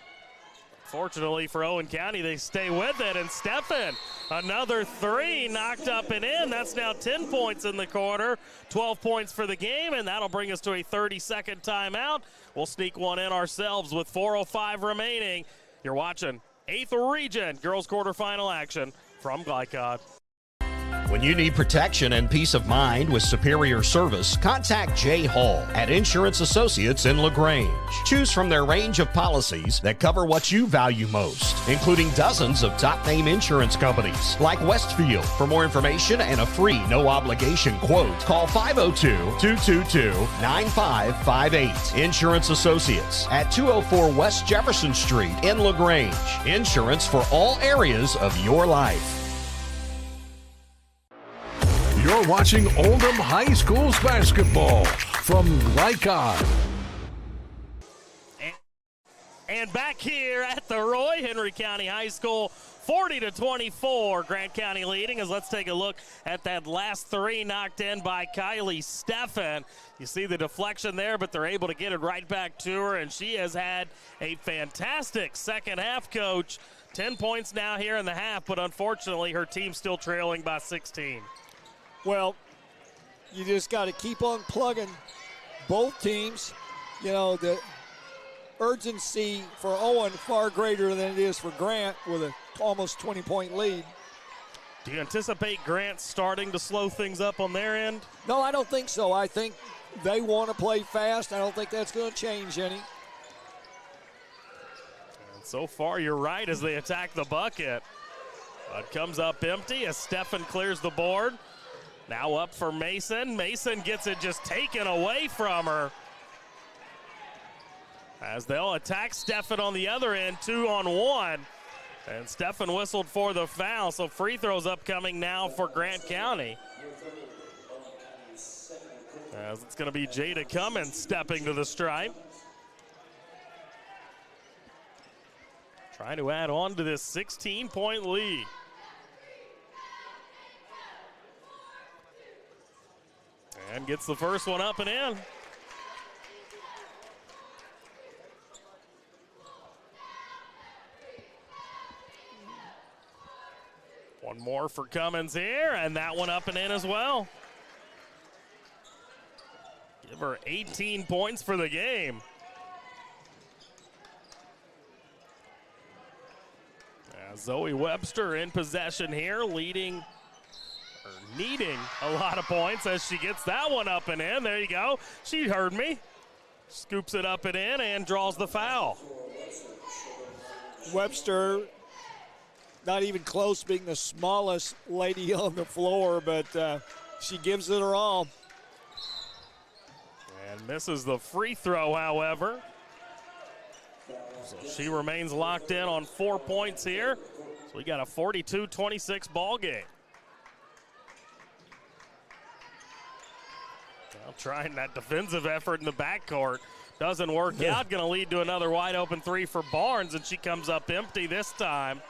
Fortunately for Owen County, they stay with it, and Steffen, another three knocked up and in. That's now 10 points in the quarter, 12 points for the game, and that'll bring us to a 30-second timeout. We'll sneak one in ourselves with 4:05 remaining. You're watching 8th Region Girls Quarterfinal action from Glycod. When you need protection and peace of mind with superior service, contact Jay Hall at Insurance Associates in LaGrange. Choose from their range of policies that cover what you value most, including dozens of top-name insurance companies like Westfield. For more information and a free no-obligation quote, call 502-222-9558. Insurance Associates at 204 West Jefferson Street in LaGrange. Insurance for all areas of your life. You're watching Oldham High School's basketball from Lycon. And back here at the Roy, Henry County High School, 40-24, Grant County leading. As let's take a look at that last three knocked in by Kylie Steffen. You see the deflection there, but they're able to get it right back to her, and she has had a fantastic second half, Coach. 10 points now here in the half, but unfortunately her team's still trailing by 16. Well, you just got to keep on plugging both teams. You know, the urgency for Owen far greater than it is for Grant with a almost 20-point lead. Do you anticipate Grant starting to slow things up on their end? No, I don't think so. I think they want to play fast. I don't think that's going to change any. And so far, you're right as they attack the bucket. It comes up empty as Steffen clears the board. Now up for Mason. Mason gets it just taken away from her. As they'll attack Steffen on the other end, 2-on-1. And Steffen whistled for the foul, so free throws upcoming now for Grant County. As it's going to be Jada Cummins stepping to the stripe. Trying to add on to this 16-point lead. And gets the first one up and in. One more for Cummins here, and that one up and in as well. Give her 18 points for the game. Zoe Webster in possession here, needing a lot of points as she gets that one up and in. There you go. She heard me. Scoops it up and in and draws the foul. Webster, not even close, being the smallest lady on the floor, but she gives it her all. And misses the free throw, however. So she remains locked in on 4 points here. So we got a 42-26 ball game. Well, trying that defensive effort in the backcourt. Doesn't work out. Going to lead to another wide open three for Barnes, and she comes up empty this time.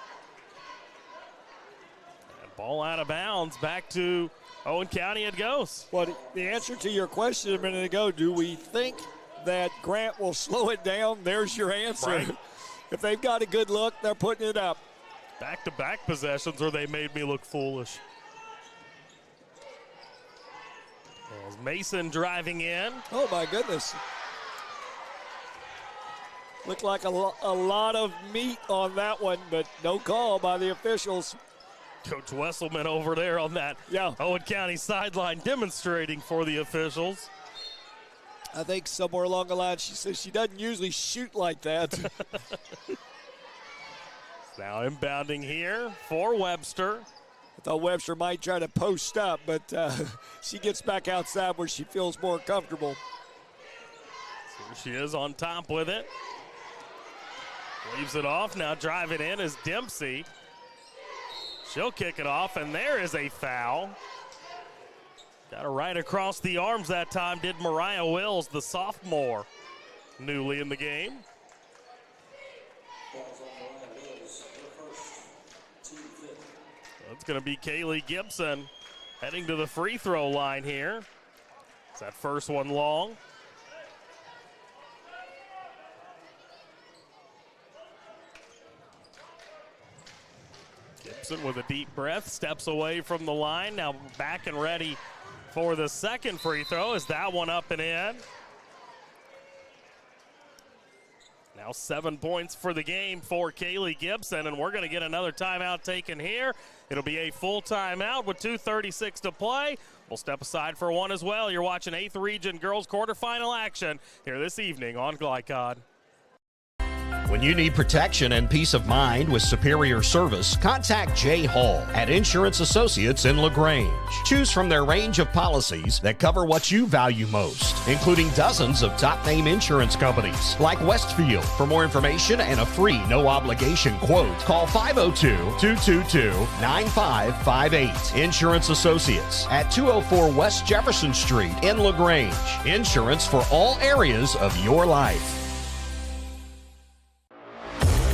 And ball out of bounds. Back to Owen County it goes. Well, the answer to your question a minute ago, do we think that Grant will slow it down? There's your answer. Right. If they've got a good look, they're putting it up. Back-to-back possessions where they made me look foolish. As Mason driving in. Oh, my goodness. Looked like a lot of meat on that one, but no call by the officials. Coach Wesselman over there on that Owen County sideline demonstrating for the officials. I think somewhere along the line she says she doesn't usually shoot like that. Now inbounding here for Webster. I thought Webster might try to post up, but she gets back outside where she feels more comfortable. Here she is on top with it. Leaves it off. Now driving in is Dempsey. She'll kick it off, and there is a foul. Got her right across the arms that time, did Mariah Wills, the sophomore, newly in the game. It's going to be Kaylee Gibson heading to the free throw line here. It's that first one long. Gibson with a deep breath, steps away from the line. Now back and ready for the second free throw. Is that one up and in? Now 7 points for the game for Kaylee Gibson, and we're going to get another timeout taken here. It'll be a full timeout with 2:36 to play. We'll step aside for one as well. You're watching 8th Region Girls Quarterfinal action here this evening on Glycod. When you need protection and peace of mind with superior service, contact Jay Hall at Insurance Associates in LaGrange. Choose from their range of policies that cover what you value most, including dozens of top-name insurance companies like Westfield. For more information and a free no-obligation quote, call 502-222-9558. Insurance Associates at 204 West Jefferson Street in LaGrange. Insurance for all areas of your life.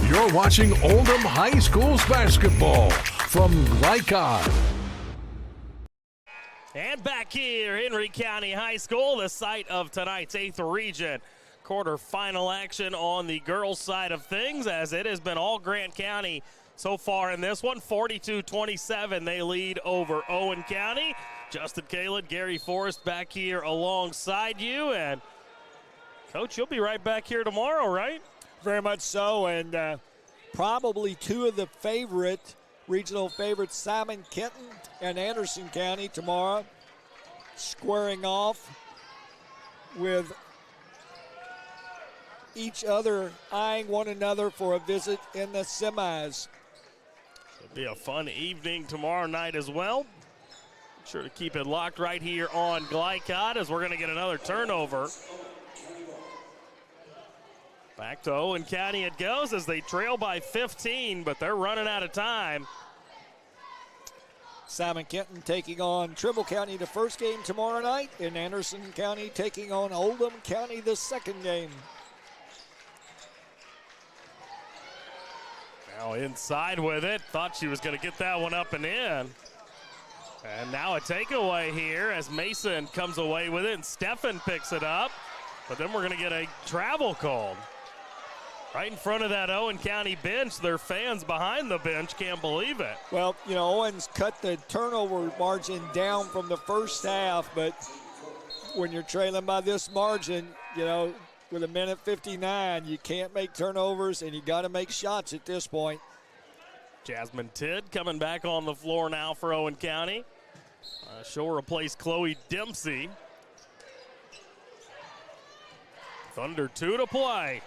You're watching Oldham High School's basketball from Glycod. And back here, Henry County High School, the site of tonight's 8th Region quarterfinal action on the girls' side of things, as it has been all Grant County so far in this one. 42-27, they lead over Owen County. Justin Kalin, Gary Forrest back here alongside you. And, Coach, you'll be right back here tomorrow, right? Very much so, and probably two of the regional favorites, Simon Kenton and Anderson County tomorrow, squaring off with each other, eyeing one another for a visit in the semis. It'll be a fun evening tomorrow night as well. Be sure to keep it locked right here on Glycod, as we're going to get another turnover. Back to Owen County it goes as they trail by 15, but they're running out of time. Simon Kenton taking on Trimble County the first game tomorrow night, and Anderson County taking on Oldham County the second game. Now inside with it. Thought she was going to get that one up and in. And now a takeaway here as Mason comes away with it, and Steffen picks it up. But then we're going to get a travel called. Right in front of that Owen County bench. Their fans behind the bench can't believe it. Well, you know, Owens cut the turnover margin down from the first half, but when you're trailing by this margin, you know, with 1:59, you can't make turnovers, and you got to make shots at this point. Jasmine Tidd coming back on the floor now for Owen County. She'll replace Chloe Dempsey. Under 2 to play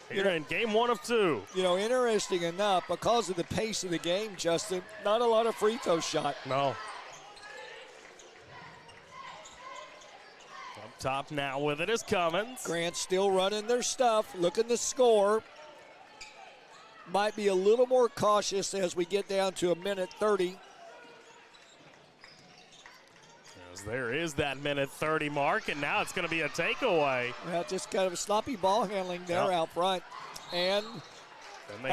here in game 1 of 2. You know, interesting enough, because of the pace of the game, Justin, not a lot of free throw shot. No. Up top now with it is Cummins. Grant still running their stuff, looking to score. Might be a little more cautious as we get down to 1:30. There is that 1:30 mark, and now it's going to be a takeaway. Well, just kind of a sloppy ball handling there out front. And they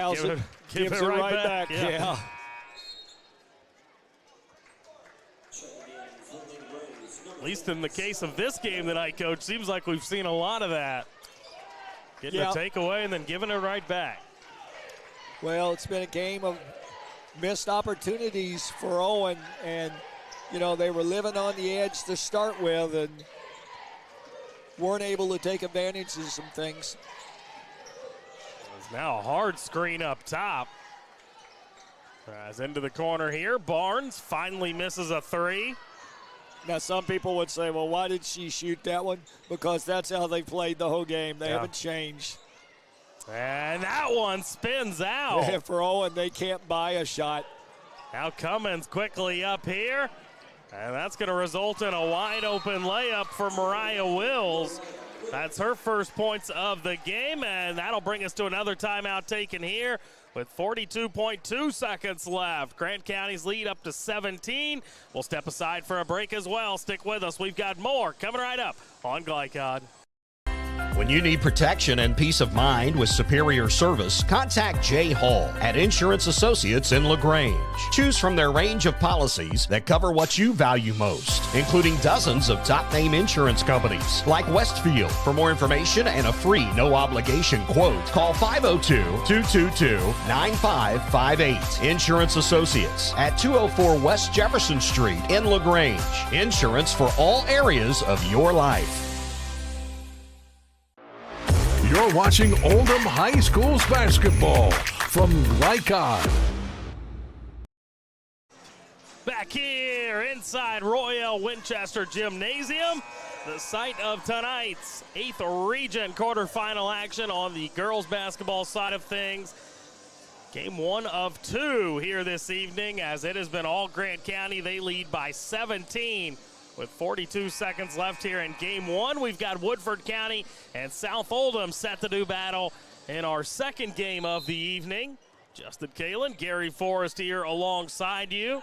give it right back. Yeah. At least in the case of this game tonight, Coach, seems like we've seen a lot of that. Getting a takeaway and then giving it right back. Well, it's been a game of missed opportunities for Owen, and you know, they were living on the edge to start with and weren't able to take advantage of some things. There's now a hard screen up top. As into the corner here, Barnes finally misses a 3. Now, some people would say, well, why did she shoot that one? Because that's how they played the whole game. They haven't changed. And that one spins out. Yeah, for Owen, they can't buy a shot. Now Cummins quickly up here. And that's going to result in a wide open layup for Mariah Wills. That's her first points of the game, and that'll bring us to another timeout taken here with 42.2 seconds left. Grant County's lead up to 17. We'll step aside for a break as well. Stick with us. We've got more coming right up on Glycod. When you need protection and peace of mind with superior service, contact Jay Hall at Insurance Associates in LaGrange. Choose from their range of policies that cover what you value most, including dozens of top-name insurance companies like Westfield. For more information and a free no-obligation quote, call 502-222-9558. Insurance Associates at 204 West Jefferson Street in LaGrange. Insurance for all areas of your life. You're watching Oldham High School's basketball from Glycod. Back here inside Royal Winchester Gymnasium, the site of tonight's 8th Region quarterfinal action on the girls basketball side of things. Game 1 of 2 here this evening, as it has been all Grant County. They lead by 17 with 42 seconds left here in Game 1. We've got Woodford County and South Oldham set to do battle in our second game of the evening. Justin Kalin, Gary Forrest here alongside you.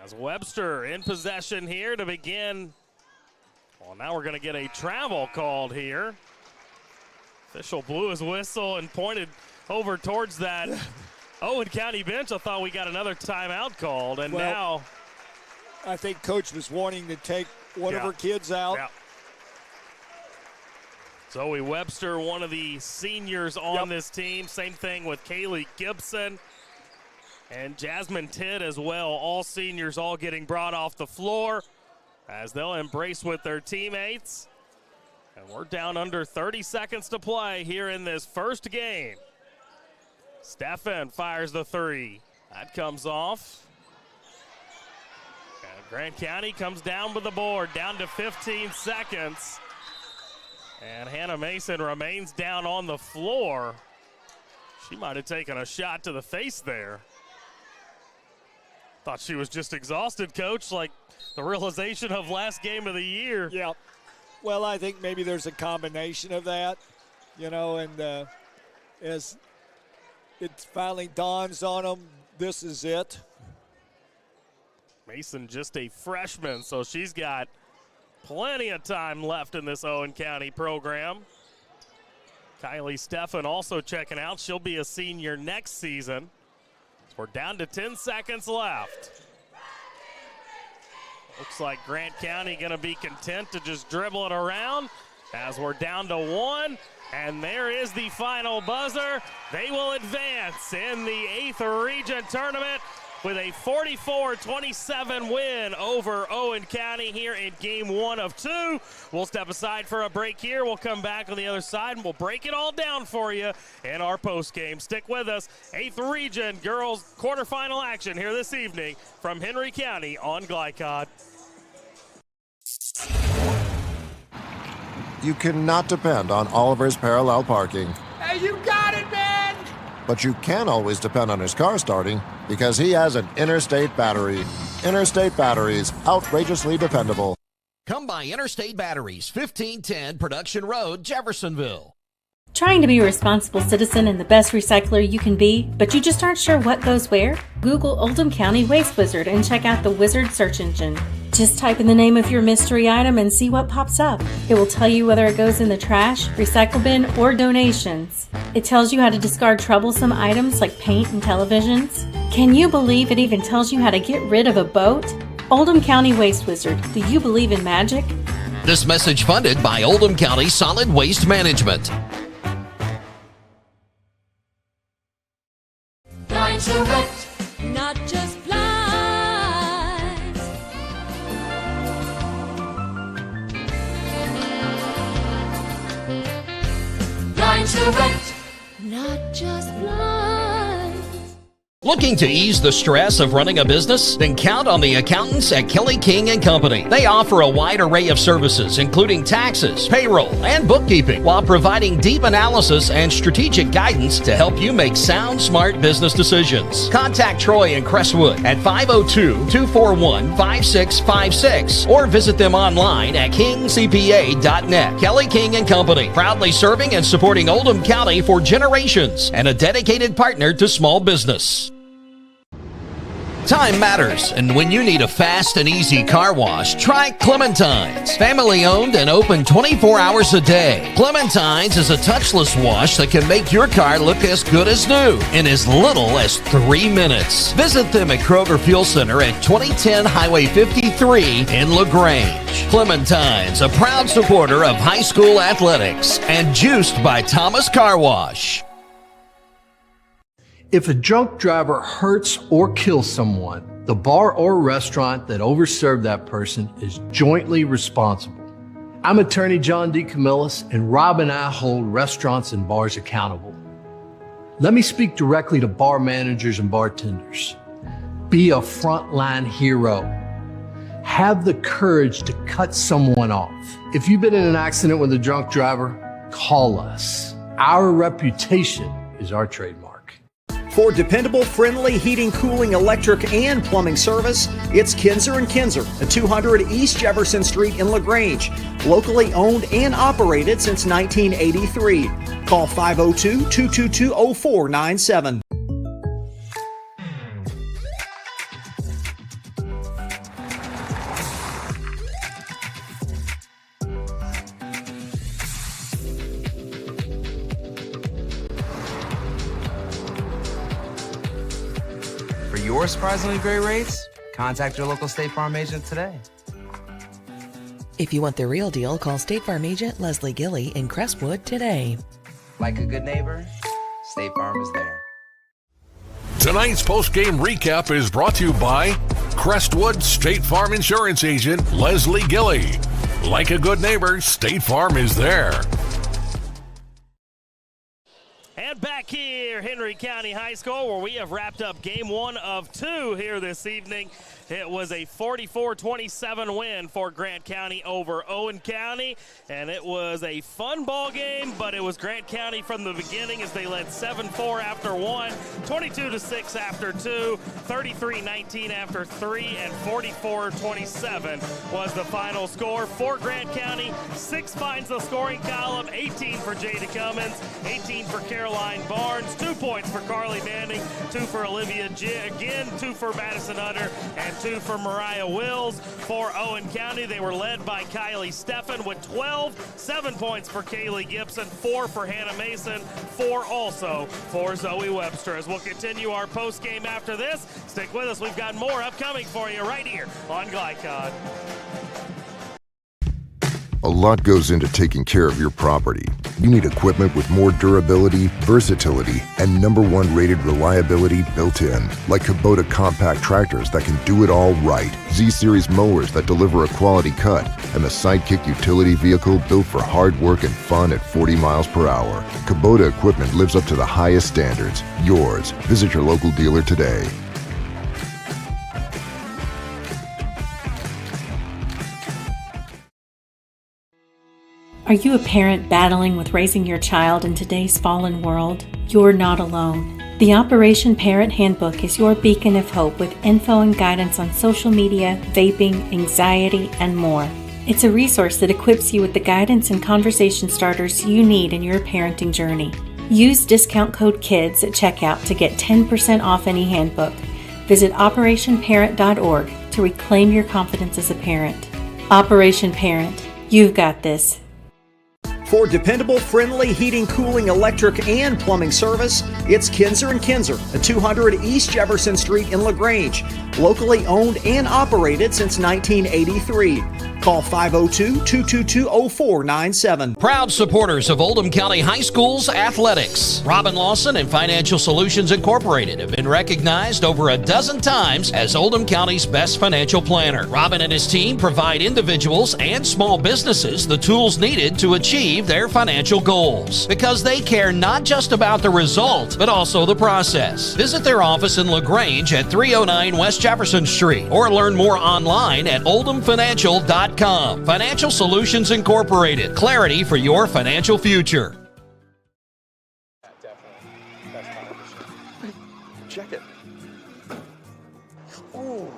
As Webster in possession here to begin. Well, now we're going to get a travel called here. Official blew his whistle and pointed over towards that Owen County bench. I thought we got another timeout called, and now I think Coach was wanting to take one of her kids out. Yeah. Zoe Webster, one of the seniors on this team. Same thing with Kaylee Gibson and Jasmine Tidd as well. All seniors all getting brought off the floor as they'll embrace with their teammates. And we're down under 30 seconds to play here in this first game. Steffen fires the three. That comes off. And Grant County comes down with the board, down to 15 seconds. And Hannah Mason remains down on the floor. She might have taken a shot to the face there. Thought she was just exhausted, Coach, like the realization of last game of the year. Yeah. Well, I think maybe there's a combination of that, you know, and as it finally dawns on them, this is it. Mason just a freshman, so she's got plenty of time left in this Owen County program. Kylie Steffen also checking out. She'll be a senior next season. We're down to 10 seconds left. Looks like Grant County going to be content to just dribble it around as we're down to 1. And there is the final buzzer. They will advance in the 8th Region tournament with a 44-27 win over Owen County here in Game 1 of 2. We'll step aside for a break here. We'll come back on the other side, and we'll break it all down for you in our postgame. Stick with us. 8th Region girls quarterfinal action here this evening from Henry County on Glycod. You cannot depend on Oliver's parallel parking. Hey, you got it, man! But you can always depend on his car starting because he has an Interstate battery. Interstate batteries, outrageously dependable. Come by Interstate Batteries, 1510 Production Road, Jeffersonville. Trying to be a responsible citizen and the best recycler you can be, but you just aren't sure what goes where? Google Oldham County Waste Wizard and check out the Wizard search engine. Just type in the name of your mystery item and see what pops up. It will tell you whether it goes in the trash, recycle bin, or donations. It tells you how to discard troublesome items like paint and televisions. Can you believe it even tells you how to get rid of a boat? Oldham County Waste Wizard, do you believe in magic? This message funded by Oldham County Solid Waste Management. Blind to wet, not just blinds. Blind to wet, not just blinds. Looking to ease the stress of running a business? Then count on the accountants at Kelly King & Company. They offer a wide array of services, including taxes, payroll, and bookkeeping, while providing deep analysis and strategic guidance to help you make sound, smart business decisions. Contact Troy in Crestwood at 502-241-5656 or visit them online at kingcpa.net. Kelly King & Company, proudly serving and supporting Oldham County for generations and a dedicated partner to small business. Time matters, and when you need a fast and easy car wash, try Clementine's. Family owned and open 24 hours a day. Clementine's is a touchless wash that can make your car look as good as new in as little as 3 minutes. Visit them at Kroger Fuel Center at 2010 Highway 53 in LaGrange. Clementine's, a proud supporter of high school athletics and juiced by Thomas Car Wash. If a drunk driver hurts or kills someone, the bar or restaurant that overserved that person is jointly responsible. I'm attorney John D. Camillus, and Rob and I hold restaurants and bars accountable. Let me speak directly to bar managers and bartenders. Be a frontline hero. Have the courage to cut someone off. If you've been in an accident with a drunk driver, call us. Our reputation is our trademark. For dependable, friendly heating, cooling, electric, and plumbing service, it's Kinzer & Kinzer at 200 East Jefferson Street in LaGrange. Locally owned and operated since 1983. Call 502-222-0497. For your surprisingly great rates, contact your local State Farm agent today. If you want the real deal, call State Farm agent Leslie Gilly in Crestwood today. Like a good neighbor, State Farm is there. Tonight's post-game recap is brought to you by Crestwood State Farm Insurance Agent Leslie Gilly. Like a good neighbor, State Farm is there. And back here, Henry County High School, where we have wrapped up game 1 of 2 here this evening. It was a 44-27 win for Grant County over Owen County, and it was a fun ball game, but it was Grant County from the beginning as they led 7-4 after 1, 22-6 after 2, 33-19 after 3, and 44-27 was the final score for Grant County. 6 finds the scoring column, 18 for Jada Cummins, 18 for Caroline Barnes, 2 points for Carly Manning, 2 for Olivia again, 2 for Madison Utter, and 2 for Mariah Wills. For Owen County, they were led by Kylie Steffen with 12, 7 points for Kaylee Gibson, 4 for Hannah Mason, 4 also for Zoe Webster. As we'll continue our post game after this, stick with us. We've got more upcoming for you right here on Glycod. A lot goes into taking care of your property. You need equipment with more durability, versatility, and #1 rated reliability built in. Like Kubota compact tractors that can do it all right, Z-Series mowers that deliver a quality cut, and the Sidekick utility vehicle built for hard work and fun at 40 miles per hour. Kubota equipment lives up to the highest standards. Yours. Visit your local dealer today. Are you a parent battling with raising your child in today's fallen world? You're not alone. The Operation Parent Handbook is your beacon of hope with info and guidance on social media, vaping, anxiety, and more. It's a resource that equips you with the guidance and conversation starters you need in your parenting journey. Use discount code KIDS at checkout to get 10% off any handbook. Visit operationparent.org to reclaim your confidence as a parent. Operation Parent, you've got this. For dependable, friendly heating, cooling, electric, and plumbing service, it's Kinzer & Kinzer at 200 East Jefferson Street in LaGrange. Locally owned and operated since 1983. Call 502-222-0497. Proud supporters of Oldham County High School's athletics. Robin Lawson and Financial Solutions Incorporated have been recognized over a dozen times as Oldham County's best financial planner. Robin and his team provide individuals and small businesses the tools needed to achieve their financial goals, because they care not just about the result, but also the process. Visit their office in LaGrange at 309 West Jefferson Street, or learn more online at oldhamfinancial.com. Financial Solutions Incorporated. Clarity for your financial future. Check it. Oh.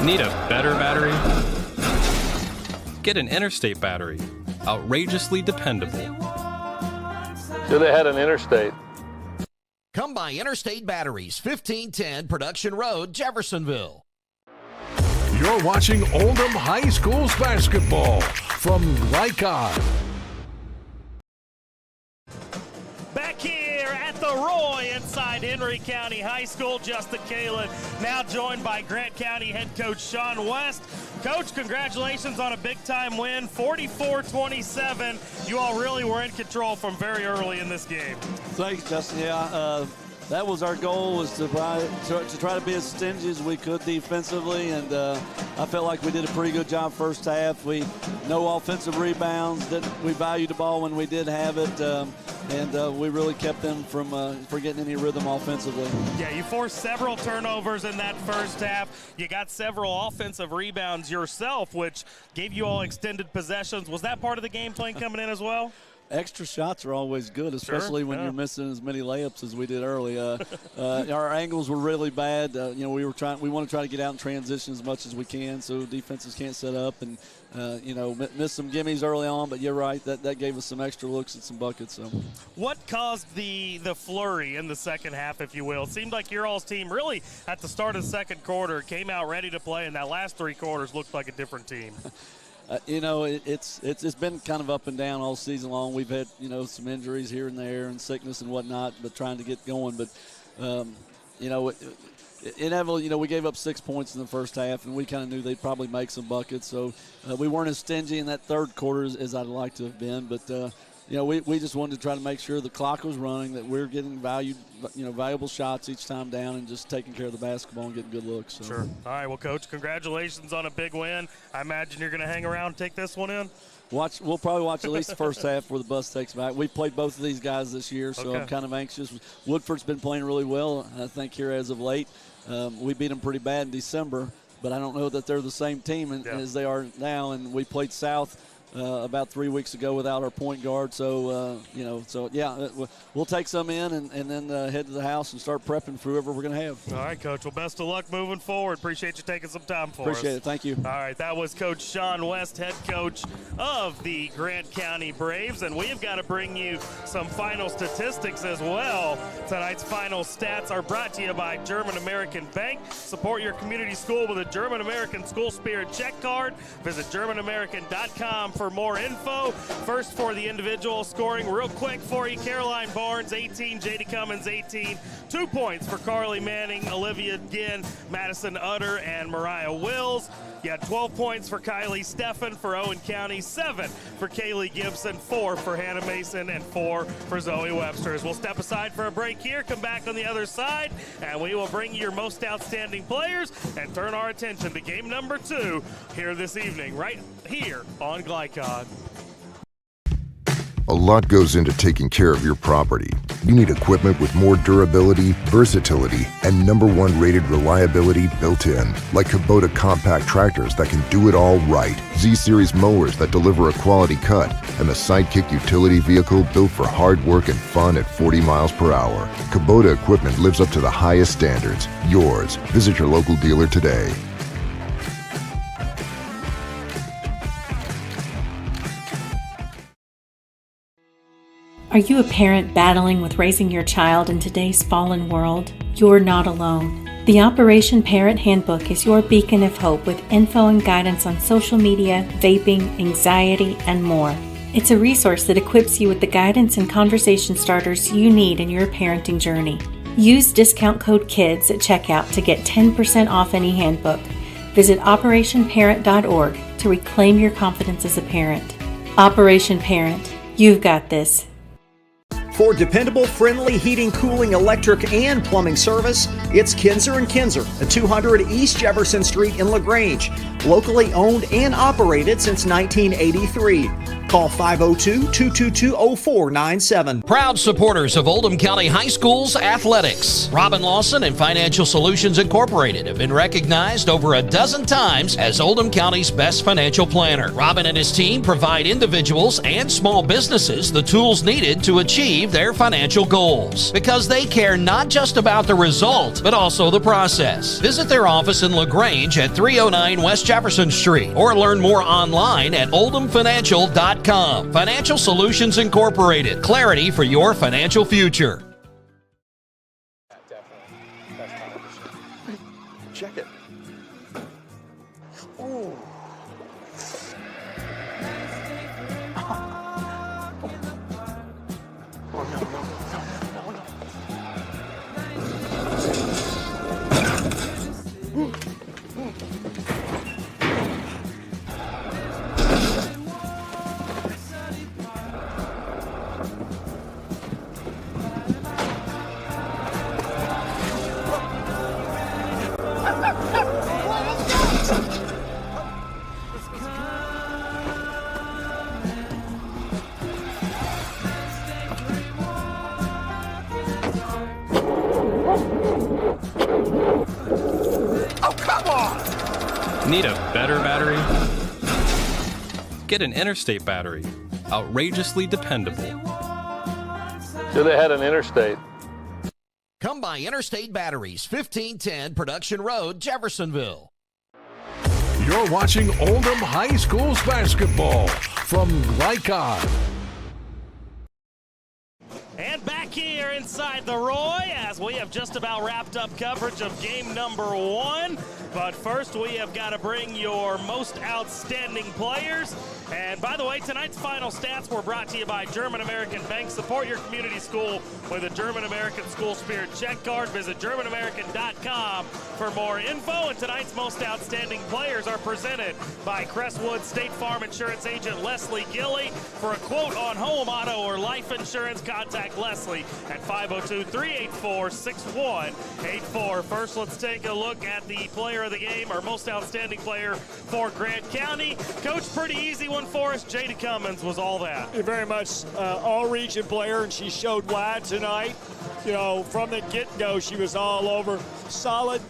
Need a better battery? Get an Interstate battery. outrageously dependable. Should have had an interstate. Come by Interstate Batteries, 1510 Production Road, Jeffersonville. You're watching Oldham High School's basketball from Glycon. Back here at the Roy inside Henry County High School, Justin Kalin now joined by Grant County head coach Sean West. Coach, congratulations on a big-time win, 44-27. You all really were in control from very early in this game. Thanks, Justin. Yeah, that was our goal, was to try to be as stingy as we could defensively, and I felt like we did a pretty good job first half. No offensive rebounds. We valued the ball when we did have it, and we really kept them from getting any rhythm offensively. Yeah, you forced several turnovers in that first half. You got several offensive rebounds yourself, which gave you all extended possessions. Was that part of the game plan coming in as well? Extra shots are always good, especially when you're missing as many layups as we did early. Our angles were really bad. We want to try to get out in transition as much as we can, so defenses can't set up and miss some gimmies early on. But you're right, that gave us some extra looks and some buckets. So, what caused the flurry in the second half, if you will? It seemed like your all's team really at the start of the second quarter came out ready to play, and that last three quarters looked like a different team. It's been kind of up and down all season long. We've had, some injuries here and there and sickness and whatnot, but trying to get going. But, inevitably, we gave up 6 points in the first half, and we kind of knew they'd probably make some buckets. So we weren't as stingy in that third quarter as I'd like to have been. But, we just wanted to try to make sure the clock was running, that we're getting valuable shots each time down and just taking care of the basketball and getting good looks. So. Sure. All right, well, Coach, congratulations on a big win. I imagine you're going to hang around and take this one in? We'll probably watch at least the first half where the bus takes back. We've played both of these guys this year, so I'm kind of anxious. Woodford's been playing really well, I think, here as of late. We beat them pretty bad in December, but I don't know that they're the same team as they are now, and we played South about 3 weeks ago without our point guard. So, we'll take some in and then head to the house and start prepping for whoever we're going to have. All right, Coach. Well, best of luck moving forward. Appreciate you taking some time for us. Appreciate it. Thank you. All right, that was Coach Sean West, head coach of the Grant County Braves, and we've got to bring you some final statistics as well. Tonight's final stats are brought to you by German American Bank. Support your community school with a German American School Spirit check card. Visit GermanAmerican.com for more info. First for the individual scoring, real quick for you, Caroline Barnes, 18, JD Cummins, 18. 2 points for Carly Manning, Olivia Ginn, Madison Utter, and Mariah Wills. You had 12 points for Kylie Steffen for Owen County, 7 for Kaylee Gibson, 4 for Hannah Mason, and 4 for Zoe Webster. We'll step aside for a break here, come back on the other side, and we will bring you your most outstanding players and turn our attention to game number 2 here this evening, right here on Glycon. A lot goes into taking care of your property. You need equipment with more durability, versatility, and #1 rated reliability built in. Like Kubota compact tractors that can do it all right. Z-Series mowers that deliver a quality cut. And the Sidekick utility vehicle built for hard work and fun at 40 miles per hour. Kubota equipment lives up to the highest standards. Yours. Visit your local dealer today. Are you a parent battling with raising your child in today's fallen world? You're not alone. The Operation Parent Handbook is your beacon of hope with info and guidance on social media, vaping, anxiety, and more. It's a resource that equips you with the guidance and conversation starters you need in your parenting journey. Use discount code KIDS at checkout to get 10% off any handbook. Visit operationparent.org to reclaim your confidence as a parent. Operation Parent, you've got this. For dependable, friendly heating, cooling, electric, and plumbing service, it's Kinzer & Kinzer at 200 East Jefferson Street in LaGrange. Locally owned and operated since 1983. Call 502-222-0497. Proud supporters of Oldham County High School's athletics. Robin Lawson and Financial Solutions Incorporated have been recognized over a dozen times as Oldham County's best financial planner. Robin and his team provide individuals and small businesses the tools needed to achieve achieve their financial goals because they care not just about the result, but also the process. Visit their office in LaGrange at 309 West Jefferson Street or learn more online at oldhamfinancial.com. Financial Solutions Incorporated. Clarity for your financial future. Check it. Ooh. Need a better battery? Get an Interstate battery. Outrageously dependable. Should have had an Interstate. Come by Interstate Batteries, 1510 Production Road, Jeffersonville. You're watching Oldham High School's basketball from Glycon. And back here inside the Roy as we have just about wrapped up coverage of game number 1. But first we have got to bring your most outstanding players. And by the way, tonight's final stats were brought to you by German American Bank. Support your community school with a German American School Spirit check card. Visit GermanAmerican.com for more info. And tonight's most outstanding players are presented by Crestwood State Farm Insurance Agent Leslie Gilly. For a quote on home, auto, or life insurance, contact Leslie at 502-384-6184. First, let's take a look at the player of the game, our most outstanding player for Grant County. Coach, pretty easy one for us. Jada Cummins was all that. Very much all-region player, and she showed why tonight. You know, from the get-go, she was all over. Solid,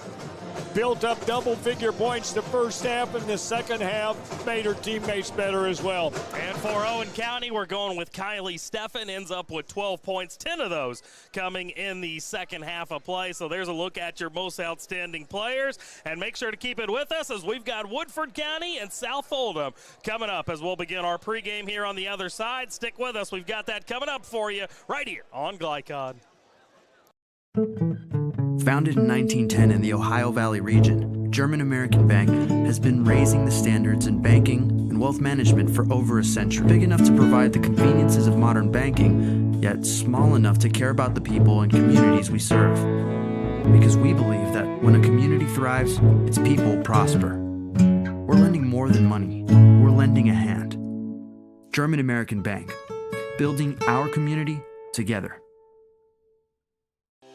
built up double-figure points the first half, and the second half made her teammates better as well. And for Owen County, we're going with Kylie Steffen, ends up with 12 points, 10 of those coming in the second half of play. So there's a look at your most outstanding players. And make sure to keep it with us as we've got Woodford County and South Oldham coming up as we'll begin our pregame here on the other side. Stick with us. We've got that coming up for you right here on Glycon. Founded in 1910 in the Ohio Valley region, German American Bank has been raising the standards in banking and wealth management for over a century. Big enough to provide the conveniences of modern banking, yet small enough to care about the people and communities we serve. Because we believe that when a community thrives, its people prosper. We're lending more than money. We're lending a hand. German American Bank, building our community together.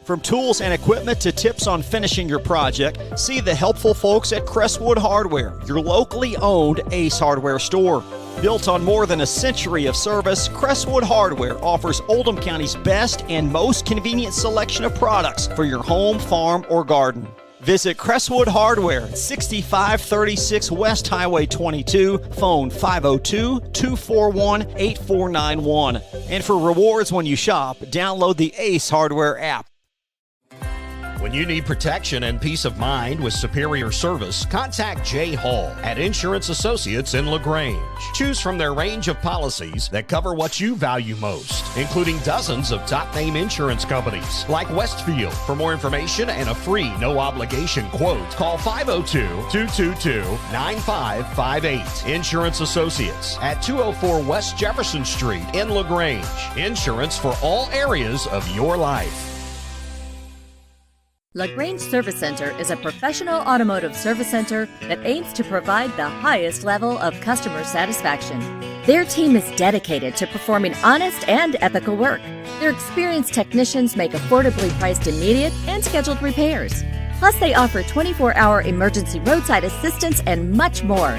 From tools and equipment to tips on finishing your project, see the helpful folks at Crestwood Hardware, your locally owned Ace Hardware store. Built on more than a century of service, Crestwood Hardware offers Oldham County's best and most convenient selection of products for your home, farm, or garden. Visit Crestwood Hardware at 6536 West Highway 22, phone 502-241-8491. And for rewards when you shop, download the Ace Hardware app. When you need protection and peace of mind with superior service, contact Jay Hall at Insurance Associates in LaGrange. Choose from their range of policies that cover what you value most, including dozens of top-name insurance companies like Westfield. For more information and a free no-obligation quote, call 502-222-9558. Insurance Associates at 204 West Jefferson Street in LaGrange. Insurance for all areas of your life. LaGrange Service Center is a professional automotive service center that aims to provide the highest level of customer satisfaction. Their team is dedicated to performing honest and ethical work. Their experienced technicians make affordably priced immediate and scheduled repairs. Plus, they offer 24-hour emergency roadside assistance and much more.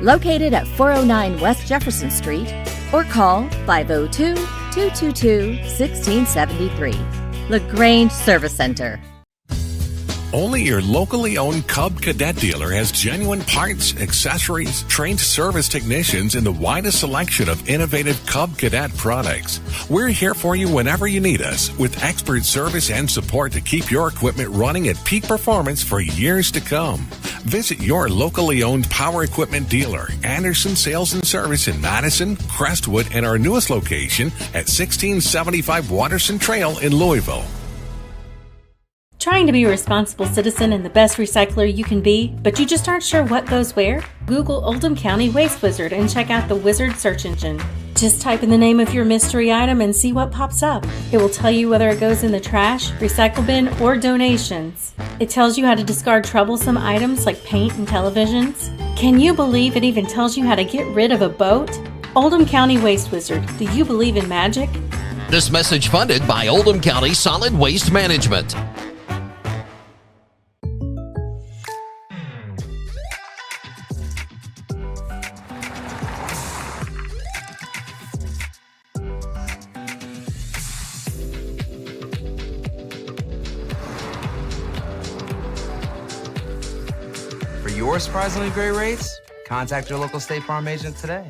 Located at 409 West Jefferson Street or call 502-222-1673. LaGrange Service Center. Only your locally owned Cub Cadet dealer has genuine parts, accessories, trained service technicians, and the widest selection of innovative Cub Cadet products. We're here for you whenever you need us, with expert service and support to keep your equipment running at peak performance for years to come. Visit your locally owned power equipment dealer, Anderson Sales and Service in Madison, Crestwood, and our newest location at 1675 Waterson Trail in Louisville. Trying to be a responsible citizen and the best recycler you can be, but you just aren't sure what goes where? Google Oldham County Waste Wizard and check out the Wizard search engine. Just type in the name of your mystery item and see what pops up. It will tell you whether it goes in the trash, recycle bin, or donations. It tells you how to discard troublesome items like paint and televisions. Can you believe it even tells you how to get rid of a boat? Oldham County Waste Wizard, do you believe in magic? This message funded by Oldham County Solid Waste Management. For your surprisingly great rates, contact your local State Farm agent today.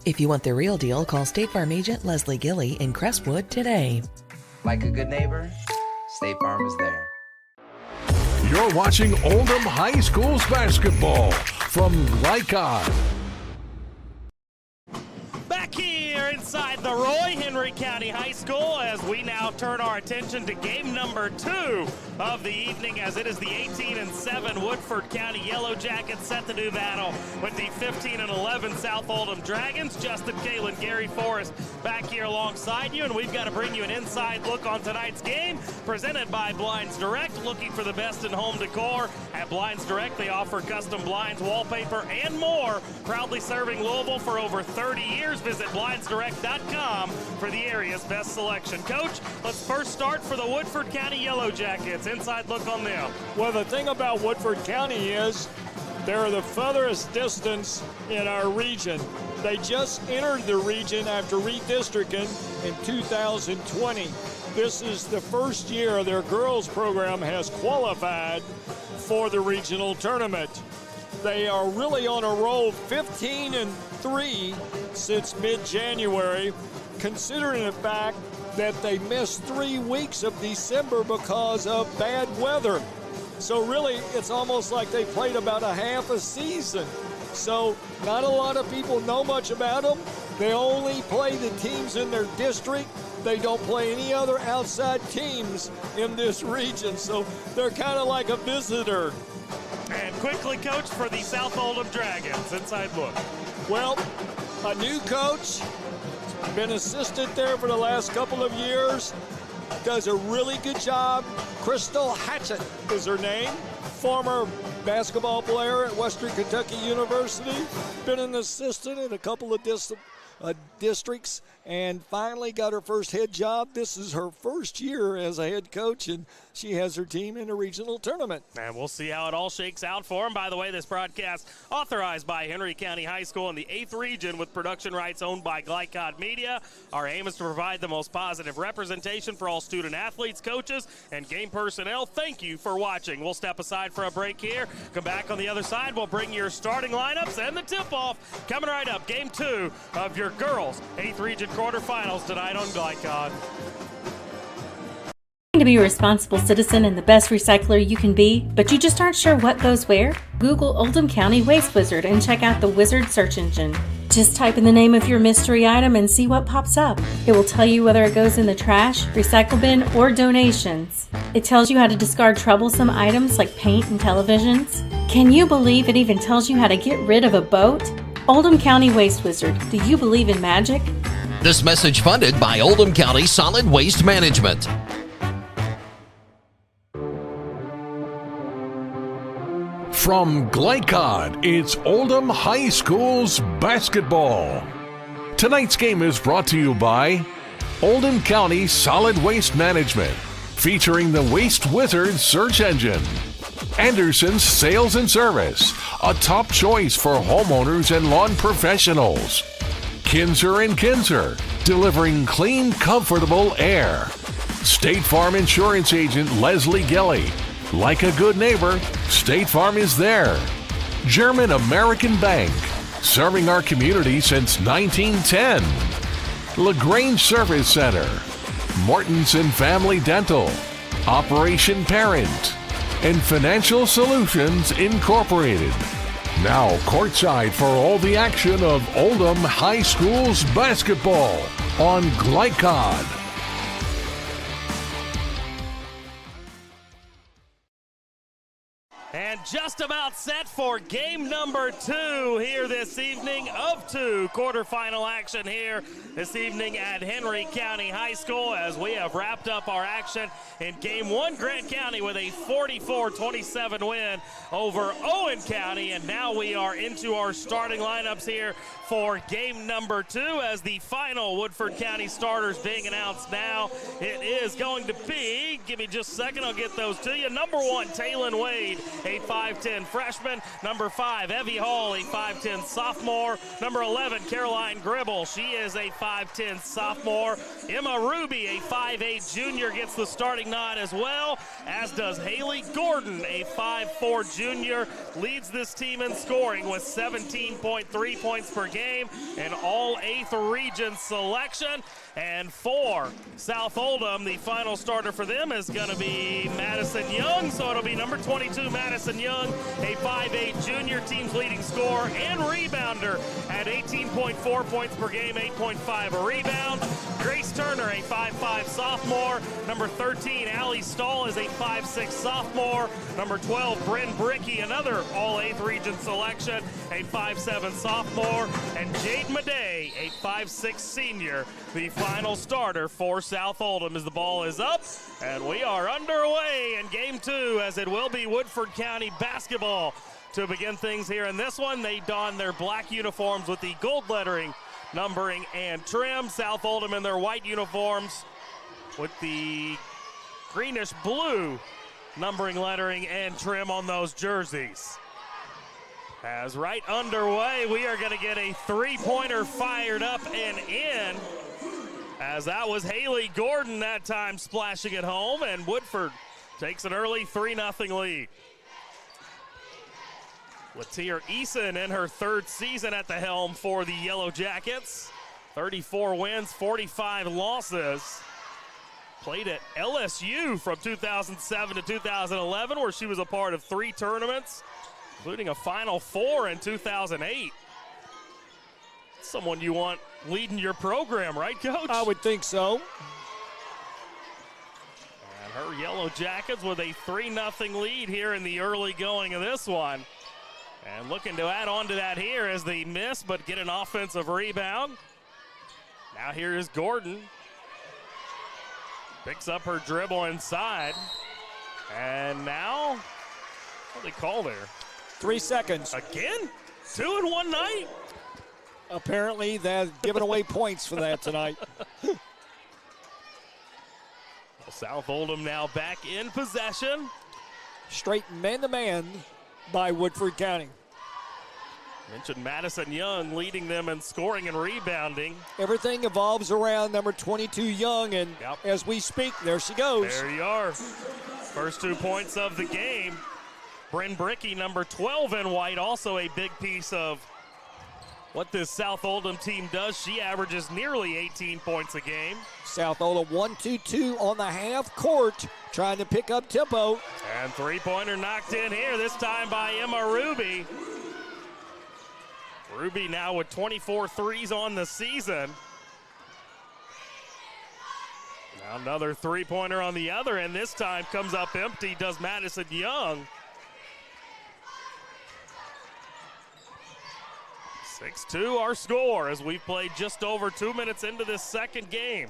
If you want the real deal, call State Farm agent Leslie Gilly in Crestwood today. Like a good neighbor, State Farm is there. You're watching Oldham High School's basketball from Glycod. Back here inside the Roy, Henry County High School, as we now turn our attention to game number 2 of the evening, as it is the 18-7 Woodford County Yellow Jackets set to do battle with the 15-11 South Oldham Dragons. Justin Kalen, Gary Forrest back here alongside you, and we've got to bring you an inside look on tonight's game presented by Blinds Direct. Looking for the best in home decor at Blinds Direct. They offer custom blinds, wallpaper, and more. Proudly serving Louisville for over 30 years. Visit blindsdirect.com for the area's best selection. Coach, let's first start for the Woodford County Yellow Jackets. Inside look on them. Well, the thing about Woodford County is they're the furthest distance in our region. They just entered the region after redistricting in 2020. This is the first year their girls program has qualified for the regional tournament. They are really on a roll, 15-3 since mid-January, considering the fact that they missed 3 weeks of December because of bad weather. So really, it's almost like they played about a half a season. So not a lot of people know much about them. They only play the teams in their district. They don't play any other outside teams in this region. So they're kind of like a visitor. And quickly, Coach, for the South Oldham Dragons. Inside look. Well, a new coach, been assistant there for the last couple of years, does a really good job. Crystal Hatchett is her name, former basketball player at Western Kentucky University, been an assistant in a couple of districts, and finally got her first head job. This is her first year as a head coach, and she has her team in a regional tournament. And we'll see how it all shakes out for them. By the way, this broadcast authorized by Henry County High School in the 8th region with production rights owned by Glycod Media. Our aim is to provide the most positive representation for all student athletes, coaches, and game personnel. Thank you for watching. We'll step aside for a break here. Come back on the other side. We'll bring your starting lineups and the tip-off coming right up. Game 2 of your girls 8th region quarterfinals tonight on Glycod. To be a responsible citizen and the best recycler you can be, but you just aren't sure what goes where? Google Oldham County Waste Wizard and check out the Wizard search engine. Just type in the name of your mystery item and see what pops up. It will tell you whether it goes in the trash, recycle bin, or donations. It tells you how to discard troublesome items like paint and televisions. Can you believe it even tells you how to get rid of a boat? Oldham County Waste Wizard, do you believe in magic? This message funded by Oldham County Solid Waste Management. From Glycod, it's Oldham High School's basketball. Tonight's game is brought to you by Oldham County Solid Waste Management, featuring the Waste Wizard search engine. Anderson's Sales and Service, a top choice for homeowners and lawn professionals. Kinzer & Kinzer, delivering clean, comfortable air. State Farm Insurance Agent Leslie Gilly. Like a good neighbor, State Farm is there. German American Bank, serving our community since 1910. LaGrange Service Center, Mortensen Family Dental, Operation Parent, and Financial Solutions Incorporated. Now courtside for all the action of Oldham High School's basketball on Glycod. And just about set for game number 2 here this evening of 2 quarterfinal action here this evening at Henry County High School, as we have wrapped up our action in game 1. Grant County with a 44-27 win over Owen County, and now we are into our starting lineups here for game number 2 as the final Woodford County starters being announced now. It is going to be, give me just a second, I'll get those to you. Number 1, Taylon Wade, a 5'10 freshman. Number 5, Evie Hall, a 5'10 sophomore. Number 11, Caroline Gribble, she is a 5'10 sophomore. Emma Ruby, a 5'8 junior, gets the starting nod as well, as does Haley Gordon, a 5'4 junior, leads this team in scoring with 17.3 points per game, an all 8th region selection. And for South Oldham, the final starter for them is going to be Madison Young, so it'll be number 22, Madison Young, a 5'8 junior, team's leading scorer and rebounder at 18.4 points per game, 8.5 a rebound. Grace Turner, a 5'5 sophomore. Number 13, Allie Stahl, is a 5'6 sophomore. Number 12, Bryn Bricky, another all 8th region selection, a 5'7 sophomore. And Jade Madej, a 5'6 senior, the final starter for South Oldham as the ball is up. And we are underway in game 2, as it will be Woodford County basketball to begin things here in this one. They don their black uniforms with the gold lettering, numbering, and trim. South Oldham in their white uniforms with the greenish blue numbering, lettering, and trim on those jerseys. As right underway, we are going to get a three-pointer fired up and in, as that was Haley Gordon that time splashing it home, and Woodford takes an early 3-0 lead. Latia Eason in her 3rd season at the helm for the Yellow Jackets. 34 wins, 45 losses. Played at LSU from 2007 to 2011, where she was a part of 3 tournaments, including a Final Four in 2008. Someone you want leading your program, right, Coach? I would think so. And her Yellow Jackets with a 3-0 lead here in the early going of this one. And looking to add on to that here as they miss, but get an offensive rebound. Now here is Gordon. Picks up her dribble inside. And now, what do they call there? 3 seconds. Again? 2 in one night? Apparently they're giving away points for that tonight. South Oldham now back in possession. Straight man-to-man by Woodford County. Mentioned Madison Young leading them in scoring and rebounding. Everything evolves around number 22 Young, and as we speak, there she goes. There you are. First 2 points of the game. Bryn Bricky, number 12 in white, also a big piece of what this South Oldham team does. She averages nearly 18 points a game. South Oldham 1-2-2 on the half court, trying to pick up tempo. And three-pointer knocked in here, this time by Emma Ruby. Ruby now with 24 threes on the season. Now another three-pointer on the other end. This time comes up empty, does Madison Young. 6-2 our score as we've played just over 2 minutes into this second game.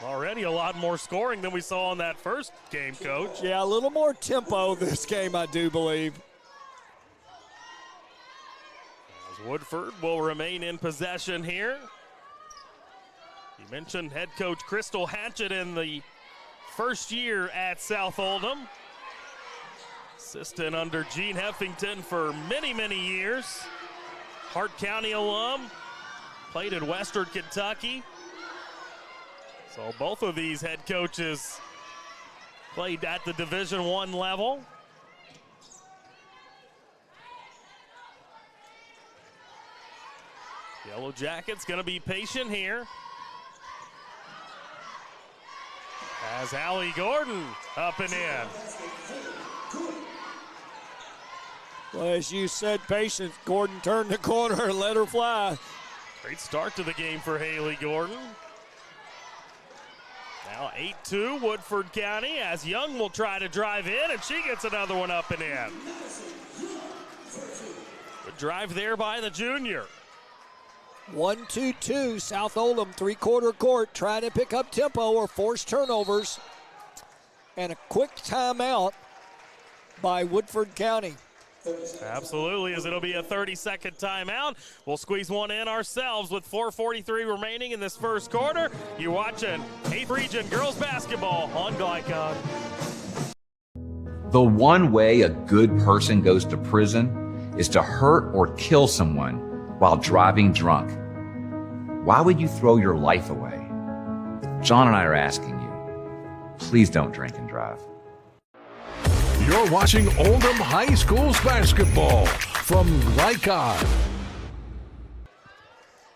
Already a lot more scoring than we saw in that first game, Coach. Yeah, a little more tempo this game, I do believe. As Woodford will remain in possession here. You mentioned head coach Crystal Hatchett in the first year at South Oldham. Assistant under Gene Heffington for many, many years. Hart County alum, played in Western Kentucky. So both of these head coaches played at the Division I level. Yellow Jackets going to be patient here. As Hallie Gordon up and in. Well, as you said, patience. Gordon turned the corner and let her fly. Great start to the game for Haley Gordon. Now 8-2 Woodford County as Young will try to drive in, and she gets another one up and in. Good drive there by the junior. 1-2-2, South Oldham, three-quarter court, trying to pick up tempo or force turnovers. And a quick timeout by Woodford County. Absolutely, as it'll be a 30-second timeout. We'll squeeze one in ourselves with 4:43 remaining in this first quarter. You're watching 8th Region Girls Basketball on Glycon. The one way a good person goes to prison is to hurt or kill someone while driving drunk. Why would you throw your life away? John and I are asking you, please don't drink and drive. You're watching Oldham High School's basketball from Glycon.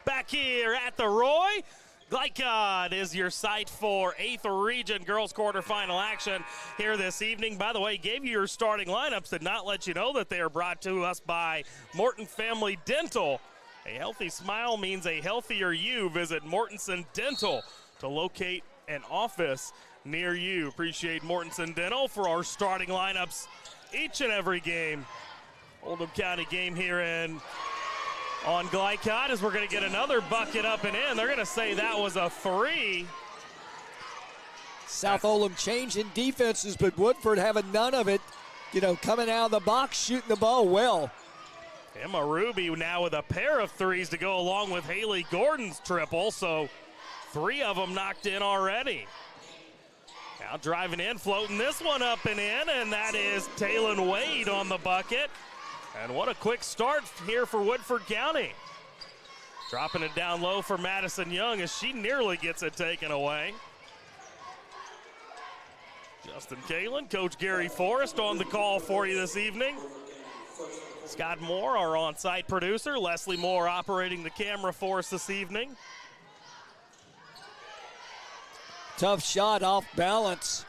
Back here at the Roy, Glycon is your site for 8th Region Girls Quarterfinal action here this evening. By the way, gave you your starting lineups, did not let you know that they are brought to us by Morton Family Dental. A healthy smile means a healthier you. Visit Mortenson Dental to locate an office near you. Appreciate Mortenson Dental for our starting lineups each and every game. Oldham County game here on Glycon as we're going to get another bucket up and in. They're going to say that was a three. South Oldham changing defenses, but Woodford having none of it. You know, coming out of the box, shooting the ball well. Emma Ruby now with a pair of threes to go along with Haley Gordon's triple, so 3 of them knocked in already. Now driving in, floating this one up and in, and that is Taylon Wade on the bucket. And what a quick start here for Woodford County. Dropping it down low for Madison Young as she nearly gets it taken away. Justin Kalen, Coach Gary Forrest on the call for you this evening. Scott Moore, our on-site producer. Leslie Moore operating the camera for us this evening. Tough shot off balance.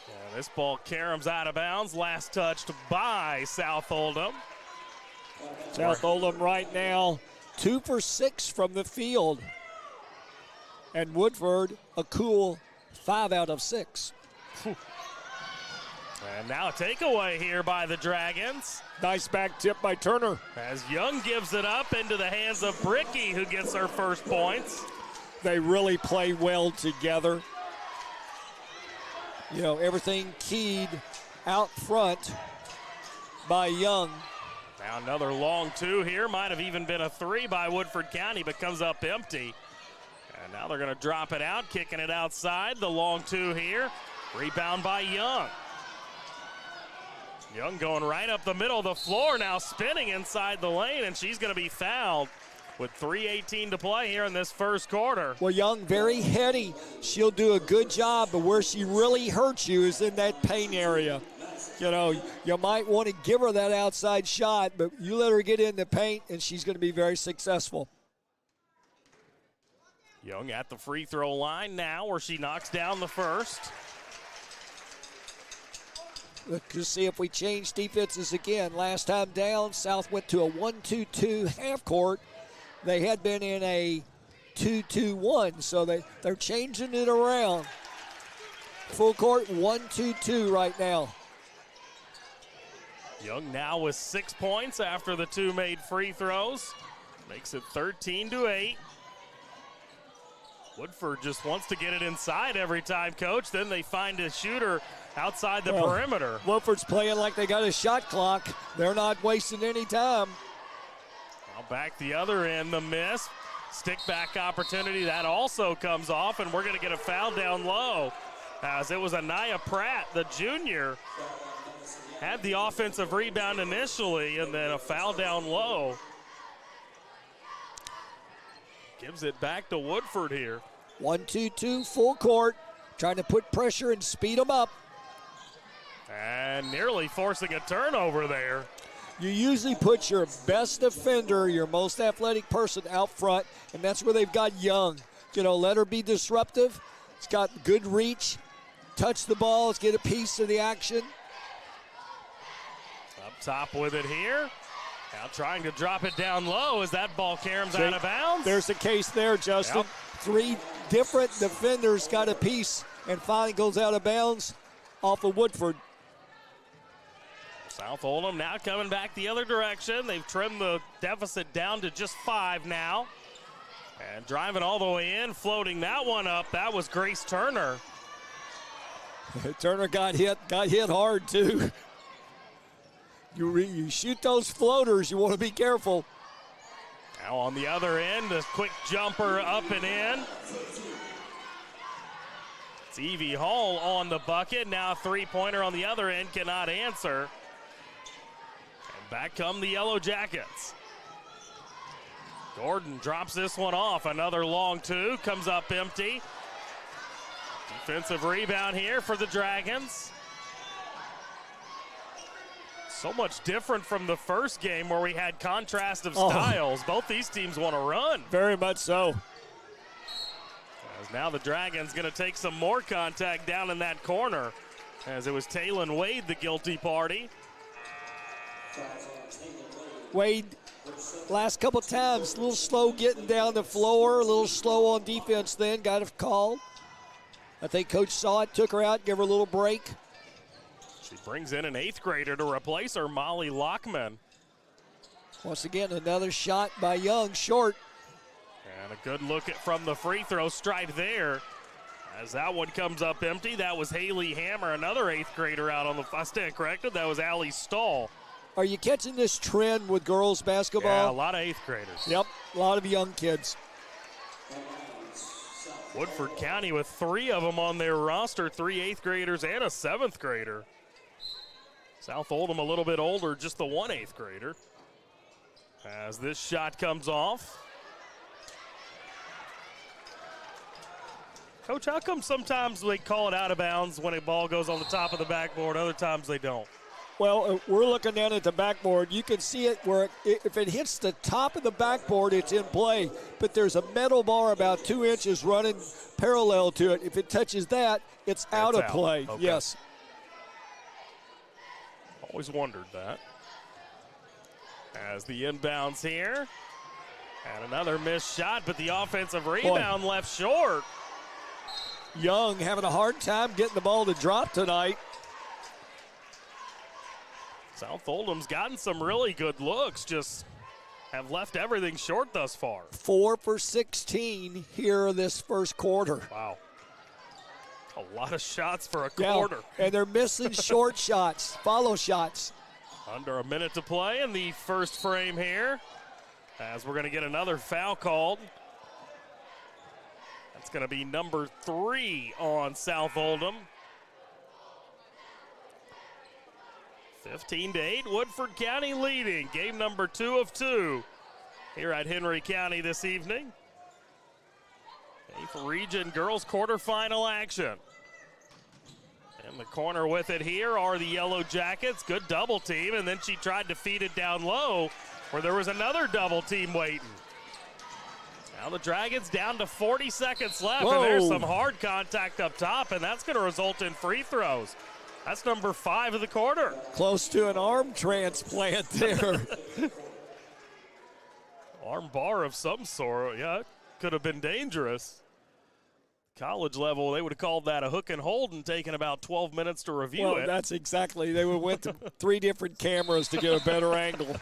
Yeah, this ball caroms out of bounds. Last touched by South Oldham. South Oldham right now 2 for 6 from the field. And Woodford a cool 5 out of 6. And now a takeaway here by the Dragons. Nice back tip by Turner. As Young gives it up into the hands of Bricky, who gets her first points. They really play well together. You know, everything keyed out front by Young. Now another long 2 here. Might have even been a 3 by Woodford County, but comes up empty. And now they're going to drop it out, kicking it outside. The long 2 here. Rebound by Young. Young going right up the middle of the floor, now spinning inside the lane, and she's going to be fouled with 3:18 to play here in this first quarter. Well, Young very heady. She'll do a good job, but where she really hurts you is in that paint area. You know, you might want to give her that outside shot, but you let her get in the paint, and she's going to be very successful. Young at the free throw line now, where she knocks down the first. Let's see if we change defenses again. Last time down, South went to a 1-2-2 half court. They had been in a 2-2-1, so they're changing it around. Full court 1-2-2 right now. Young now with 6 points after the 2 made free throws. Makes it 13-8. Woodford just wants to get it inside every time, Coach. Then they find a shooter outside the perimeter. Woodford's playing like they got a shot clock. They're not wasting any time. Now back the other end, the miss. Stick back opportunity, that also comes off, and we're going to get a foul down low. As it was Anaya Pratt, the junior, had the offensive rebound initially, and then a foul down low. Gives it back to Woodford here. 1-2-2, full court, trying to put pressure and speed them up. And nearly forcing a turnover there. You usually put your best defender, your most athletic person out front, and that's where they've got Young. Let her be disruptive. It's got good reach. Touch the ball. Let's get a piece of the action. Up top with it here. Now trying to drop it down low as that ball caroms out of bounds. There's the case there, Justin. Yep. 3 different defenders got a piece and finally goes out of bounds off of Woodford. South Oldham now coming back the other direction. They've trimmed the deficit down to just 5 now. And driving all the way in, floating that one up. That was Grace Turner. Turner got hit hard too. You shoot those floaters, you want to be careful. Now on the other end, a quick jumper up and in. It's Evie Hall on the bucket. Now a three-pointer on the other end, cannot answer. And back come the Yellow Jackets. Gordon drops this one off. Another long 2, comes up empty. Defensive rebound here for the Dragons. So much different from the first game where we had contrast of styles. Both these teams want to run. Very much so. As now the Dragons going to take some more contact down in that corner, as it was Taylon Wade, the guilty party. Wade, last couple times, a little slow getting down the floor, a little slow on defense then, got a call. I think Coach saw it, took her out, gave her a little break. She brings in an 8th grader to replace her, Molly Lockman. Once again, another shot by Young, short. And a good look from the free throw stripe there. As that one comes up empty, that was Haley Hammer, another 8th grader out on the, I stand corrected, that was Allie Stahl. Are you catching this trend with girls basketball? Yeah, a lot of 8th graders. Yep, a lot of young kids. Woodford County with 3 of them on their roster, 3 8th graders and a 7th grader. South Oldham a little bit older, just the 1 8th grader. As this shot comes off. Coach, how come sometimes they call it out of bounds when a ball goes on the top of the backboard, other times they don't? Well, we're looking down at the backboard. You can see it where if it hits the top of the backboard, it's in play. But there's a metal bar about 2 inches running parallel to it. If it touches that, it's out of play. Okay. Yes. Always wondered that. As the inbounds here. And another missed shot, but the offensive rebound left short. Young having a hard time getting the ball to drop tonight. South Oldham's gotten some really good looks, just have left everything short thus far. 4 for 16 here in this first quarter. Wow. A lot of shots for a quarter. And they're missing short shots, follow shots. Under a minute to play in the first frame here, as we're going to get another foul called. That's going to be number 3 on South Oldham. 15-8, Woodford County leading. Game number 2 of 2 here at Henry County this evening. 8th Region Girls quarterfinal action. In the corner with it here are the Yellow Jackets. Good double team, and then she tried to feed it down low where there was another double team waiting. Now the Dragons down to 40 seconds left, and there's some hard contact up top, and that's going to result in free throws. That's number 5 of the quarter. Close to an arm transplant there. Arm bar of some sort. Yeah, it could have been dangerous. College level, they would have called that a hook and hold and taken about 12 minutes to review it. That's exactly. They would have went to 3 different cameras to get a better angle.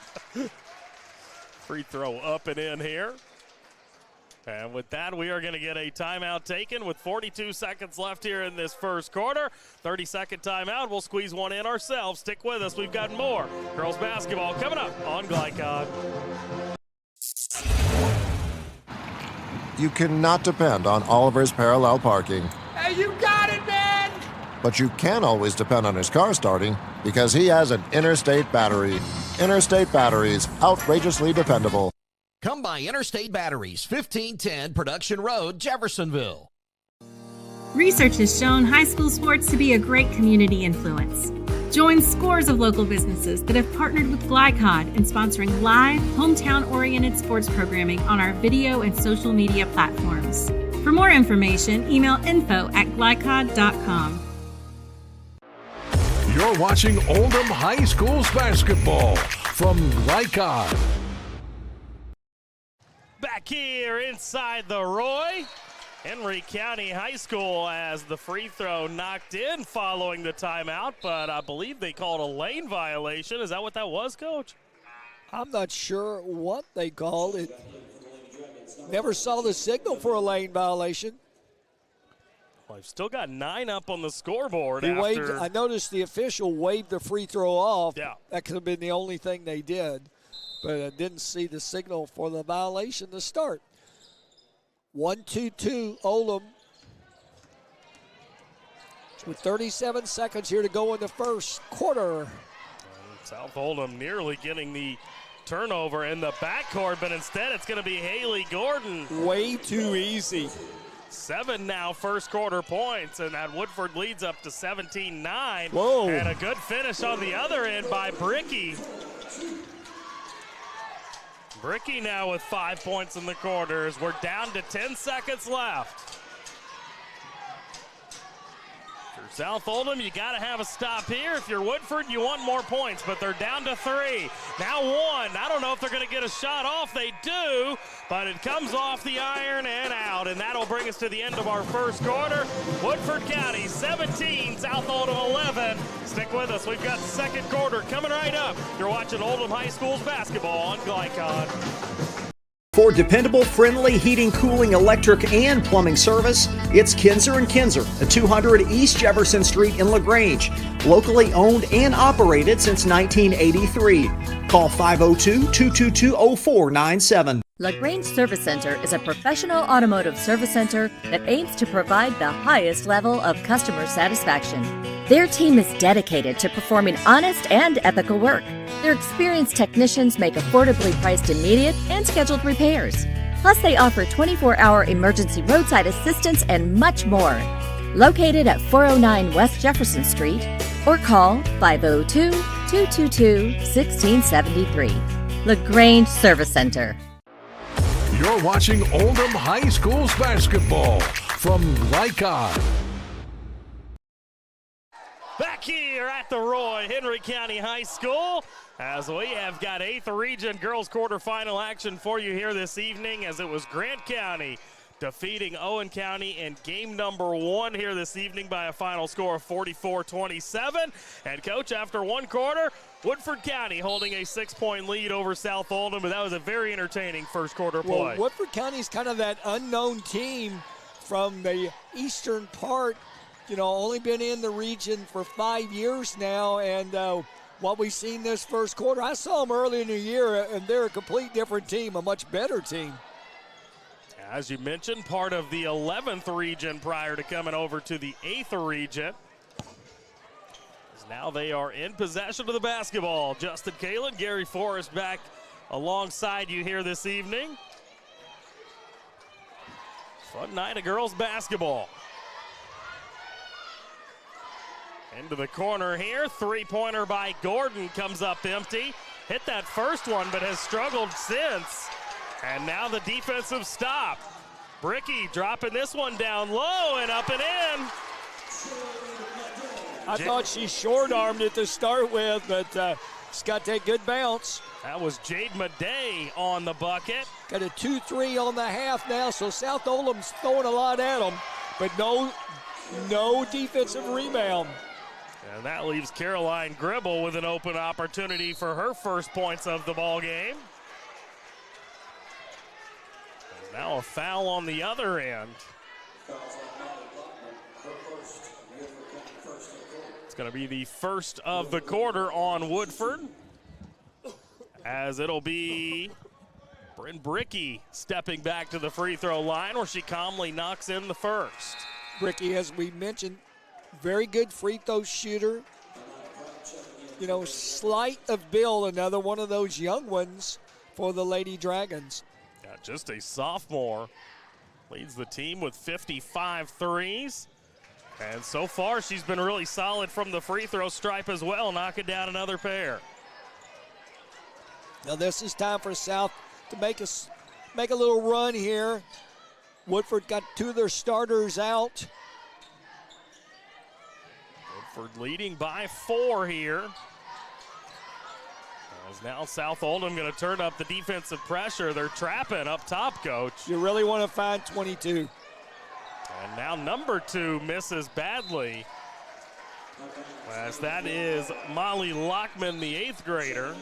Free throw up and in here. And with that, we are going to get a timeout taken with 42 seconds left here in this first quarter. 30-second timeout. We'll squeeze one in ourselves. Stick with us. We've got more girls basketball coming up on Glycod. You cannot depend on Oliver's parallel parking. Hey, you got it, man! But you can always depend on his car starting because he has an Interstate battery. Interstate batteries, outrageously dependable. Come by Interstate Batteries, 1510 Production Road, Jeffersonville. Research has shown high school sports to be a great community influence. Join scores of local businesses that have partnered with Glycod in sponsoring live, hometown-oriented sports programming on our video and social media platforms. For more information, email info@glycod.com. You're watching Oldham High School's basketball from Glycod. Back here inside the Roy, Henry County High School has the free throw knocked in following the timeout, but I believe they called a lane violation. Is that what that was, Coach? I'm not sure what they called it. Never saw the signal for a lane violation. Well, I've still got 9 up on the scoreboard. I noticed the official waved the free throw off. Yeah. That could have been the only thing they did. But I didn't see the signal for the violation to start. 1-2-2 Oldham. With 37 seconds here to go in the first quarter. South Oldham nearly getting the turnover in the backcourt, but instead it's going to be Haley Gordon. Way too easy. 7 now first quarter points, and that Woodford leads up to 17-9. Whoa. And a good finish on the other end by Bricky. Bricky now with 5 points in the quarters. We're down to 10 seconds left. For South Oldham, you got to have a stop here. If you're Woodford, you want more points, but they're down to 3. Now 1. I don't know if they're going to get a shot off. They do, but it comes off the iron and out, and that'll bring us to the end of our first quarter. Woodford County 17, South Oldham 11. Stick with us. We've got the second quarter coming right up. You're watching Oldham High School's basketball on Glycod. For dependable, friendly heating, cooling, electric, and plumbing service, it's Kinzer & Kinzer at 200 East Jefferson Street in LaGrange. Locally owned and operated since 1983. Call 502-222-0497. LaGrange Service Center is a professional automotive service center that aims to provide the highest level of customer satisfaction. Their team is dedicated to performing honest and ethical work. Their experienced technicians make affordably priced immediate and scheduled repairs. Plus, they offer 24-hour emergency roadside assistance and much more. Located at 409 West Jefferson Street, or call 502-222-1673. LaGrange Service Center. You're watching Oldham High School's basketball from Glycod. Back here at the Roy, Henry County High School, as we have got 8th Region Girls Quarterfinal action for you here this evening, as it was Grant County defeating Owen County in game number 1 here this evening by a final score of 44-27. And Coach, after one quarter, Woodford County holding a 6-point lead over South Oldham, but that was a very entertaining first quarter play. Well, Woodford County's kind of that unknown team from the eastern part. You know, only been in the region for 5 years now, and what we've seen this first quarter, I saw them early in the year, and they're a complete different team, a much better team. As you mentioned, part of the 11th region prior to coming over to the 8th region. Now they are in possession of the basketball. Justin Kalin, Gary Forrest back alongside you here this evening. Fun night of girls basketball. Into the corner here, three-pointer by Gordon comes up empty. Hit that first one, but has struggled since. And now the defensive stop. Bricky dropping this one down low and up and in. I thought she short-armed it to start with, but it's got that good bounce. That was Jade Madej on the bucket. Got a 2-3 on the half now, so South Oldham's throwing a lot at them, but no defensive rebound. And that leaves Caroline Gribble with an open opportunity for her first points of the ball game. And now a foul on the other end. It's going to be the first of the quarter on Woodford, as it'll be Bryn Bricky stepping back to the free throw line where she calmly knocks in the first. Bricky, as we mentioned, very good free throw shooter. You know, slight of build, another one of those young ones for the Lady Dragons. Just a sophomore. Leads the team with 55 threes. And so far, she's been really solid from the free throw stripe as well, knocking down another pair. Now this is time for South to make a little run here. Woodford got 2 of their starters out. Woodford leading by 4 here. As now South Oldham going to turn up the defensive pressure. They're trapping up top, Coach. You really want to find 22. And now number 2 misses badly. As that is Molly Lockman, the 8th grader.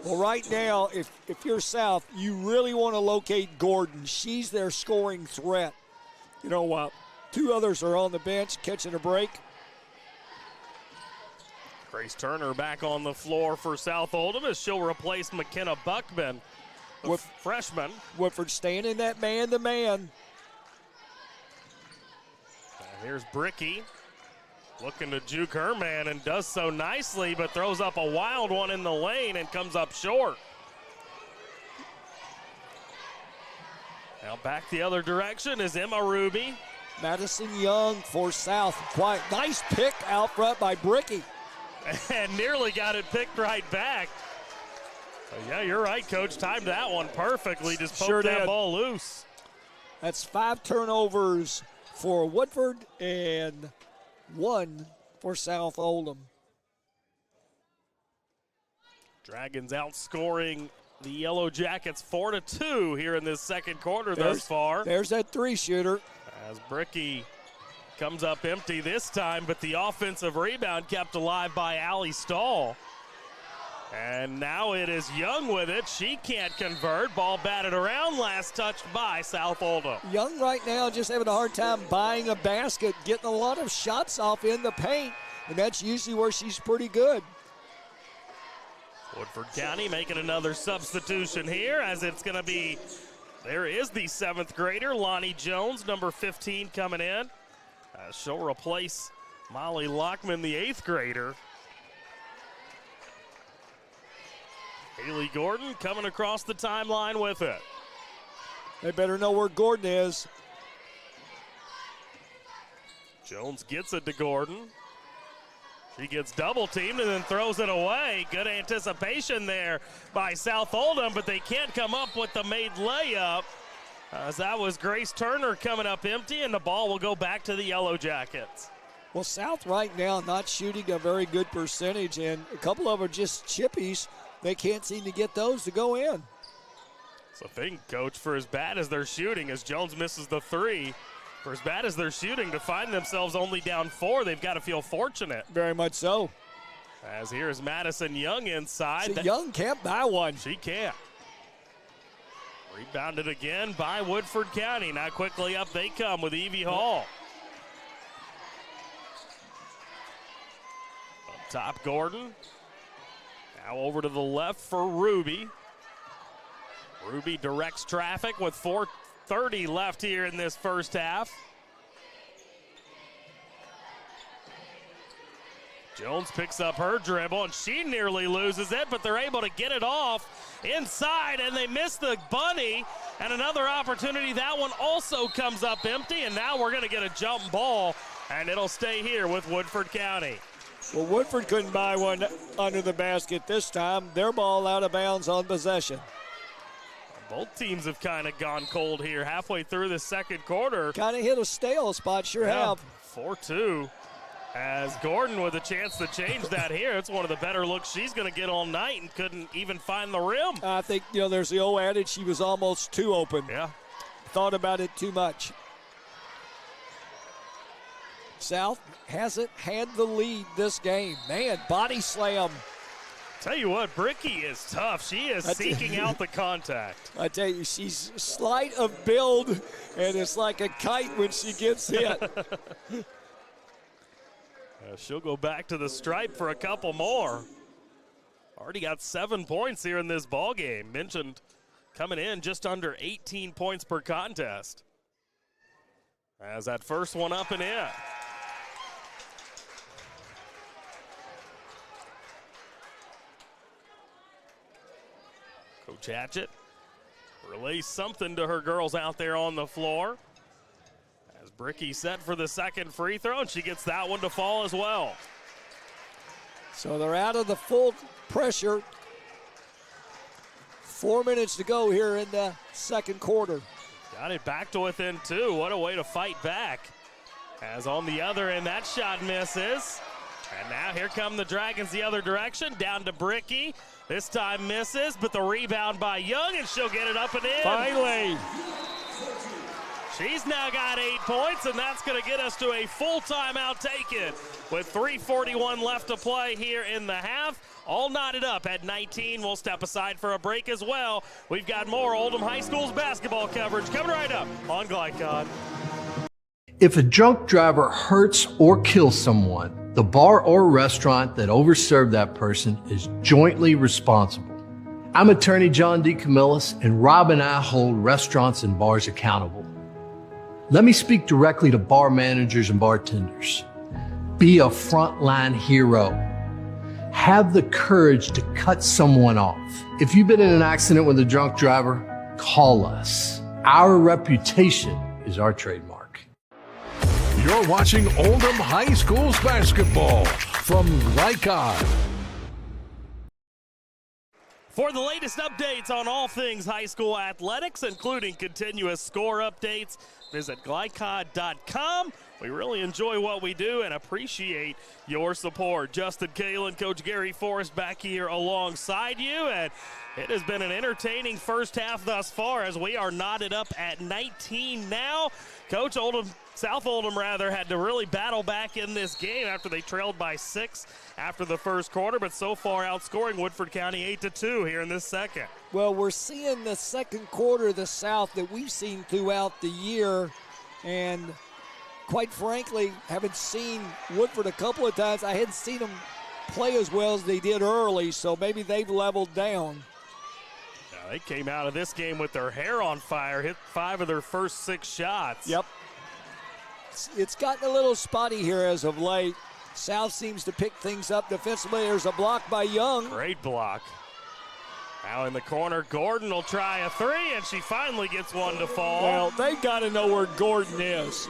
Well, right now, if you're South, you really want to locate Gordon. She's their scoring threat. You know, 2 others are on the bench catching a break. Grace Turner back on the floor for South Oldham as she'll replace McKenna Buckman, the freshman. Woodford staying in that man-to-man. Here's Bricky looking to juke her man and does so nicely, but throws up a wild one in the lane and comes up short. Now back the other direction is Emma Ruby. Madison Young for South. Quite nice pick out front by Bricky. And nearly got it picked right back. Yeah, you're right, Coach. Timed that one perfectly. Just poked that ball loose. That's 5 turnovers for Woodford and 1 for South Oldham. Dragons outscoring the Yellow Jackets 4-2 here in this second quarter thus far. There's that 3-shooter. As Bricky comes up empty this time, but the offensive rebound kept alive by Allie Stahl. And now it is Young with it. She can't convert. Ball batted around, last touched by South Oldham. Young right now just having a hard time buying a basket, getting a lot of shots off in the paint, and that's usually where she's pretty good. Woodford County making another substitution here, as it's going to be, there is the 7th grader, Lonnie Jones, number 15, coming in. She'll replace Molly Lockman, the 8th grader. Haley Gordon coming across the timeline with it. They better know where Gordon is. Jones gets it to Gordon. She gets double teamed and then throws it away. Good anticipation there by South Oldham, but they can't come up with the made layup. As that was Grace Turner coming up empty, and the ball will go back to the Yellow Jackets. Well, South right now not shooting a very good percentage, and a couple of them are just chippies. They can't seem to get those to go in. So think, Coach, for as bad as they're shooting, as Jones misses the 3, for as bad as they're shooting, to find themselves only down 4, they've got to feel fortunate. Very much so. As here's Madison Young inside. See, Young can't buy one. She can't. Rebounded again by Woodford County. Now quickly up they come with Evie Hall. Up top, Gordon. Now over to the left for Ruby. Ruby directs traffic with 4:30 left here in this first half. Jones picks up her dribble, and she nearly loses it, but they're able to get it off inside, and they miss the bunny. And another opportunity. That one also comes up empty, and now we're going to get a jump ball, and it'll stay here with Woodford County. Well, Woodford couldn't buy one under the basket this time. Their ball out of bounds on possession. Both teams have kind of gone cold here halfway through the second quarter. Kind of hit a stale spot, sure have. 4-2. As Gordon with a chance to change that here. It's one of the better looks she's going to get all night and couldn't even find the rim. I think, there's the old adage, she was almost too open. Yeah. Thought about it too much. South hasn't had the lead this game. Man, body slam. Tell you what, Bricky is tough. She is seeking out the contact. I tell you, she's slight of build, and it's like a kite when she gets hit. She'll go back to the stripe for a couple more. Already got 7 points here in this ball game. Mentioned coming in just under 18 points per contest. As that first one up and in. Coach Coach Hatchett release something to her girls out there on the floor. As Bricky set for the second free throw, and she gets that one to fall as well. So they're out of the full pressure. 4 minutes to go here in the second quarter. Got it back to within 2. What a way to fight back. As on the other end, that shot misses. And now here come the Dragons the other direction, down to Bricky. This time misses, but the rebound by Young, and she'll get it up and in. Finally. She's now got 8 points, and that's going to get us to a full timeout taken with 3:41 left to play here in the half. All knotted up at 19. We'll step aside for a break as well. We've got more Oldham High School's basketball coverage coming right up on Glycod. If a drunk driver hurts or kills someone, the bar or restaurant that overserved that person is jointly responsible. I'm attorney John D. Camillus, and Rob and I hold restaurants and bars accountable. Let me speak directly to bar managers and bartenders. Be a frontline hero. Have the courage to cut someone off. If you've been in an accident with a drunk driver, call us. Our reputation is our trademark. You're watching Oldham High School's basketball from Glycod. For the latest updates on all things high school athletics, including continuous score updates, visit glycod.com. We really enjoy what we do and appreciate your support. Justin Kalen, Coach Gary Forrest back here alongside you, and it has been an entertaining first half thus far as we are knotted up at 19 now. Coach, South Oldham had to really battle back in this game after they trailed by 6 after the first quarter, but so far outscoring Woodford County 8-2 here in this second. Well, we're seeing the second quarter of the South that we've seen throughout the year, and quite frankly, haven't seen Woodford a couple of times. I hadn't seen them play as well as they did early, so maybe they've leveled down. Now, they came out of this game with their hair on fire, hit 5 of their first 6 shots. Yep. It's gotten a little spotty here as of late. South seems to pick things up defensively. There's a block by Young. Great block. Now in the corner, Gordon will try a 3, and she finally gets one to fall. Well, they got to know where Gordon is.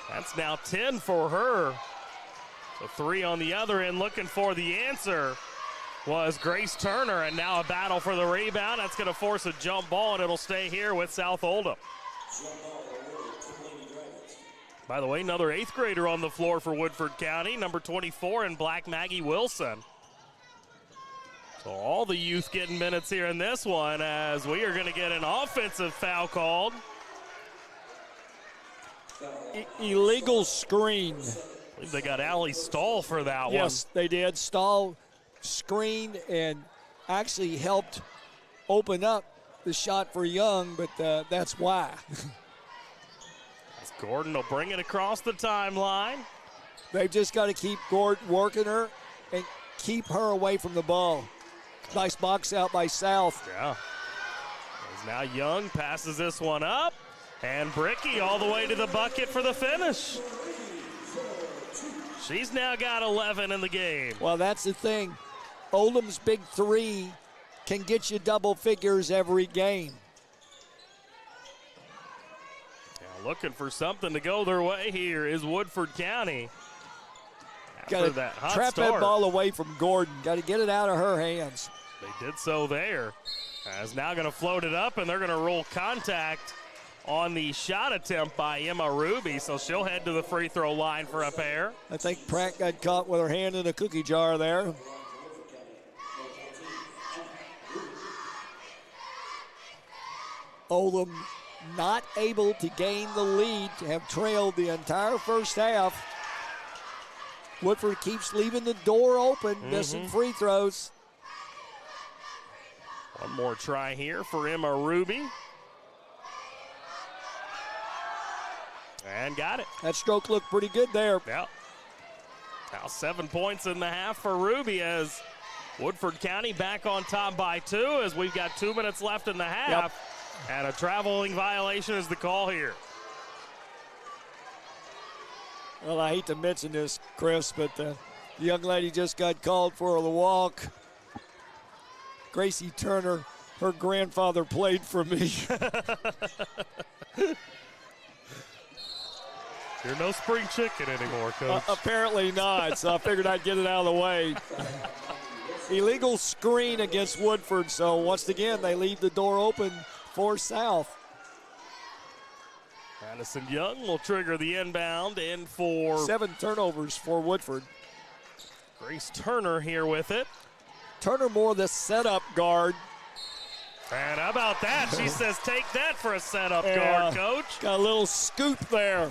That's now 10 for her. So 3 on the other end, looking for the answer was Grace Turner, and now a battle for the rebound. That's going to force a jump ball, and it'll stay here with South Oldham. By the way, another 8th grader on the floor for Woodford County, number 24 in black, Maggie Wilson. So all the youth getting minutes here in this one, as we are going to get an offensive foul called. Illegal screen. I believe they got Allie Stahl for that one. Yes, they did. Stahl screened and actually helped open up the shot for Young, but that's why. Gordon will bring it across the timeline. They've just got to keep Gordon working her and keep her away from the ball. Nice box out by South. Yeah. As now Young passes this one up, and Bricky all the way to the bucket for the finish. She's now got 11 in the game. Well, that's the thing. Oldham's big 3 can get you double figures every game. Looking for something to go their way here is Woodford County. Got to trap that ball away from Gordon. Got to get it out of her hands. They did so there. As now going to float it up, and they're going to roll contact on the shot attempt by Emma Ruby, so she'll head to the free throw line for a pair. I think Pratt got caught with her hand in a cookie jar there. Oldham not able to gain the lead, to have trailed the entire first half. Woodford keeps leaving the door open, missing free throws. One more try here for Emma Ruby. And got it. That stroke looked pretty good there. Yeah. Now 7 points in the half for Ruby, as Woodford County back on top by 2, as we've got 2 minutes left in the half. Yep. And a traveling violation is the call here. Well, I hate to mention this, Chris, but the young lady just got called for the walk. Gracie Turner her grandfather played for me. You're no spring chicken anymore, Coach. Apparently not, so I figured I'd get it out of the way. Illegal screen against Woodford, so once again, they leave the door open for South. Madison Young will trigger the inbound in for 7 turnovers for Woodford. Grace Turner here with it. Turner more the setup guard. And how about that? She says, take that for a setup guard, Coach. Got a little scoop there.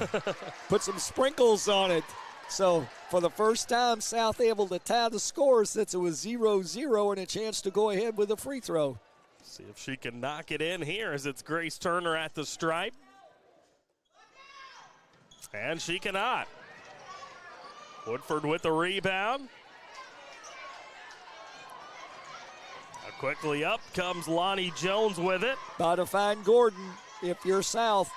Put some sprinkles on it. So for the first time, South able to tie the score since it was 0-0 and a chance to go ahead with a free throw. See if she can knock it in here as it's Grace Turner at the stripe. And she cannot. Woodford with the rebound. Quickly up comes Lonnie Jones with it. About to find Gordon if you're South.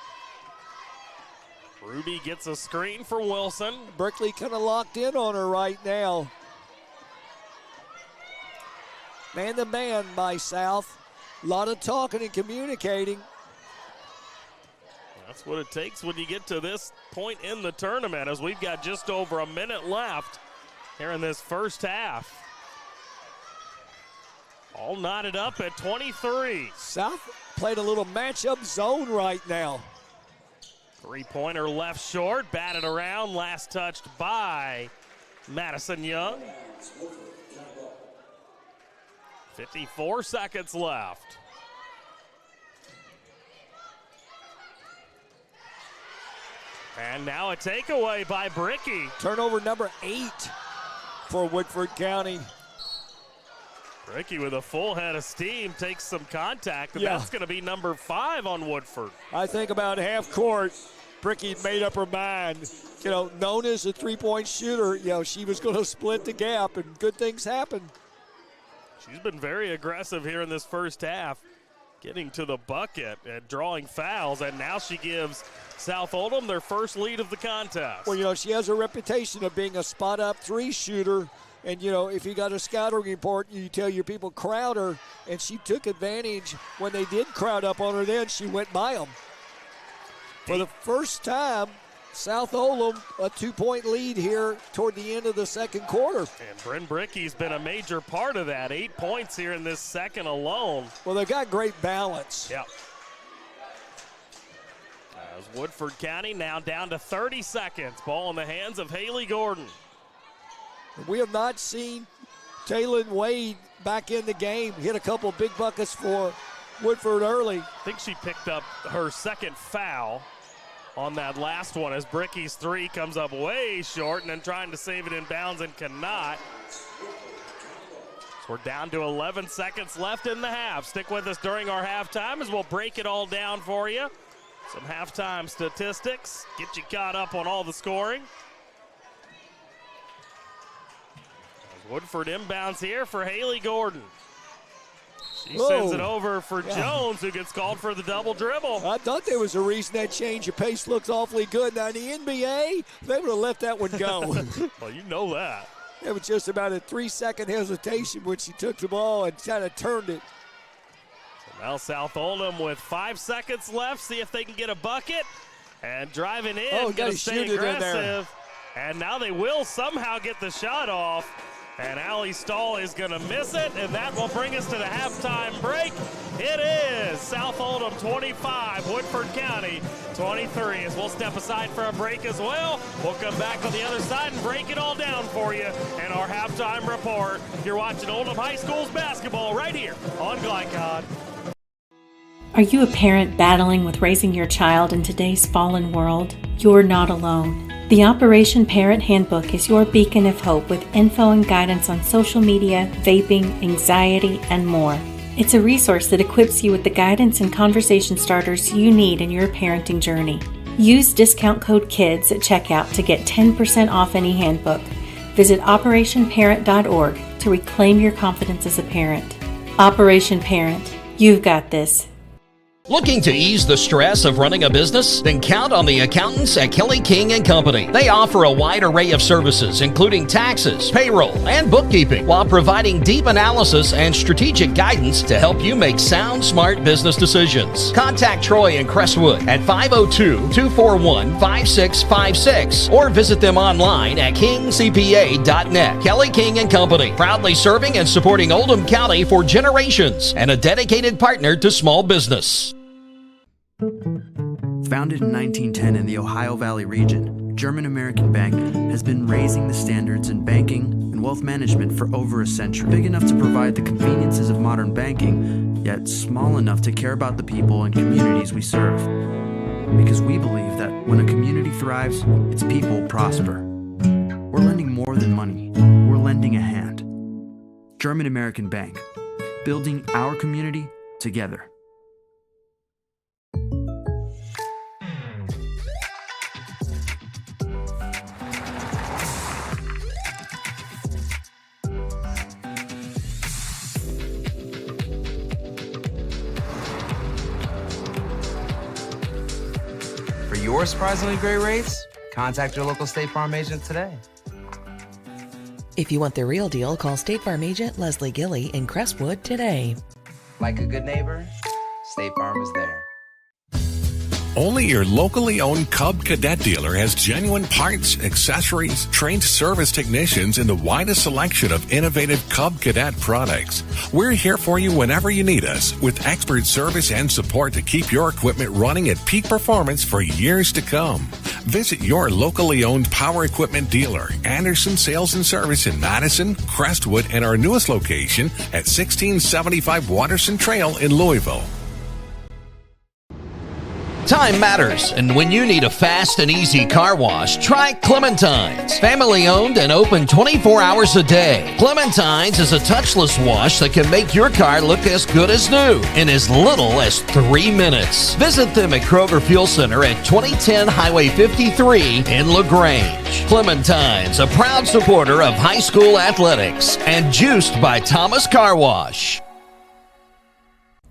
Ruby gets a screen for Wilson. Berkeley kind of locked in on her right now. Man to man by South. A lot of talking and communicating. That's what it takes when you get to this point in the tournament, as we've got just over a minute left here in this first half. All knotted up at 23. South played a little matchup zone right now. Three-pointer left short, batted around, last touched by Madison Young. 54 seconds left. And now a takeaway by Bricky. Turnover number 8 for Woodford County. Bricky with a full head of steam takes some contact, and that's going to be number 5 on Woodford. I think about half court, Bricky made up her mind. You know, known as a three-point shooter, you know, she was going to split the gap, and good things happen. She's been very aggressive here in this first half, getting to the bucket and drawing fouls, and now she gives South Oldham their first lead of the contest. Well, you know, she has a reputation of being a spot-up 3 shooter. And, you know, if you got a scouting report, you tell your people crowd her, and she took advantage when they did crowd up on her then. She went by them. For the first time, South Oldham a 2-point lead here toward the end of the second quarter. And Bryn Bricky's been a major part of that. 8 points here in this second alone. Well, they've got great balance. Yep. As Woodford County now down to 30 seconds. Ball in the hands of Haley Gordon. We have not seen Taylor Wade back in the game. Hit a couple big buckets for Woodford early. I think she picked up her second foul on that last one as Bricky's 3 comes up way short and then trying to save it in bounds and cannot. So we're down to 11 seconds left in the half. Stick with us during our halftime as we'll break it all down for you. Some halftime statistics, get you caught up on all the scoring. Woodford inbounds here for Haley Gordon. She sends it over for Jones, who gets called for the double dribble. I thought there was a reason that change of pace looks awfully good. Now, in the NBA, they would have let that one go. Well, you know that. It was just about a 3-second hesitation when she took the ball and kind of turned it. So now South Oldham with 5 seconds left. See if they can get a bucket. And driving in, going to stay aggressive. And now they will somehow get the shot off. And Allie Stahl is going to miss it, and that will bring us to the halftime break. It is South Oldham 25, Woodford County 23. As we'll step aside for a break as well, we'll come back on the other side and break it all down for you in our halftime report. You're watching Oldham High School's basketball right here on Glycod. Are you a parent battling with raising your child in today's fallen world? You're not alone. The Operation Parent Handbook is your beacon of hope with info and guidance on social media, vaping, anxiety, and more. It's a resource that equips you with the guidance and conversation starters you need in your parenting journey. Use discount code KIDS at checkout to get 10% off any handbook. Visit operationparent.org to reclaim your confidence as a parent. Operation Parent, you've got this. Looking to ease the stress of running a business? Then count on the accountants at Kelly King & Company. They offer a wide array of services, including taxes, payroll, and bookkeeping, while providing deep analysis and strategic guidance to help you make sound, smart business decisions. Contact Troy in Crestwood at 502-241-5656 or visit them online at kingcpa.net. Kelly King & Company, proudly serving and supporting Oldham County for generations and a dedicated partner to small business. Founded in 1910 in the Ohio Valley region, German American Bank has been raising the standards in banking and wealth management for over a century. Big enough to provide the conveniences of modern banking, yet small enough to care about the people and communities we serve. Because we believe that when a community thrives, its people prosper. We're lending more than money. We're lending a hand. German American Bank, building our community together. For your surprisingly great rates, contact your local State Farm agent today. If you want the real deal, call State Farm agent Leslie Gilley in Crestwood today. Like a good neighbor, State Farm is there. Only your locally owned Cub Cadet dealer has genuine parts, accessories, trained service technicians, and the widest selection of innovative Cub Cadet products. We're here for you whenever you need us, with expert service and support to keep your equipment running at peak performance for years to come. Visit your locally owned power equipment dealer, Anderson Sales and Service in Madison, Crestwood, and our newest location at 1675 Watterson Trail in Louisville. Time matters, and when you need a fast and easy car wash, try Clementine's. Family owned and open 24 hours a day. Clementine's is a touchless wash that can make your car look as good as new in as little as 3 minutes. Visit them at Kroger Fuel Center at 2010 Highway 53 in LaGrange. Clementine's, a proud supporter of high school athletics and juiced by Thomas Car Wash.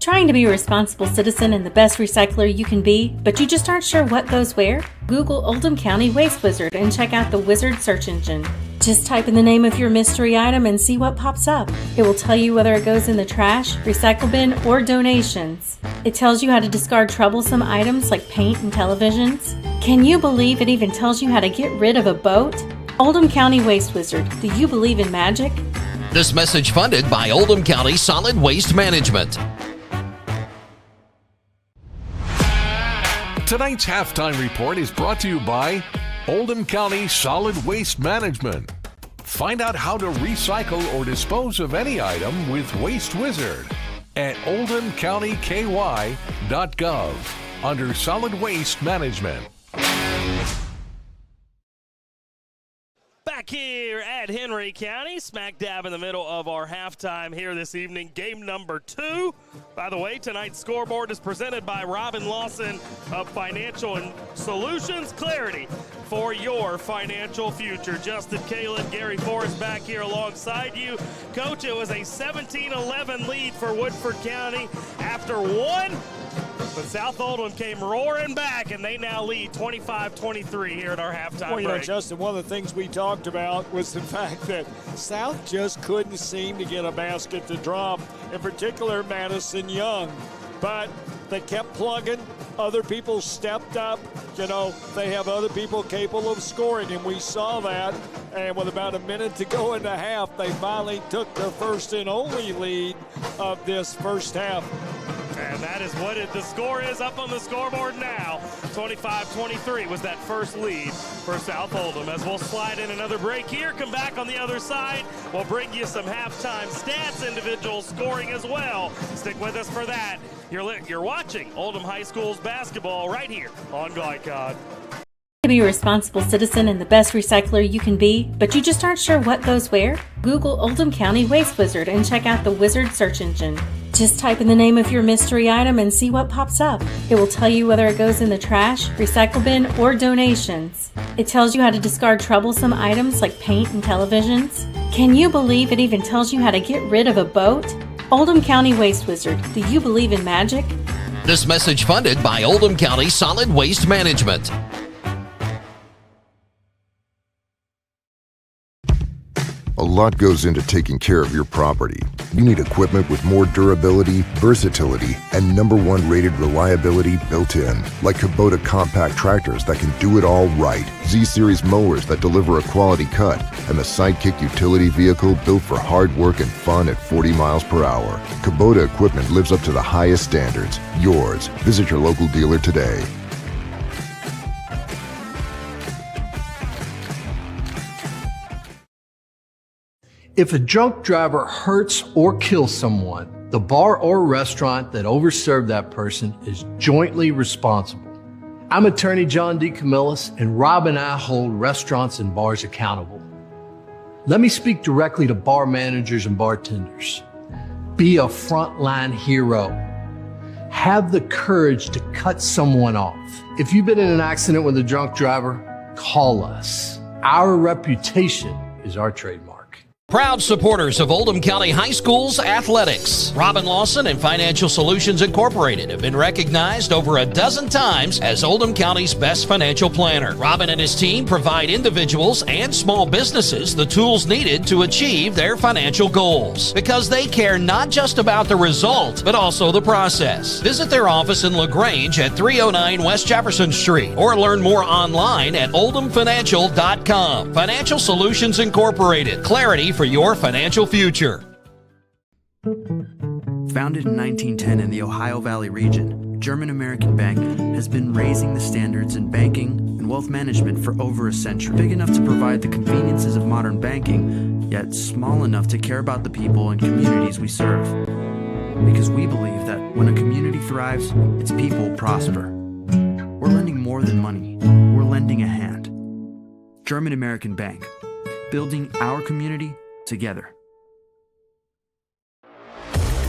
Trying to be a responsible citizen and the best recycler you can be, but you just aren't sure what goes where? Google Oldham County Waste Wizard and check out the Wizard search engine. Just type in the name of your mystery item and see what pops up. It will tell you whether it goes in the trash, recycle bin, or donations. It tells you how to discard troublesome items like paint and televisions. Can you believe it even tells you how to get rid of a boat? Oldham County Waste Wizard, do you believe in magic? This message funded by Oldham County Solid Waste Management. Tonight's halftime report is brought to you by Oldham County Solid Waste Management. Find out how to recycle or dispose of any item with Waste Wizard at oldhamcountyky.gov under Solid Waste Management. Back here at Henry County, smack dab in the middle of our halftime here this evening, game number 2. By the way, tonight's scoreboard is presented by Robin Lawson of Financial and Solutions Clarity for your financial future. Justin Kalin, Gary Forrest back here alongside you. Coach, it was a 17-11 lead for Woodford County after one. But South Oldham came roaring back, and they now lead 25-23 here at our halftime break. You know, Justin, one of the things we talked about was the fact that South just couldn't seem to get a basket to drop, in particular Madison Young. But they kept plugging. Other people stepped up. You know, they have other people capable of scoring, and we saw that. And with about a minute to go in the half, they finally took the first and only lead of this first half. And that is what the score is up on the scoreboard now. 25-23 was that first lead for South Oldham. As we'll slide in another break here, come back on the other side. We'll bring you some halftime stats, individual scoring as well. Stick with us for that. You're watching Oldham High School's basketball right here on Glycod. To be a responsible citizen and the best recycler you can be, but you just aren't sure what goes where? Google Oldham County Waste Wizard and check out the Wizard search engine. Just type in the name of your mystery item and see what pops up. It will tell you whether it goes in the trash, recycle bin, or donations. It tells you how to discard troublesome items like paint and televisions. Can you believe it even tells you how to get rid of a boat? Oldham County Waste Wizard, do you believe in magic? This message funded by Oldham County Solid Waste Management. A lot goes into taking care of your property. You need equipment with more durability, versatility, and #1 rated reliability built in. Like Kubota compact tractors that can do it all right. Z-Series mowers that deliver a quality cut. And the Sidekick utility vehicle built for hard work and fun at 40 miles per hour. Kubota equipment lives up to the highest standards. Yours. Visit your local dealer today. If a drunk driver hurts or kills someone, the bar or restaurant that overserved that person is jointly responsible. I'm attorney John D. Camillus, and Rob and I hold restaurants and bars accountable. Let me speak directly to bar managers and bartenders. Be a frontline hero. Have the courage to cut someone off. If you've been in an accident with a drunk driver, call us. Our reputation is our trademark. Proud supporters of Oldham County High School's athletics. Robin Lawson and Financial Solutions Incorporated have been recognized over a dozen times as Oldham County's best financial planner. Robin and his team provide individuals and small businesses the tools needed to achieve their financial goals, because they care not just about the result, but also the process. Visit their office in LaGrange at 309 West Jefferson Street, or learn more online at oldhamfinancial.com. Financial Solutions Incorporated. Clarity for your financial future. Founded in 1910 in the Ohio Valley region, German American Bank has been raising the standards in banking and wealth management for over a century. Big enough to provide the conveniences of modern banking, yet small enough to care about the people and communities we serve. Because we believe that when a community thrives, its people prosper. We're lending more than money. We're lending a hand. German American Bank, building our community together.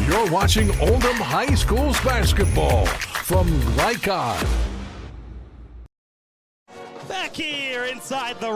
You're watching Oldham High School's basketball from Glycon. Back here inside the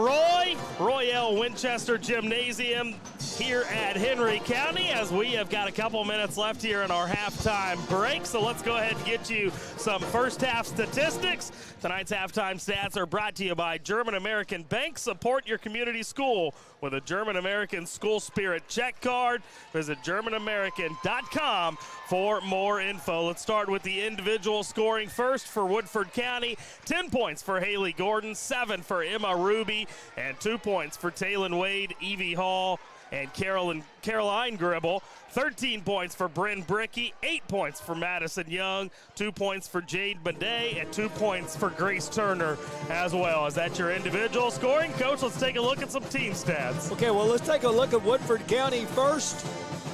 Royale Winchester Gymnasium here at Henry County, as we have got a couple minutes left here in our halftime break. So let's go ahead and get you some first half statistics. Tonight's halftime stats are brought to you by German American Bank. Support your community school with a German American School Spirit check card. Visit GermanAmerican.com for more info. Let's start with the individual scoring first for Woodford County. 10 points for Haley Gordon, 7 for Emma Ruby, and 2 points for Taylon Wade, Evie Hall, and Caroline Gribble. 13 points for Bryn Brickey, 8 points for Madison Young, 2 points for Jade Bidet, and 2 points for Grace Turner as well. Is that your individual scoring? Coach, let's take a look at some team stats. Okay, well, let's take a look at Woodford County first.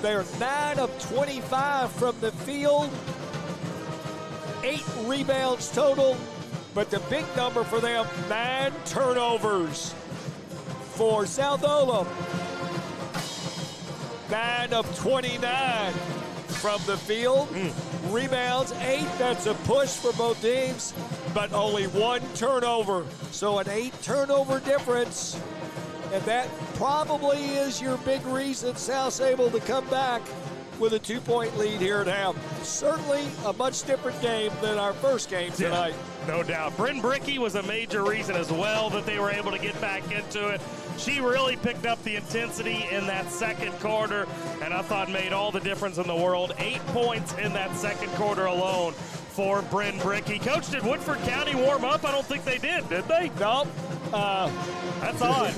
They're 9 of 25 from the field, 8 rebounds total, but the big number for them, 9 turnovers. For South Oldham, 9 of 29 from the field. Rebounds, 8. That's a push for both teams, but only 1 turnover. So an 8 turnover difference. And that probably is your big reason South's able to come back with a 2-point lead here at half. Certainly a much different game than our first game tonight. Yeah, no doubt. Bryn Brickey was a major reason as well that they were able to get back into it. She really picked up the intensity in that second quarter, and I thought made all the difference in the world. 8 points in that second quarter alone for Bryn Brickey. Coach, did Woodford County warm up? I don't think they did they? Nope. That's odd.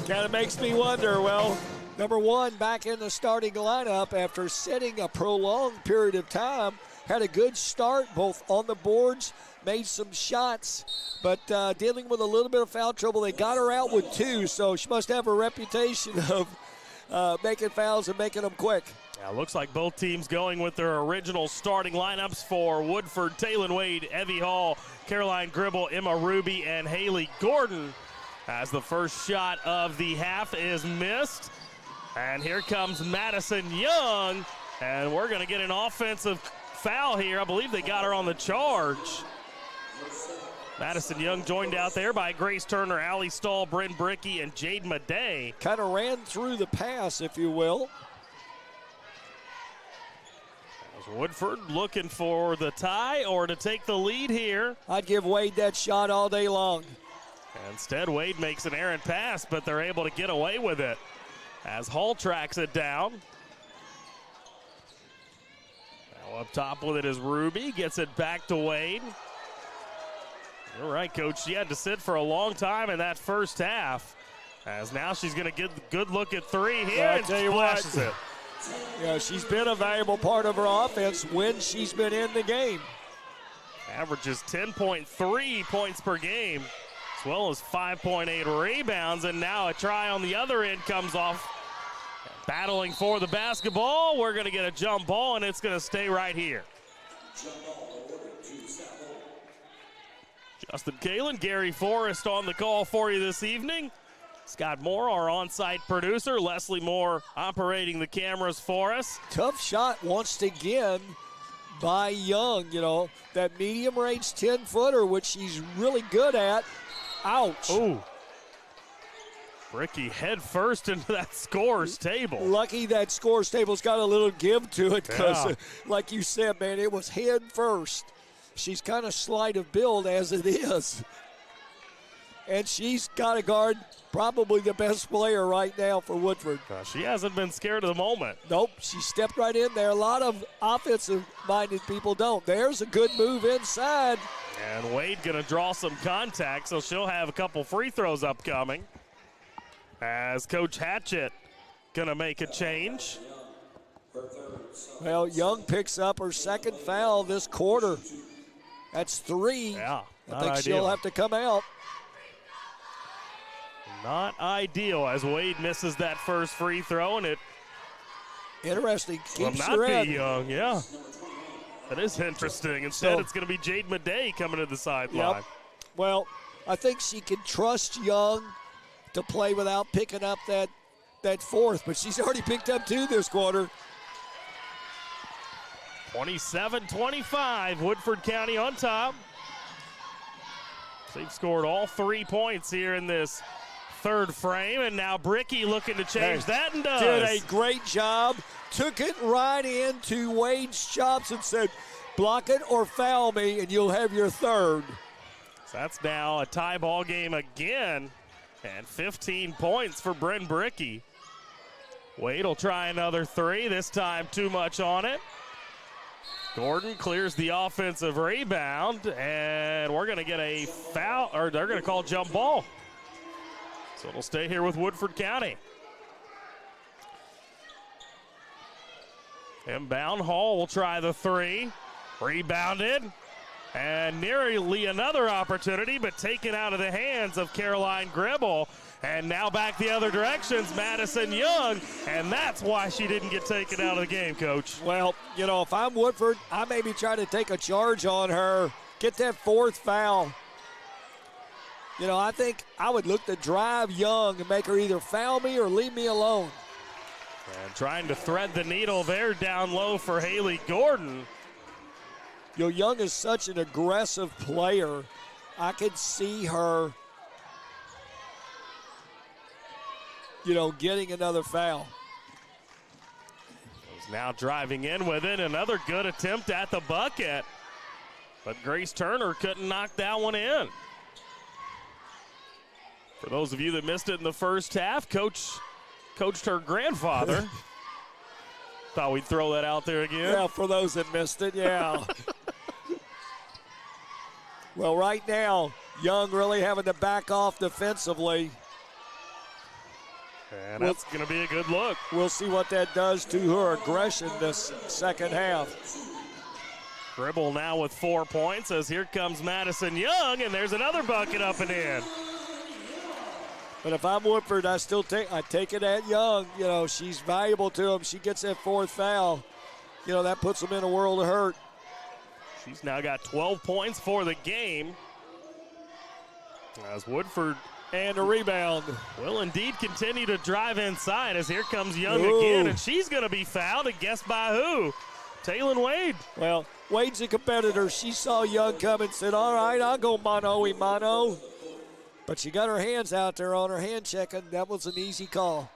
Kind of makes me wonder. Well, number one, back in the starting lineup after sitting a prolonged period of time. Had a good start, both on the boards, made some shots, but dealing with a little bit of foul trouble. They got her out with 2, so she must have a reputation of making fouls and making them quick. Yeah, looks like both teams going with their original starting lineups for Woodford. Taylon Wade, Evie Hall, Caroline Gribble, Emma Ruby, and Haley Gordon, as the first shot of the half is missed. And here comes Madison Young, and we're going to get an offensive foul here. I believe they got her on the charge. Madison Young joined out there by Grace Turner, Allie Stahl, Bryn Brickey, and Jade Madej. Kind of ran through the pass, if you will. As Woodford looking for the tie or to take the lead here. I'd give Wade that shot all day long. Instead, Wade makes an errant pass, but they're able to get away with it as Hall tracks it down. Now up top with it is Ruby, gets it back to Wade. You're right, Coach. She had to sit for a long time in that first half, as now she's going to get a good look at three here and splashes it. Yeah, she's been a valuable part of her offense when she's been in the game. Averages 10.3 points per game, as well as 5.8 rebounds, and now a try on the other end comes off. Battling for the basketball, we're going to get a jump ball, and it's going to stay right here. Justin Kalen, Gary Forrest on the call for you this evening. Scott Moore, our on-site producer. Leslie Moore operating the cameras for us. Tough shot once again by Young. You know, that medium-range 10-footer, which she's really good at. Ouch. Ooh. Ricky head first into that scores table. Lucky that scores table's got a little give to it because, like you said, man, it was head first. She's kind of slight of build as it is. And she's got to guard probably the best player right now for Woodford. She hasn't been scared of the moment. Nope, she stepped right in there. A lot of offensive-minded people don't. There's a good move inside. And Wade going to draw some contact, so she'll have a couple free throws upcoming. As Coach Hatchett going to make a change. Well, Young picks up her second foul this quarter. That's 3. Yeah, I think she'll have to come out. Not ideal as Wade misses that first free throw, and it interesting keeps will her not be in. Young. Yeah, that is interesting. Instead, it's going to be Jade Madej coming to the sideline. Yep. Well, I think she can trust Young to play without picking up that fourth, but she's already picked up 2 this quarter. 27-25, Woodford County on top. They've scored all 3 points here in this third frame, and now Bricky looking to change that and does. Did a great job. Took it right into Wade's chops and said, block it or foul me, and you'll have your third. So that's now a tie ball game again, and 15 points for Bryn Bricky. Wade will try another 3, this time too much on it. Gordon clears the offensive rebound, and we're going to get a foul, or they're going to call jump ball. So it'll stay here with Woodford County. Inbound, Hall will try the 3. Rebounded, and nearly another opportunity, but taken out of the hands of Caroline Gribble. And now back the other direction's Madison Young, and that's why she didn't get taken out of the game, Coach. Well, you know, if I'm Woodford, I maybe try to take a charge on her, get that 4th foul. You know, I think I would look to drive Young and make her either foul me or leave me alone. And trying to thread the needle there down low for Haley Gordon. You know, Young is such an aggressive player. I could see her, you know, getting another foul. Is now driving in with it. Another good attempt at the bucket. But Grace Turner couldn't knock that one in. For those of you that missed it in the first half, coached her grandfather. Thought we'd throw that out there again. Yeah, for those that missed it, yeah. Well, right now, Young really having to back off defensively. And that's going to be a good look. We'll see what that does to her aggression this second half. Gribble now with 4 points as here comes Madison Young, and there's another bucket up and in. But if I'm Woodford, I take it at Young. You know, she's valuable to him. She gets that 4th foul. You know, that puts them in a world of hurt. She's now got 12 points for the game. As Woodford and a rebound will indeed continue to drive inside as here comes Young again, and she's going to be fouled, and guess by who? Taylon Wade. Well, Wade's a competitor. She saw Young come and said, all right, I'll go mano-a-mano. But she got her hands out there on her hand checking. That was an easy call.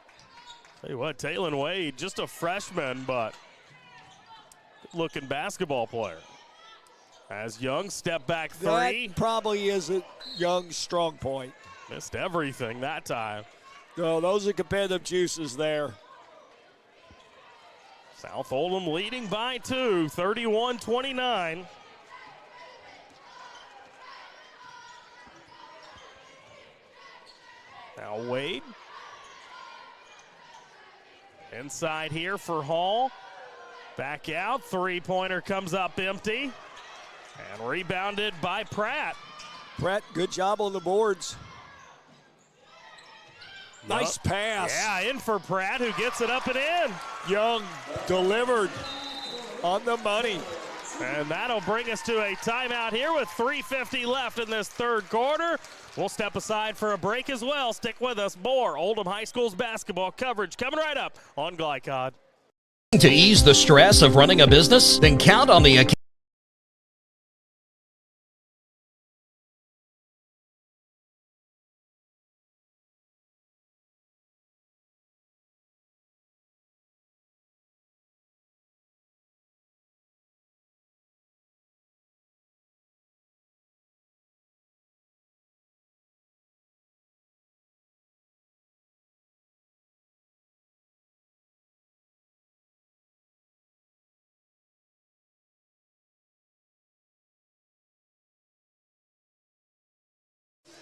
Tell you what, Taylon Wade, just a freshman, but looking basketball player. As Young step back three. That probably isn't Young's strong point. Missed everything that time. No, those are competitive juices there. South Oldham leading by 2, 31-29. Now Wade. Inside here for Hall. Back out, three-pointer comes up empty. And rebounded by Pratt. Pratt, good job on the boards. Nice pass. Yeah, in for Pratt, who gets it up and in. Young delivered on the money. And that'll bring us to a timeout here with 3:50 left in this third quarter. We'll step aside for a break as well. Stick with us. More Oldham High School's basketball coverage coming right up on Glycod. To ease the stress of running a business? Then count on the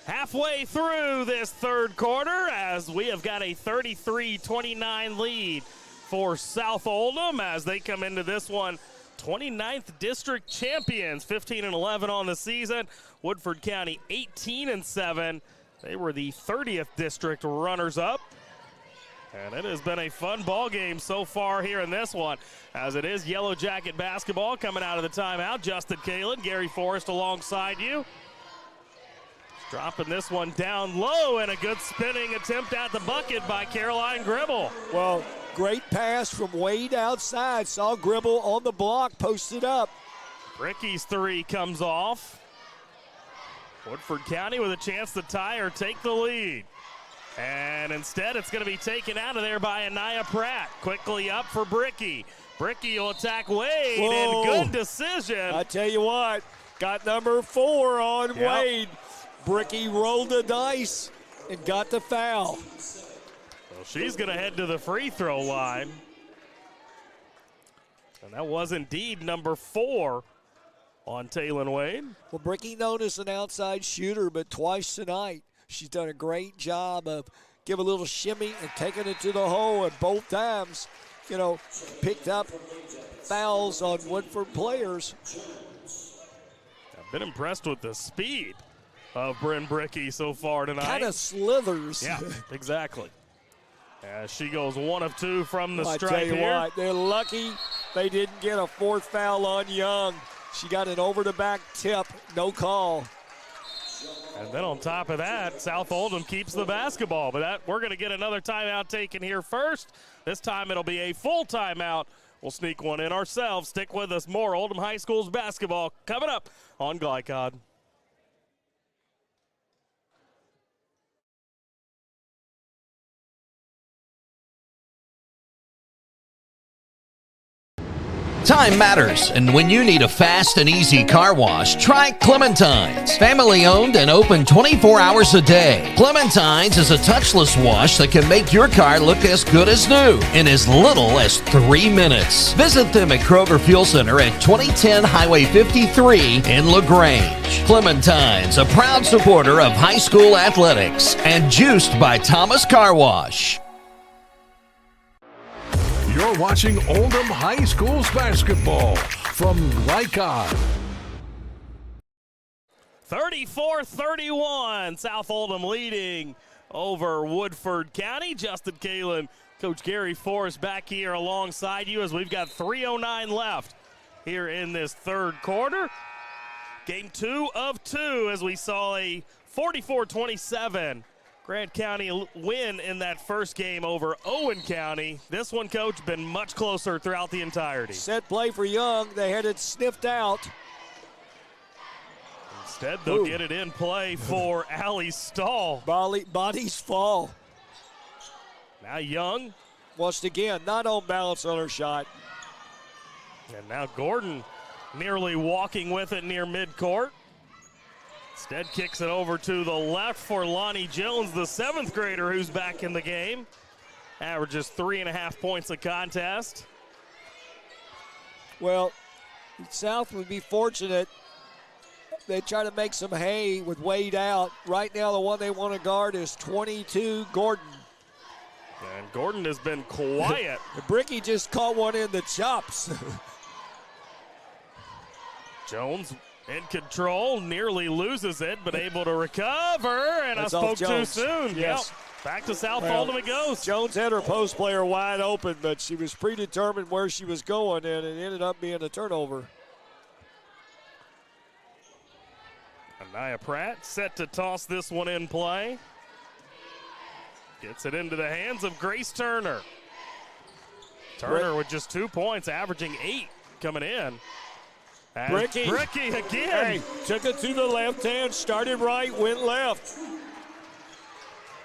Halfway through this third quarter as we have got a 33-29 lead for South Oldham as they come into this one 29th district champions, 15-11 on the season. Woodford County 18-7. They were the 30th district runners-up. And it has been a fun ball game so far here in this one, as it is Yellow Jacket basketball coming out of the timeout. Justin Kalin, Gary Forrest alongside you. Dropping this one down low, and a good spinning attempt at the bucket by Caroline Gribble. Well, great pass from Wade outside. Saw Gribble on the block, posted up. Ricky's three comes off. Woodford County with a chance to tie or take the lead. And instead, it's going to be taken out of there by Anaya Pratt. Quickly up for Bricky. Bricky will attack Wade, and good decision. I tell you what, got number 4 on Wade. Bricky rolled the dice and got the foul. Well, she's going to head to the free throw line. And that was indeed number 4 on Taylon Wade. Well, Bricky known as an outside shooter, but twice tonight she's done a great job of giving a little shimmy and taking it to the hole, and both times, you know, picked up fouls on Woodford players. I've been impressed with the speed of Bryn Bricky so far tonight. Kind of slithers. Yeah, exactly. As she goes 1 of 2 from the stripe I tell you here. what, they're lucky they didn't get a 4th foul on Young. She got an over-the-back tip, no call. And then on top of that, South Oldham keeps the basketball. But we're going to get another timeout taken here first. This time it'll be a full timeout. We'll sneak one in ourselves. Stick with us. More Oldham High School's basketball coming up on Glycod. Time matters, and when you need a fast and easy car wash, try Clementine's. Family owned and open 24 hours a day. Clementine's is a touchless wash that can make your car look as good as new in as little as 3 minutes. Visit them at Kroger Fuel Center at 2010 Highway 53 in LaGrange. Clementine's, a proud supporter of high school athletics, and juiced by Thomas Car Wash. You're watching Oldham High School's basketball from Glycod. 34-31, South Oldham leading over Woodford County. Justin Kalin, Coach Gary Forrest back here alongside you as we've got 3:09 left here in this third quarter. Game 2 of 2 as we saw a 44-27 Grant County win in that first game over Owen County. This one, Coach, been much closer throughout the entirety. Set play for Young. They had it sniffed out. Instead, they'll get it in play for Allie Stahl. Bodies fall. Now Young. Once again, not on balance on her shot. And now Gordon nearly walking with it near midcourt. Instead kicks it over to the left for Lonnie Jones, the 7th grader who's back in the game. Averages 3.5 points a contest. Well, South would be fortunate. They try to make some hay with Wade out. Right now, the one they want to guard is 22, Gordon. And Gordon has been quiet. Bricky just caught one in the chops. Jones in control, nearly loses it, but able to recover. And That's I spoke too Jones. soon. Yes. Yep. Back to South Oldham it goes. Jones had her post player wide open, but she was predetermined where she was going, and it ended up being a turnover. Anaya Pratt set to toss this one in play. Gets it into the hands of Grace Turner. Turner with just 2 points, averaging 8 coming in. Bricky again. Hey, took it to the left hand, started right, went left.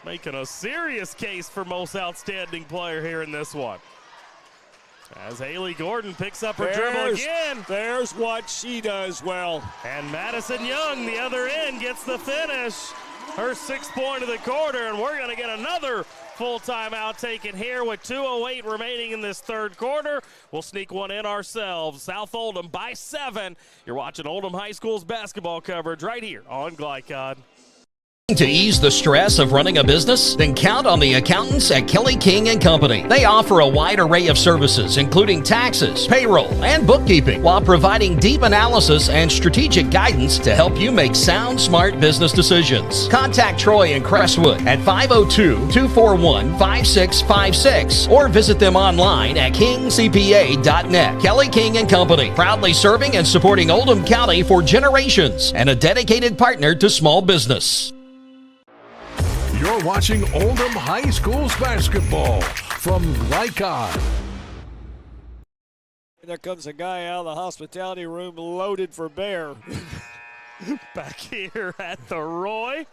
Making a serious case for most outstanding player here in this one. As Haley Gordon picks up her dribble again. There's what she does well. And Madison Young, the other end, gets the finish. Her 6th point of the quarter, and we're going to get another full timeout taken here with 2:08 remaining in this third quarter. We'll sneak one in ourselves. South Oldham by 7. You're watching Oldham High School's basketball coverage right here on Glycod. To ease the stress of running a business? Then count on the accountants at Kelly King & Company. They offer a wide array of services, including taxes, payroll, and bookkeeping, while providing deep analysis and strategic guidance to help you make sound, smart business decisions. Contact Troy and Crestwood at 502-241-5656 or visit them online at kingcpa.net. Kelly King & Company, proudly serving and supporting Oldham County for generations and a dedicated partner to small business. You're watching Oldham High School's basketball from Glycod. And there comes a guy out of the hospitality room loaded for bear. Back here at the Roy,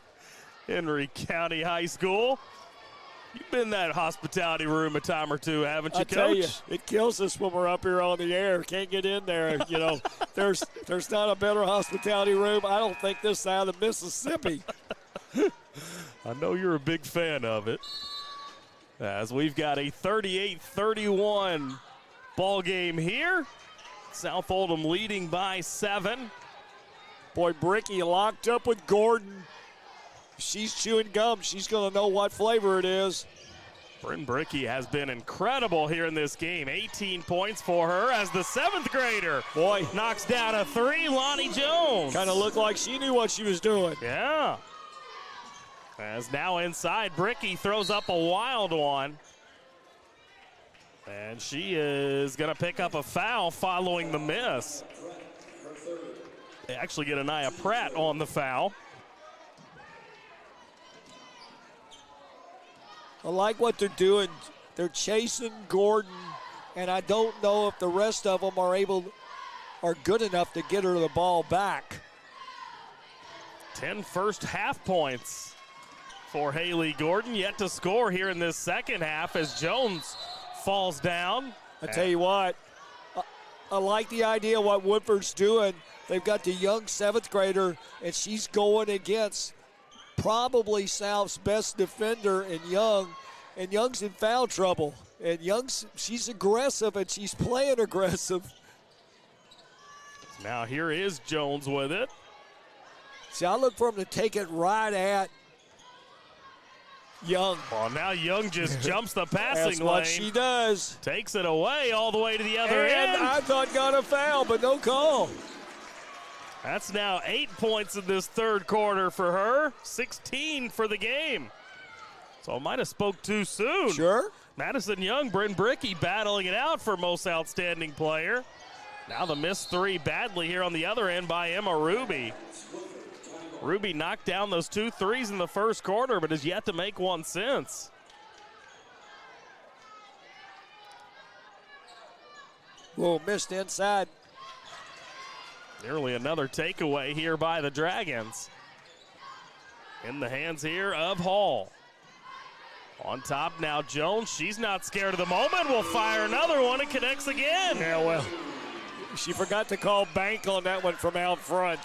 Henry County High School. You've been in that hospitality room a time or two, haven't you, I Coach? tell you, it kills us when we're up here on the air. Can't get in there. You know, there's not a better hospitality room, I don't think, this side of the Mississippi. I know you're a big fan of it. As we've got a 38-31 ball game here. South Oldham leading by 7. Boy, Bricky locked up with Gordon. She's chewing gum. She's going to know what flavor it is. Bryn Bricky has been incredible here in this game. 18 points for her as the 7th grader. Boy, knocks down a 3. Lonnie Jones. Kind of looked like she knew what she was doing. Yeah. As now inside, Bricky throws up a wild one. And she is going to pick up a foul following the miss. They actually get Anaya Pratt on the foul. I like what they're doing. They're chasing Gordon, and I don't know if the rest of them are good enough to get her the ball back. 10 first half points for Haley Gordon, yet to score here in this second half as Jones falls down. I tell you what, I like the idea of what Woodford's doing. They've got the young 7th grader, and she's going against probably South's best defender in Young, and Young's in foul trouble. And she's aggressive, and she's playing aggressive. Now here is Jones with it. See, I look for him to take it right at Young. Well, now Young just jumps the passing That's lane. what she does. Takes it away all the way to the other end. I thought got a foul, but no call. That's now 8 points in this third quarter for her. 16 for the game. So I might have spoke too soon. Sure. Madison Young, Bryn Bricky battling it out for most outstanding player. Now the missed 3 badly here on the other end by Emma Ruby. Ruby knocked down those 2 threes in the first quarter, but has yet to make one since. Whoa, missed inside. Nearly another takeaway here by the Dragons. In the hands here of Hall. On top now Jones. She's not scared of the moment. Will fire another one and connects again. Yeah, well, She forgot to call bank on that one from out front.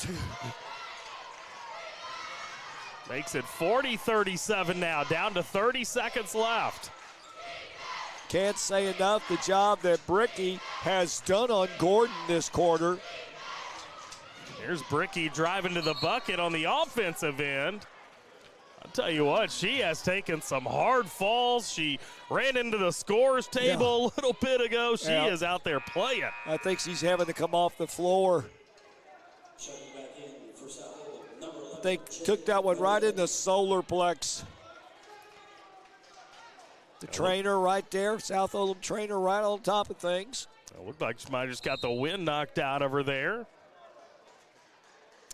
Makes it 40-37 now, down to 30 seconds left. Can't say enough the job that Bricky has done on Gordon this quarter. Here's Bricky driving to the bucket on the offensive end. I'll tell you what, she has taken some hard falls. She ran into the scores table a little bit ago. She is out there playing. I think she's having to come off the floor. I think took that one right in the solar plex. The trainer right there, South Oldham trainer right on top of things. It looked like she might have just got the wind knocked out of her there.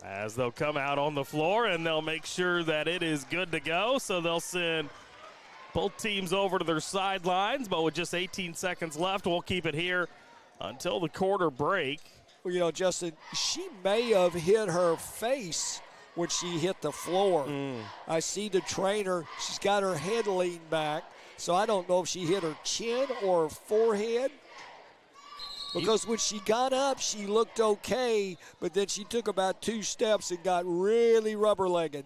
As they'll come out on the floor and they'll make sure that it is good to go. So they'll send both teams over to their sidelines, but with just 18 seconds left, we'll keep it here until the quarter break. Well, you know, Justin, she may have hit her face when she hit the floor. I see the trainer, she's got her head leaned back, so I don't know if she hit her chin or her forehead. Because when she got up, she looked okay, but then she took about 2 steps and got really rubber-legged.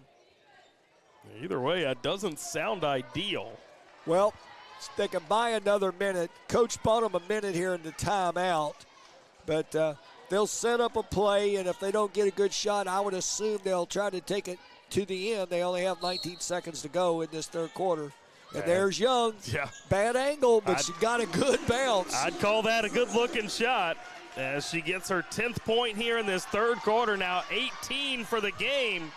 Either way, it doesn't sound ideal. Well, they can buy another minute. Coach bought them a minute here in the timeout, but they'll set up a play, and if they don't get a good shot, I would assume they'll try to take it to the end. They only have 19 seconds to go in this third quarter. And there's Young. Yeah. Bad angle, but she got a good bounce. I'd call that a good-looking shot as she gets her 10th point here in this third quarter. Now 18 for the game.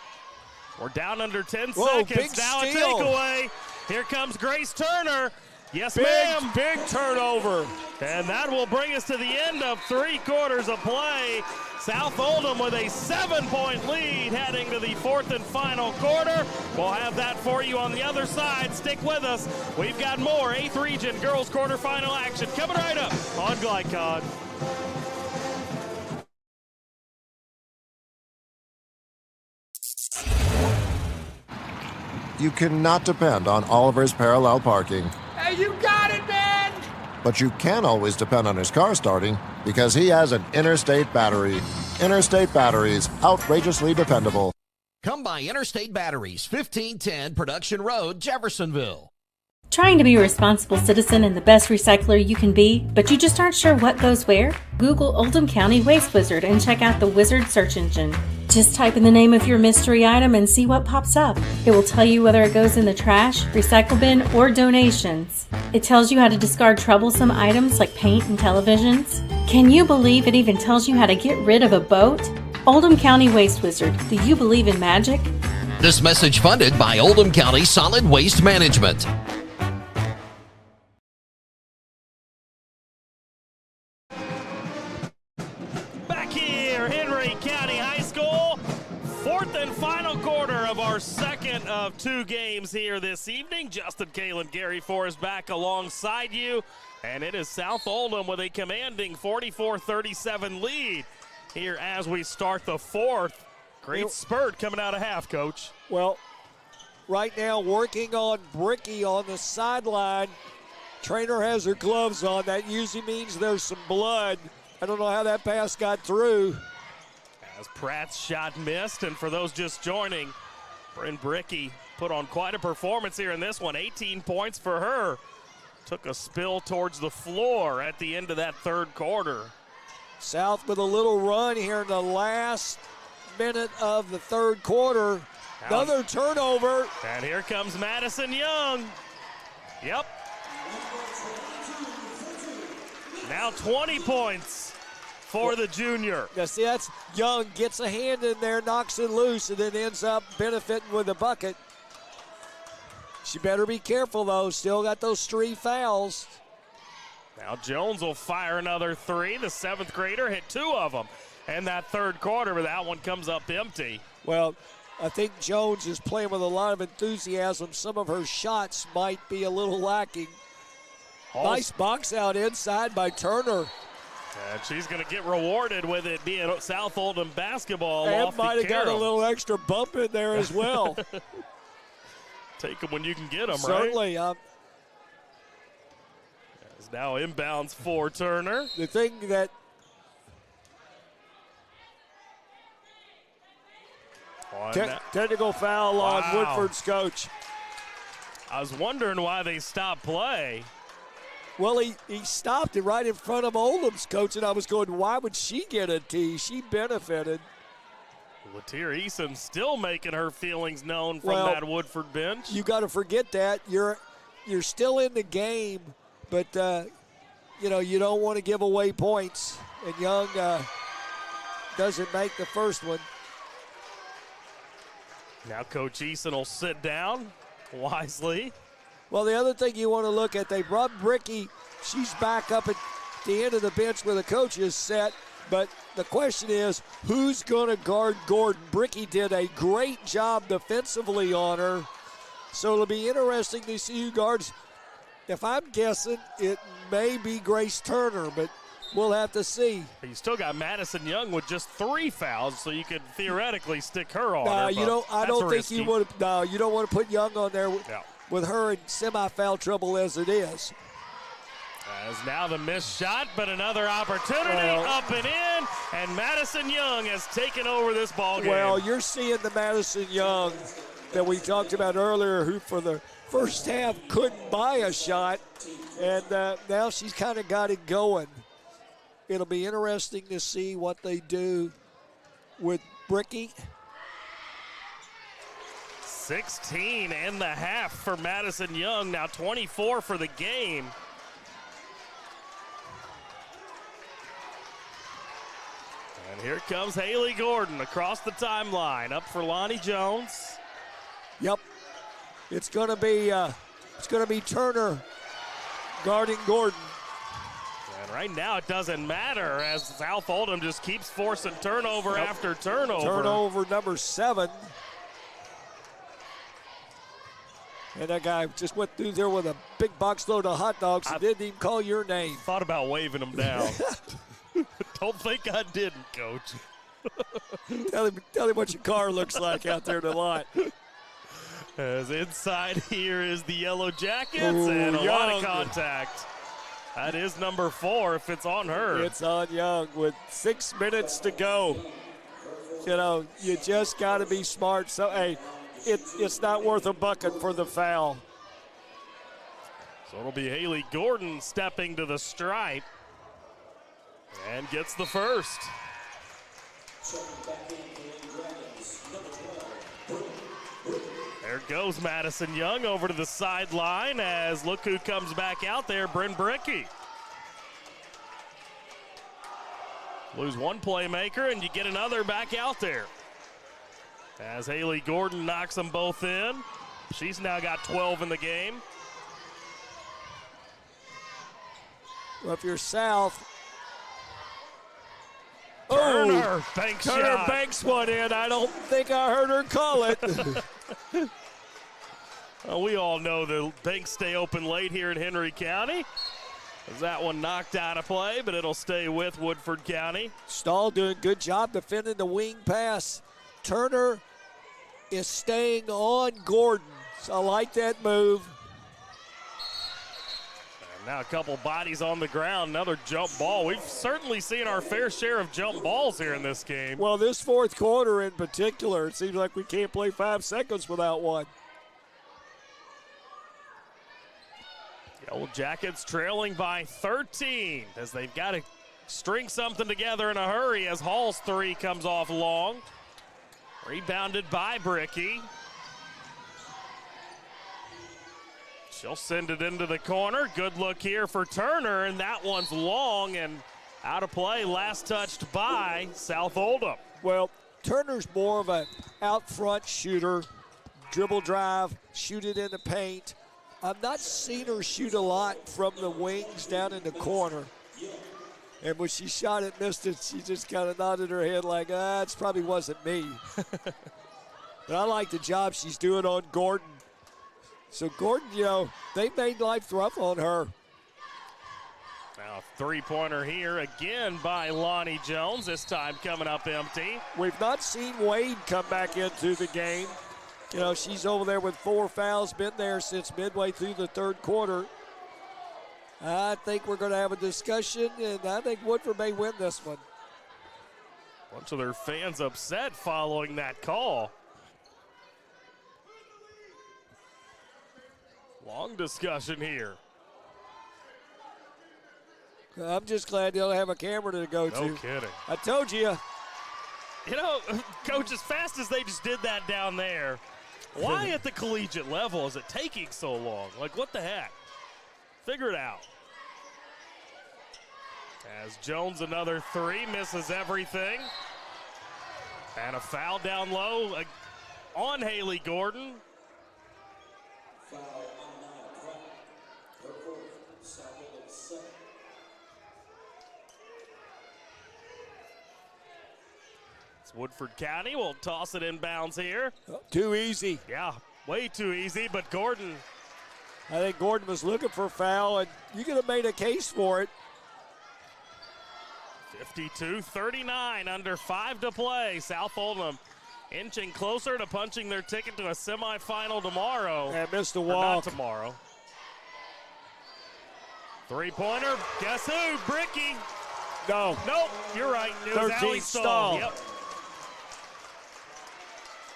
We're down under 10 seconds. Big now steal. A takeaway. Here comes Grace Turner. Yes, ma'am. Big turnover. And that will bring us to the end of 3 quarters of play. South Oldham with a 7-point lead heading to the 4th and final quarter. We'll have that for you on the other side. Stick with us. We've got more 8th Region Girls quarterfinal action coming right up on Glycod. You cannot depend on Oliver's parallel parking. Hey, you got it, man! But you can always depend on his car starting because he has an Interstate battery. Interstate batteries, outrageously dependable. Come by Interstate Batteries, 1510 Production Road, Jeffersonville. Trying to be a responsible citizen and the best recycler you can be, but you just aren't sure what goes where? Google Oldham County Waste Wizard and check out the Wizard search engine. Just type in the name of your mystery item and see what pops up. It will tell you whether it goes in the trash, recycle bin, or donations. It tells you how to discard troublesome items like paint and televisions. Can you believe it even tells you how to get rid of a boat? Oldham County Waste Wizard. Do you believe in magic? This message funded by Oldham County Solid Waste Management. Back here, Henry County High School. 4th and final quarter of our second of 2 games here this evening. Justin Kalen, Gary Forrest back alongside you. And it is South Oldham with a commanding 44-37 lead here as we start the 4th. Great spurt coming out of half, Coach. Well, right now working on Bricky on the sideline. Trainer has her gloves on. That usually means there's some blood. I don't know how that pass got through. As Pratt's shot missed, and for those just joining, Bryn Bricky put on quite a performance here in this one. 18 points for her. Took a spill towards the floor at the end of that third quarter. South with a little run here in the last minute of the third quarter. Another turnover. And here comes Madison Young. Yep. Now 20 points for the junior. Yeah, see, that's Young gets a hand in there, knocks it loose, and then ends up benefiting with a bucket. She better be careful, though. Still got those 3 fouls. Now Jones will fire another 3. The 7th grader hit 2 of them in that third quarter, but that one comes up empty. Well, I think Jones is playing with a lot of enthusiasm. Some of her shots might be a little lacking. Nice box out inside by Turner. And she's going to get rewarded with it being South Oldham basketball. And might have got a little extra bump in there as well. Take them when you can get them, Certainly, right? It's now inbounds for Turner. The thing that Technical foul on Woodford's coach. I was wondering why they stopped play. Well, he stopped it right in front of Oldham's coach, and I was going, why would she get a T? She benefited. Latier Eason still making her feelings known from that Woodford bench. You got to forget that. You're still in the game, but, you don't want to give away points. And Young doesn't make the first one. Now Coach Eason will sit down wisely. Well, the other thing you want to look at, they brought Bricky. She's back up at the end of the bench where the coach is set. But the question is, who's going to guard Gordon? Bricky did a great job defensively on her. So it'll be interesting to see who guards. If I'm guessing, it may be Grace Turner, but we'll have to see. You still got Madison Young with just 3 fouls, so you could theoretically stick her on. No, I don't think you would. No, you don't want to put Young on there with her in semi-foul trouble as it is. As now the missed shot, but another opportunity up and in, and Madison Young has taken over this ball game. Well, you're seeing the Madison Young that we talked about earlier, who for the first half couldn't buy a shot, and now she's kind of got it going. It'll be interesting to see what they do with Bricky. 16 in the half for Madison Young, now 24 for the game. And here comes Haley Gordon across the timeline, up for Lonnie Jones. Yep, it's going to be Turner guarding Gordon. And right now it doesn't matter as South Oldham just keeps forcing turnover after turnover. Turnover number 7. And that guy just went through there with a big box load of hot dogs and didn't even call your name. Thought about waving him down. Don't think I didn't, Coach. Tell him what your car looks like out there in the lot. As inside here is the Yellow Jackets and a lot of contact. That is number 4 if it's on her. It's on Young with 6 minutes to go. You just got to be smart. So, hey, it's not worth a bucket for the foul. So it'll be Haley Gordon stepping to the stripe and gets the first. There goes Madison Young over to the sideline as look who comes back out there, Bryn Bricky. Lose one playmaker and you get another back out there. As Haley Gordon knocks them both in. She's now got 12 in the game. Well, if you're South. Turner banks shot. Banks one in. I don't think I heard her call it. Well, we all know the banks stay open late here in Henry County. As that one knocked out of play, but it'll stay with Woodford County. Stahl doing a good job defending the wing pass. Turner is staying on Gordon. So I like that move. And now a couple bodies on the ground, another jump ball. We've certainly seen our fair share of jump balls here in this game. Well, this fourth quarter in particular, it seems like we can't play 5 seconds without one. The Old Jackets trailing by 13 as they've got to string something together in a hurry as Hall's 3 comes off long. Rebounded by Bricky. She'll send it into the corner. Good look here for Turner, and that one's long and out of play. Last touched by South Oldham. Well, Turner's more of an out front shooter. Dribble drive, shoot it in the paint. I've not seen her shoot a lot from the wings down in the corner. And when she shot it, missed it, she just kind of nodded her head like, it probably wasn't me. But I like the job she's doing on Gordon. So Gordon, they made life rough on her. Now a three-pointer here again by Lonnie Jones, this time coming up empty. We've not seen Wade come back into the game. She's over there with 4 fouls, been there since midway through the third quarter. I think we're going to have a discussion, and I think Woodford may win this one. Bunch of their fans upset following that call. Long discussion here. I'm just glad they'll have a camera to go to. No kidding. I told you. You know, Coach, as fast as they just did that down there, why at the collegiate level is it taking so long? Like, what the heck? Figure it out. As Jones, another three, misses everything. And a foul down low on Haley Gordon. It's Woodford County will toss it inbounds here. Too easy. Yeah, way too easy, but Gordon. I think Gordon was looking for a foul, and you could have made a case for it. 52-39, under 5 to play. South Oldham inching closer to punching their ticket to a semifinal tomorrow. And missed the Or walk. not tomorrow. Three-pointer, guess who? Bricky. No. Nope, you're right. It was 13 Allie Stahl. Yep.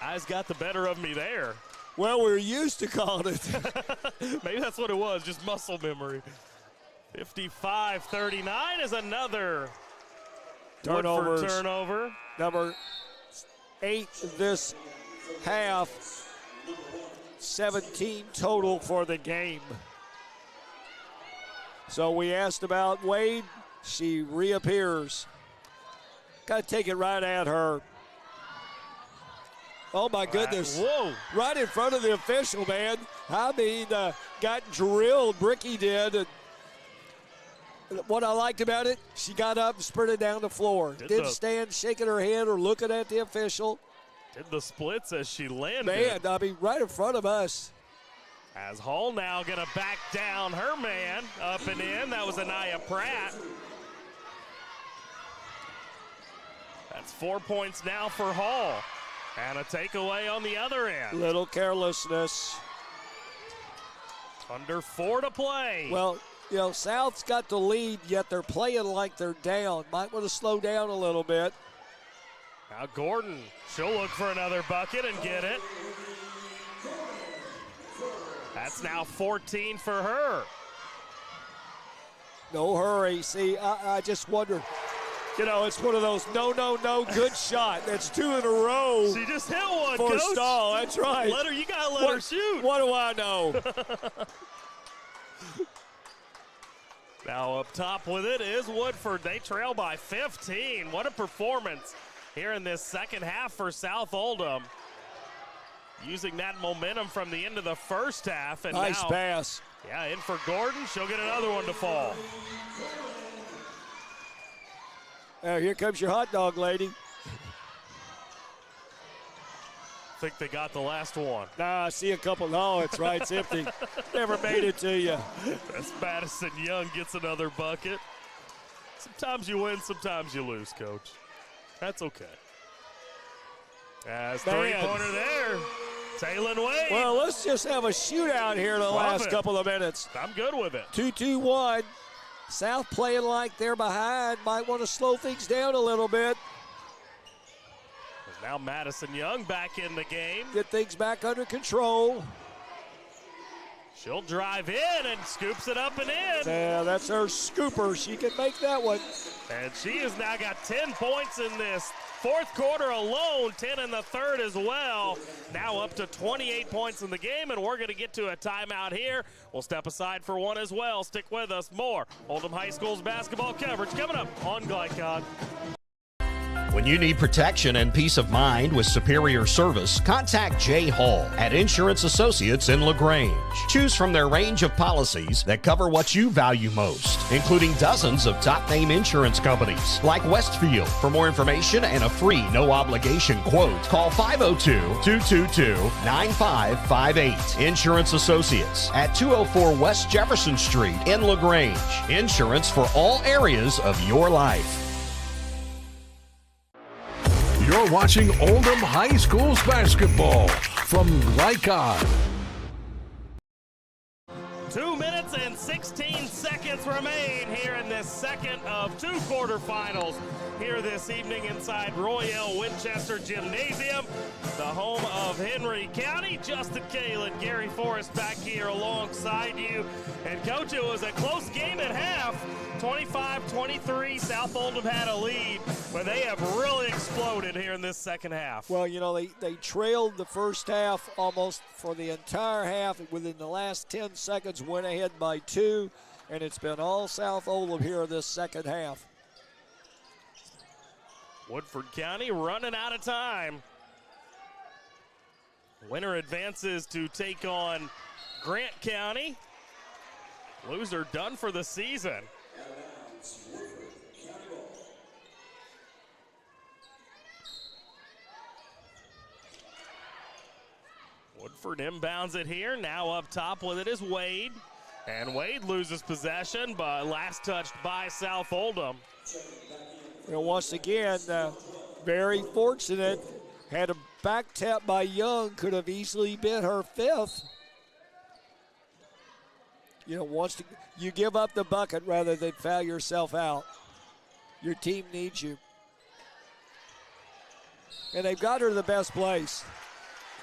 Eyes got the better of me there. Well, we're used to calling it. Maybe that's what it was, just muscle memory. 55-39 is another Turnovers. Woodford turnover. Number 8 this half. 17 total for the game. So we asked about Wade. She reappears. Got to take it right at her. Oh, my goodness. Whoa. Right in front of the official, man. I mean, got drilled. Bricky did. And what I liked about it, she got up and sprinted down the floor. Didn't stand shaking her head or looking at the official. Did the splits as she landed. Man, I mean, right in front of us. As Hall now going to back down her man up and in. That was Anaya Pratt. That's 4 points now for Hall. And a takeaway on the other end. Little carelessness. Under 4 to play. Well, you know, South's got the lead, yet they're playing like they're down. Might want to slow down a little bit. Now Gordon, she'll look for another bucket and get it. That's now 14 for her. No hurry. See, I just wonder. You know, it's one of those no, good shot. That's 2 in a row. She just hit one, for Coach. Stahl. That's right. You got to let her shoot. What do I know? Now up top with it is Woodford. They trail by 15. What a performance here in this second half for South Oldham. Using that momentum from the end of the first half. And nice now, pass. Yeah, in for Gordon. She'll get another one to fall. Here comes your hot dog lady. Think they got the last one. Nah, I see a couple. No, it's right. It's empty. Never made it to you. As Madison Young gets another bucket. Sometimes you win, sometimes you lose, Coach. That's okay. As three-pointer there. Taylor Wade. Well, let's just have a shootout here in the last couple of minutes. I'm good with it. 2-2-1. South playing like they're behind. Might want to slow things down a little bit. Now Madison Young back in the game. Get things back under control. She'll drive in and scoops it up and in. Yeah, that's her scooper. She can make that one. And she has now got 10 points in this fourth quarter alone, 10 in the third as well. Now up to 28 points in the game, and we're going to get to a timeout here. We'll step aside for one as well. Stick with us. More Oldham High School's basketball coverage coming up on Glycon. When you need protection and peace of mind with superior service, contact Jay Hall at Insurance Associates in LaGrange. Choose from their range of policies that cover what you value most, including dozens of top-name insurance companies like Westfield. For more information and a free no-obligation quote, call 502-222-9558. Insurance Associates at 204 West Jefferson Street in LaGrange. Insurance for all areas of your life. You're watching Oldham High School's basketball from Glycon. 2 minutes and 16 seconds remain here in this second of 2 quarterfinals here this evening inside Royale Winchester Gymnasium, the home of Henry County. Justin Kalen, Gary Forrest back here alongside you. And Coach, it was a close game at half. 25-23, South Oldham had a lead, but they have really exploded here in this second half. Well, you know, they trailed the first half almost for the entire half. Within the last 10 seconds, went ahead by 2, and it's been all South Oldham here in this second half. Woodford County running out of time. Winner advances to take on Grant County. Loser done for the season. Woodford inbounds it here. Now up top with it is Wade. And Wade loses possession, but last touched by South Oldham. And once again, very fortunate. Had a back tap by Young, could have easily been her 5th. You know, you give up the bucket rather than foul yourself out. Your team needs you. And they've got her to the best place.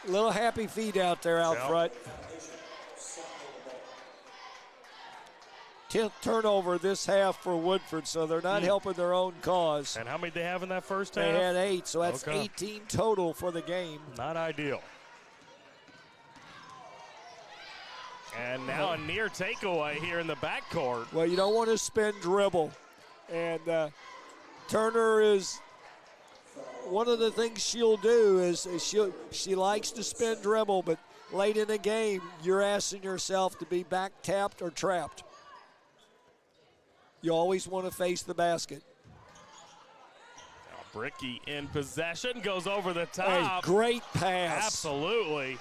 A little happy feet out there out front. 10th turnover this half for Woodford, so they're not helping their own cause. And how many did they have in that first half? They had 8, so that's 18 total for the game. Not ideal. And now a near takeaway here in the backcourt. Well, you don't want to spin dribble. And Turner is, one of the things she'll do is she likes to spin dribble, but late in the game, you're asking yourself to be back tapped or trapped. You always want to face the basket. Now Bricky in possession, goes over the top. Hey, great pass. Absolutely.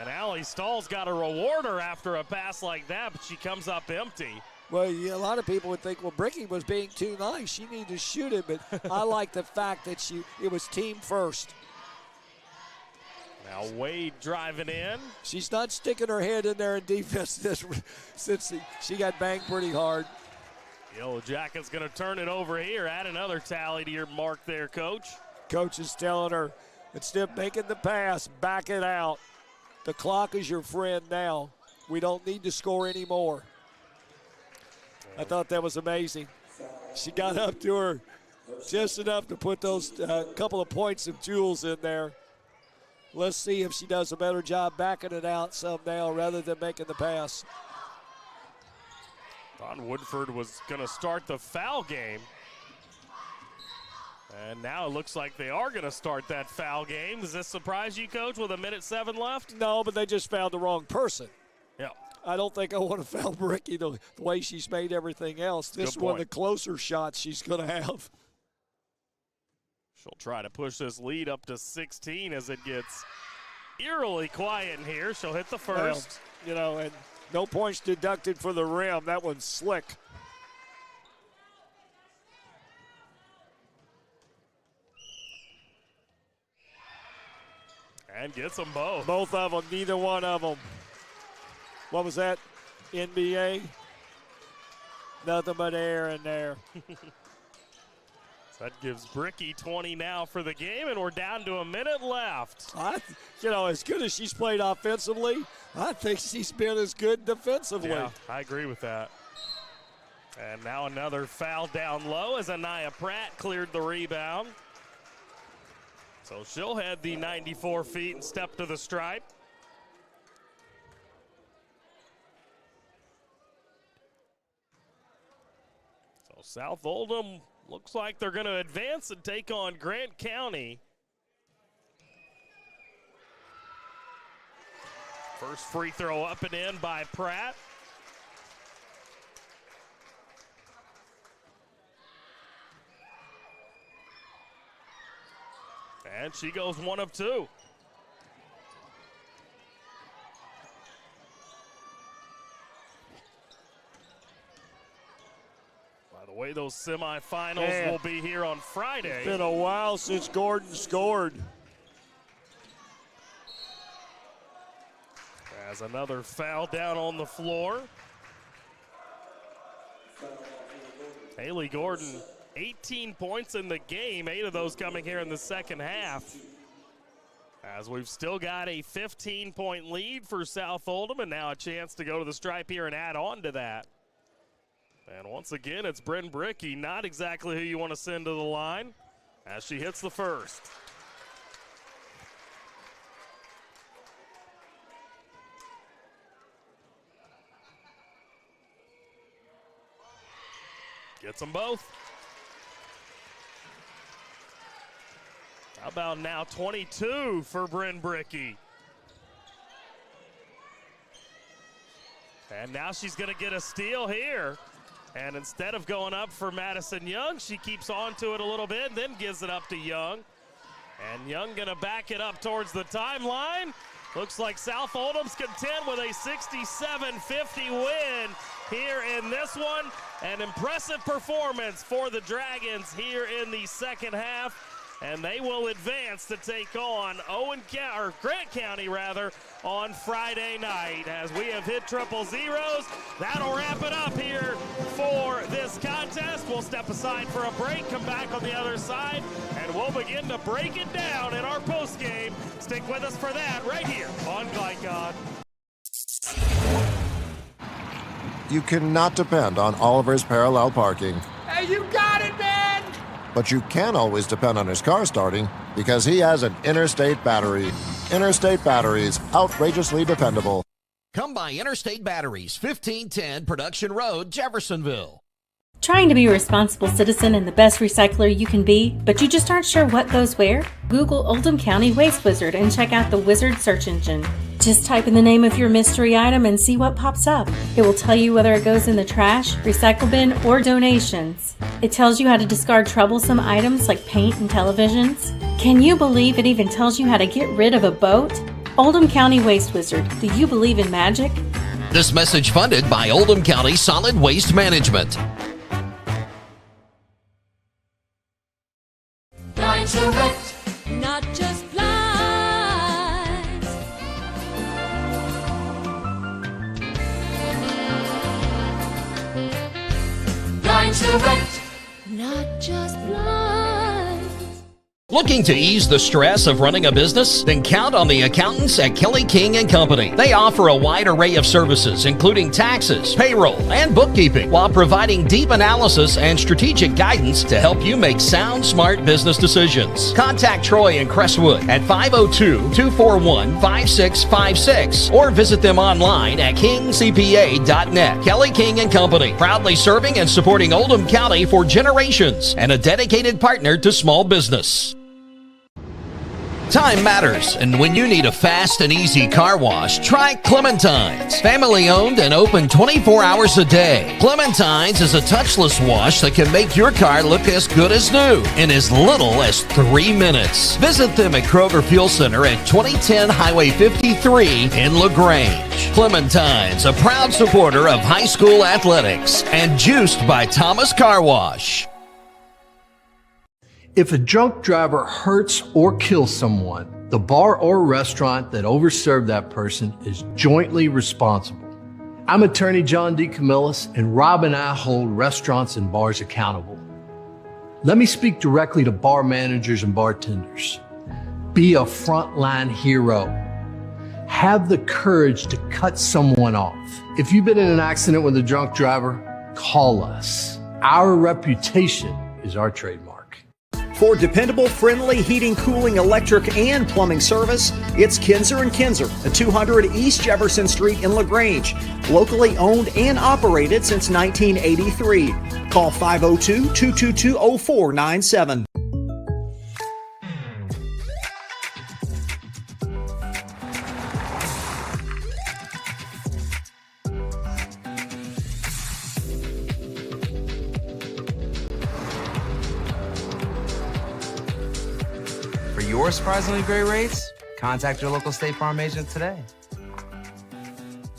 And Allie Stahl's got to reward her after a pass like that, but she comes up empty. Well, a lot of people would think, well, Bricky was being too nice. She needed to shoot it, but I like the fact that it was team first. Now Wade driving in. She's not sticking her head in there in defense since she got banged pretty hard. Yellow Jacket's going to turn it over here. Add another tally to your mark there, Coach. Coach is telling her, instead of making the pass, back it out. The clock is your friend now. We don't need to score anymore. I thought that was amazing. She got up to her just enough to put those couple of points of Jules in there. Let's see if she does a better job backing it out some now rather than making the pass. Thought Woodford was going to start the foul game. And now it looks like they are going to start that foul game. Does this surprise you, Coach, with 1:07 left? No, but they just found the wrong person. Yeah. I don't think I want to foul Bricky the way she's made everything else. This is one of the closer shots she's going to have. She'll try to push this lead up to 16 as it gets eerily quiet in here. She'll hit the first. Well, and no points deducted for the rim. That one's slick. And gets them both. Both of them, neither one of them. What was that? NBA? Nothing but air in there. That gives Bricky 20 now for the game, and we're down to a minute left. As good as she's played offensively, I think she's been as good defensively. Yeah, I agree with that. And now another foul down low as Anaya Pratt cleared the rebound. So she'll head the 94 feet and step to the stripe. So South Oldham looks like they're going to advance and take on Grant County. First free throw up and in by Pratt. And she goes 1 of 2. By the way, those semifinals will be here on Friday. It's been a while since Gordon scored. As another foul down on the floor. Haley Gordon, 18 points in the game, 8 of those coming here in the second half. as we've still got a 15-point lead for South Oldham, and now a chance to go to the stripe here and add on to that. And once again, it's Bryn Brickey, not exactly who you want to send to the line, as she hits the first. Gets them both. How about now 22 for Bryn Brickey? And now she's going to get a steal here. And instead of going up for Madison Young, she keeps on to it a little bit, then gives it up to Young. And Young going to back it up towards the timeline. Looks like South Oldham's content with a 67-50 win here in this one. An impressive performance for the Dragons here in the second half. And they will advance to take on Grant County on Friday night. As we have hit triple zeros, that'll wrap it up here for this contest. We'll step aside for a break, come back on the other side, and we'll begin to break it down in our postgame. Stick with us for that right here on Glycon. You cannot depend on Oliver's parallel parking. Hey, you got it, man! But you can always depend on his car starting because he has an Interstate battery. Interstate batteries, outrageously dependable. Come by Interstate Batteries, 1510 Production Road, Jeffersonville. Trying to be a responsible citizen and the best recycler you can be, but you just aren't sure what goes where? Google Oldham County Waste Wizard and check out the Wizard search engine. Just type in the name of your mystery item and see what pops up. It will tell you whether it goes in the trash, recycle bin, or donations. It tells you how to discard troublesome items like paint and televisions. Can you believe it even tells you how to get rid of a boat? Oldham County Waste Wizard, do you believe in magic? This message funded by Oldham County Solid Waste Management. Blind to wet, not just blinds. Blind to wet, not just blinds. Looking to ease the stress of running a business? Then count on the accountants at Kelly King & Company. They offer a wide array of services, including taxes, payroll, and bookkeeping, while providing deep analysis and strategic guidance to help you make sound, smart business decisions. Contact Troy and Crestwood at 502-241-5656 or visit them online at kingcpa.net. Kelly King & Company, proudly serving and supporting Oldham County for generations and a dedicated partner to small business. Time matters, and when you need a fast and easy car wash, try Clementine's. Family owned and open 24 hours a day. Clementine's is a touchless wash that can make your car look as good as new in as little as 3 minutes. Visit them at Kroger Fuel Center at 2010 Highway 53 in LaGrange. Clementine's, a proud supporter of high school athletics and juiced by Thomas Car Wash. If a drunk driver hurts or kills someone, the bar or restaurant that overserved that person is jointly responsible. I'm attorney John D. Camillus, and Rob and I hold restaurants and bars accountable. Let me speak directly to bar managers and bartenders. Be a frontline hero. Have the courage to cut someone off. If you've been in an accident with a drunk driver, call us. Our reputation is our trademark. For dependable, friendly heating, cooling, electric, and plumbing service, it's Kinzer & Kinzer at 200 East Jefferson Street in LaGrange. Locally owned and operated since 1983. Call 502-222-0497. Your surprisingly great rates? Contact your local State Farm agent today.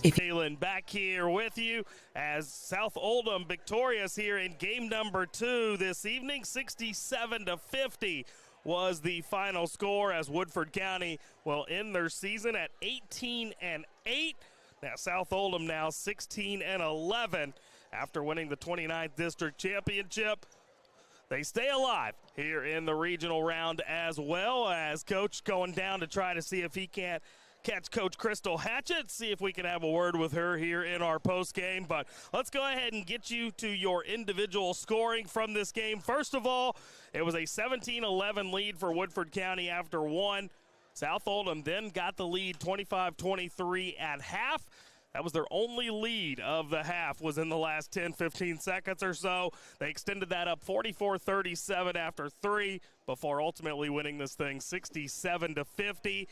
Kaylin back here with you as South Oldham victorious here in game number 2 this evening. 67-50 was the final score as Woodford County will end their season at 18-8. Now South Oldham now 16-11 after winning the 29th district championship. they stay alive here in the regional round, as well as Coach going down to try to see if he can't catch Coach Crystal Hatchett, see if we can have a word with her here in our post game. But let's go ahead and get you to your individual scoring from this game. First of all, it was a 17-11 lead for Woodford County after one. South Oldham then got the lead 25-23 at half. That was their only lead of the half, was in the last 10, 15 seconds or so. They extended that up 44-37 after three before ultimately winning this thing 67-50.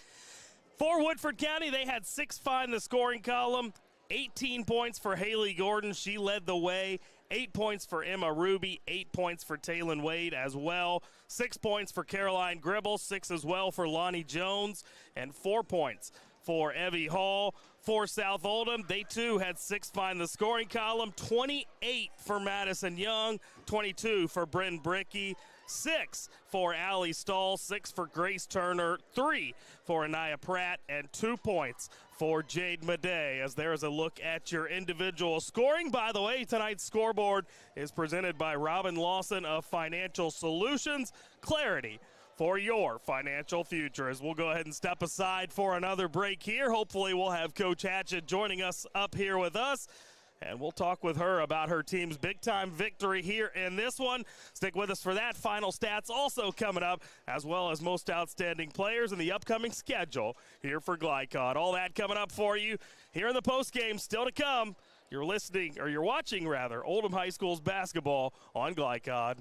For Woodford County, they had 6 find the scoring column, 18 points for Haley Gordon. She led the way. 8 points for Emma Ruby, 8 points for Taylon Wade as well. 6 points for Caroline Gribble, 6 as well for Lonnie Jones, and 4 points for Evie Hall. For South Oldham, they too had 6 find the scoring column, 28 for Madison Young, 22 for Bryn Brickey, 6 for Allie Stahl, 6 for Grace Turner, 3 for Anaya Pratt, and 2 points for Jade Madej. As there is a look at your individual scoring. By the way, tonight's scoreboard is presented by Robin Lawson of Financial Solutions. Clarity for your financial future. As we'll go ahead and step aside for another break here. Hopefully we'll have Coach Hatchett joining us up here with us, and we'll talk with her about her team's big-time victory here in this one. Stick with us for that. Final stats also coming up, as well as most outstanding players in the upcoming schedule here for Glycod. All that coming up for you here in the postgame. Still to come. You're watching Oldham High School's basketball on Glycod.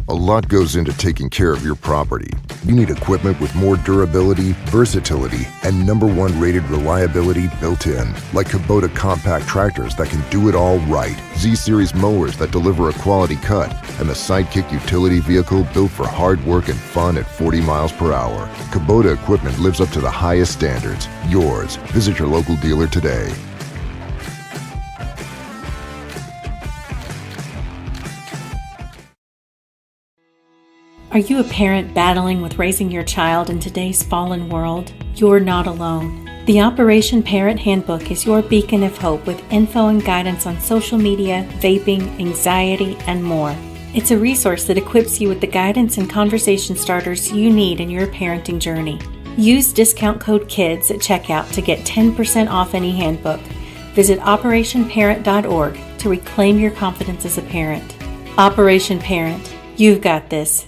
A lot goes into taking care of your property. You need equipment with more durability, versatility, and #1 rated reliability built in. Like Kubota compact tractors that can do it all right, Z-Series mowers that deliver a quality cut, and the Sidekick utility vehicle built for hard work and fun at 40 miles per hour. Kubota equipment lives up to the highest standards. Yours. Visit your local dealer today. Are you a parent battling with raising your child in today's fallen world? You're not alone. The Operation Parent Handbook is your beacon of hope with info and guidance on social media, vaping, anxiety, and more. It's a resource that equips you with the guidance and conversation starters you need in your parenting journey. Use discount code KIDS at checkout to get 10% off any handbook. Visit operationparent.org to reclaim your confidence as a parent. Operation Parent, you've got this.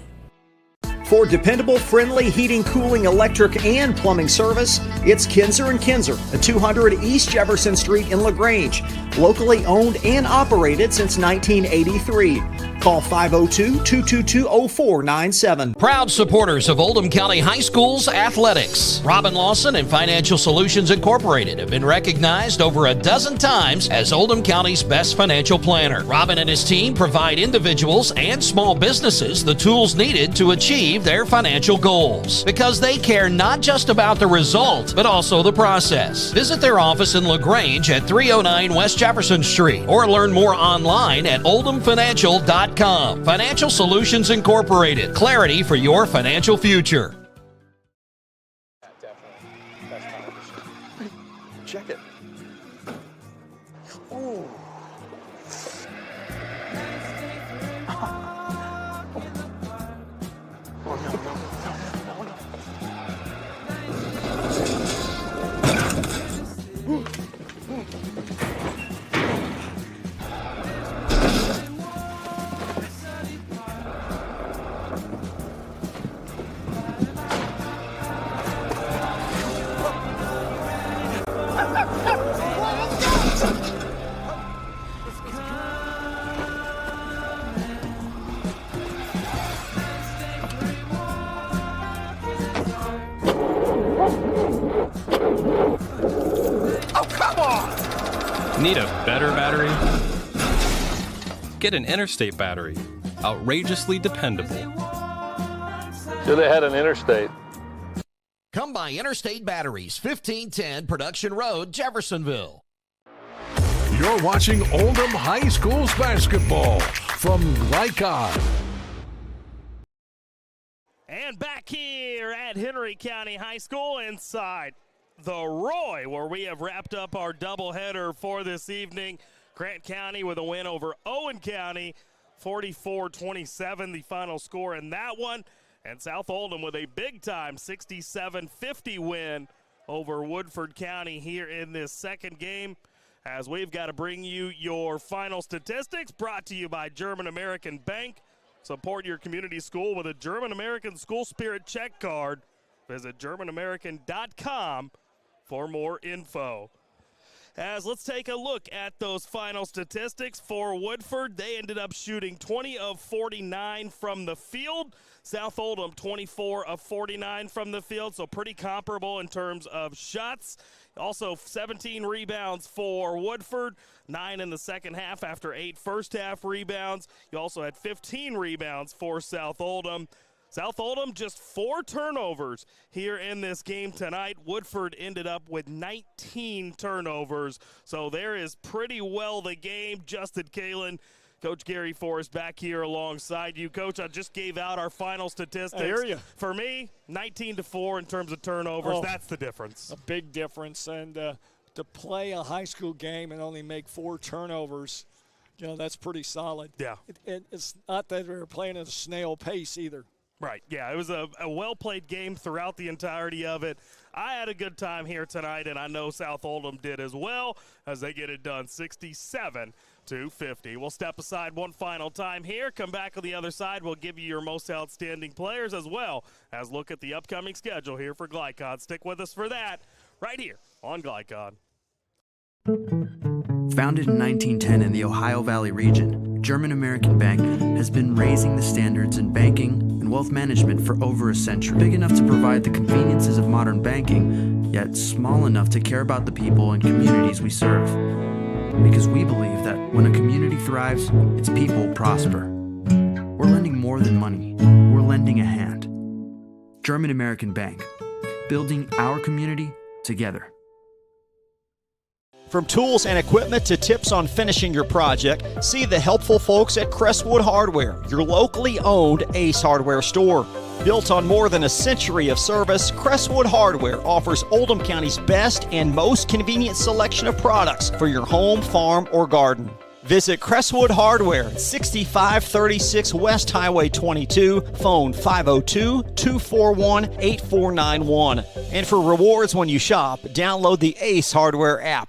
For dependable, friendly heating, cooling, electric, and plumbing service, it's Kinzer & Kinzer at 200 East Jefferson Street in LaGrange. Locally owned and operated since 1983. Call 502-222-0497. Proud supporters of Oldham County High School's athletics. Robin Lawson and Financial Solutions Incorporated have been recognized over a dozen times as Oldham County's best financial planner. Robin and his team provide individuals and small businesses the tools needed to achieve their financial goals, because they care not just about the result, but also the process. Visit their office in LaGrange at 309 West Jefferson Street, or learn more online at oldhamfinancial.com. Financial Solutions Incorporated. Clarity for your financial future. Check it. Ooh. Oh, no. Need a better battery? Get an Interstate battery. Outrageously dependable. Should have had an Interstate. Come by Interstate Batteries, 1510 Production Road, Jeffersonville. You're watching Oldham High School's basketball from Glycod. And back here at Henry County High School inside the Roy, where we have wrapped up our doubleheader for this evening. Grant County with a win over Owen County. 44-27, the final score in that one. And South Oldham with a big-time 67-50 win over Woodford County here in this second game. As we've got to bring you your final statistics, brought to you by German American Bank. Support your community school with a German American School Spirit check card. Visit GermanAmerican.com for more info. As let's take a look at those final statistics for Woodford. They ended up shooting 20 of 49 from the field. South Oldham 24 of 49 from the field, so pretty comparable in terms of shots. Also 17 rebounds for Woodford, 9 in the second half after 8 first half rebounds. You also had 15 rebounds for South Oldham. South Oldham just 4 turnovers here in this game tonight. Woodford ended up with 19 turnovers. So there is pretty well the game. Justin Kalen, Coach Gary Forrest back here alongside you. Coach, I just gave out our final statistics. I hear you. For me, 19-4 in terms of turnovers. That's the difference. A big difference. And to play a high school game and only make 4 turnovers, that's pretty solid. Yeah. It's not that we were playing at a snail pace either. Right, yeah, it was a well-played game throughout the entirety of it. I had a good time here tonight, and I know South Oldham did as well as they get it done 67-50. We'll step aside one final time here, come back on the other side. We'll give you your most outstanding players as well as look at the upcoming schedule here for Glycon. Stick with us for that right here on Glycon. Founded in 1910 in the Ohio Valley region, German American Bank has been raising the standards in banking and wealth management for over a century. Big enough to provide the conveniences of modern banking, yet small enough to care about the people and communities we serve. Because we believe that when a community thrives, its people prosper. We're lending more than money. We're lending a hand. German American Bank, building our community together. From tools and equipment to tips on finishing your project, see the helpful folks at Crestwood Hardware, your locally owned Ace Hardware store. Built on more than a century of service, Crestwood Hardware offers Oldham County's best and most convenient selection of products for your home, farm, or garden. Visit Crestwood Hardware, 6536 West Highway 22, phone 502-241-8491. And for rewards when you shop, download the Ace Hardware app.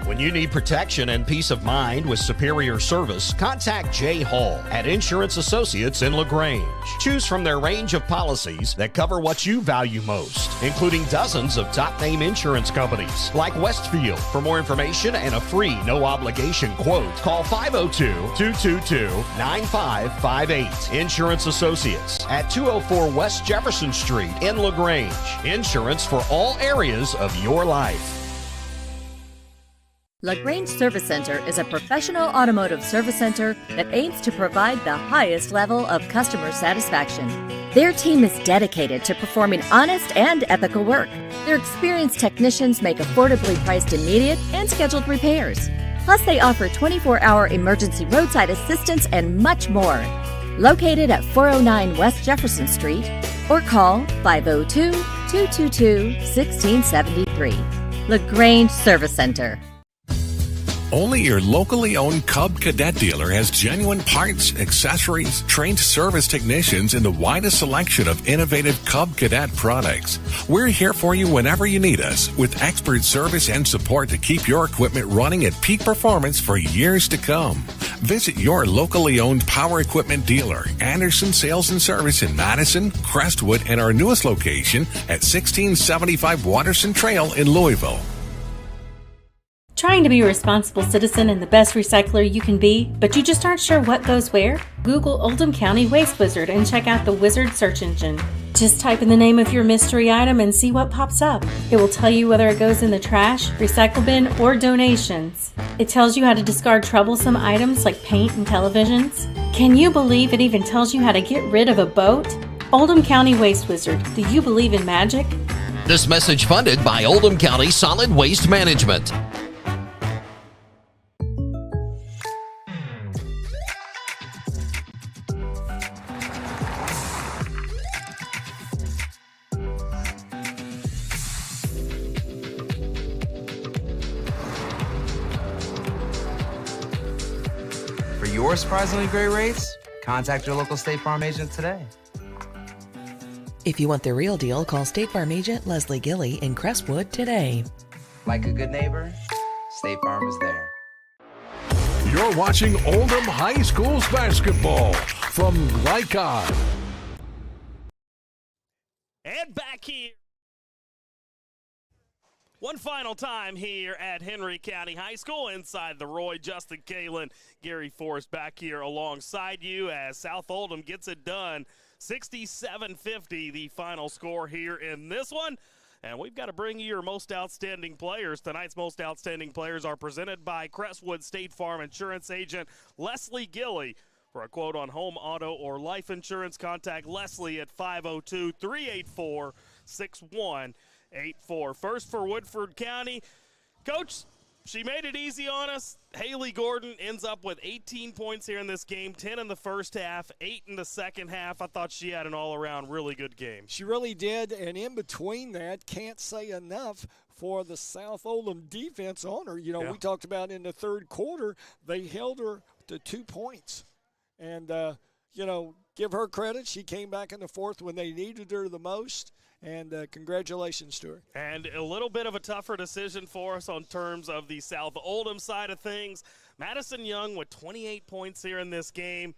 When you need protection and peace of mind with superior service, contact Jay Hall at Insurance Associates in LaGrange. Choose from their range of policies that cover what you value most, including dozens of top-name insurance companies like Westfield. For more information and a free no-obligation quote, call 502-222-9558. Insurance Associates at 204 West Jefferson Street in LaGrange. Insurance for all areas of your life. LaGrange Service Center is a professional automotive service center that aims to provide the highest level of customer satisfaction. Their team is dedicated to performing honest and ethical work. Their experienced technicians make affordably priced immediate and scheduled repairs. Plus, they offer 24-hour emergency roadside assistance and much more. Located at 409 West Jefferson Street or call 502-222-1673. LaGrange Service Center. Only your locally owned Cub Cadet dealer has genuine parts, accessories, trained service technicians, and the widest selection of innovative Cub Cadet products. We're here for you whenever you need us, with expert service and support to keep your equipment running at peak performance for years to come. Visit your locally owned power equipment dealer, Anderson Sales and Service in Madison, Crestwood, and our newest location at 1675 Waterson Trail in Louisville. Trying to be a responsible citizen and the best recycler you can be, but you just aren't sure what goes where? Google Oldham County Waste Wizard and check out the Wizard search engine. Just type in the name of your mystery item and see what pops up. It will tell you whether it goes in the trash, recycle bin, or donations. It tells you how to discard troublesome items like paint and televisions. Can you believe it even tells you how to get rid of a boat? Oldham County Waste Wizard, do you believe in magic? This message funded by Oldham County Solid Waste Management. your surprisingly great rates, contact your local State Farm agent today. If you want the real deal, call State Farm agent Leslie Gilley in Crestwood today. Like a good neighbor, State Farm is there. You're watching Oldham High School's basketball from Glycod. And back here. One final time here at Henry County High School inside the Roy. Justin Kalen, Gary Forrest back here alongside you as South Oldham gets it done. 67-50 the final score here in this one. And we've got to bring you your most outstanding players. Tonight's most outstanding players are presented by Crestwood State Farm Insurance Agent Leslie Gilley. For a quote on home, auto, or life insurance, contact Leslie at 502-384-6184. First for Woodford County. Coach, she made it easy on us. Haley Gordon ends up with 18 points here in this game, 10 in the first half, 8 in the second half. I thought she had an all-around really good game. She really did, and in between that, can't say enough for the South Oldham defense on her. You know, we talked about in the third quarter, they held her to 2 points. And, you know, give her credit. She came back in the fourth when they needed her the most. And congratulations to her. And a little bit of a tougher decision for us on terms of the South Oldham side of things. Madison Young with 28 points here in this game.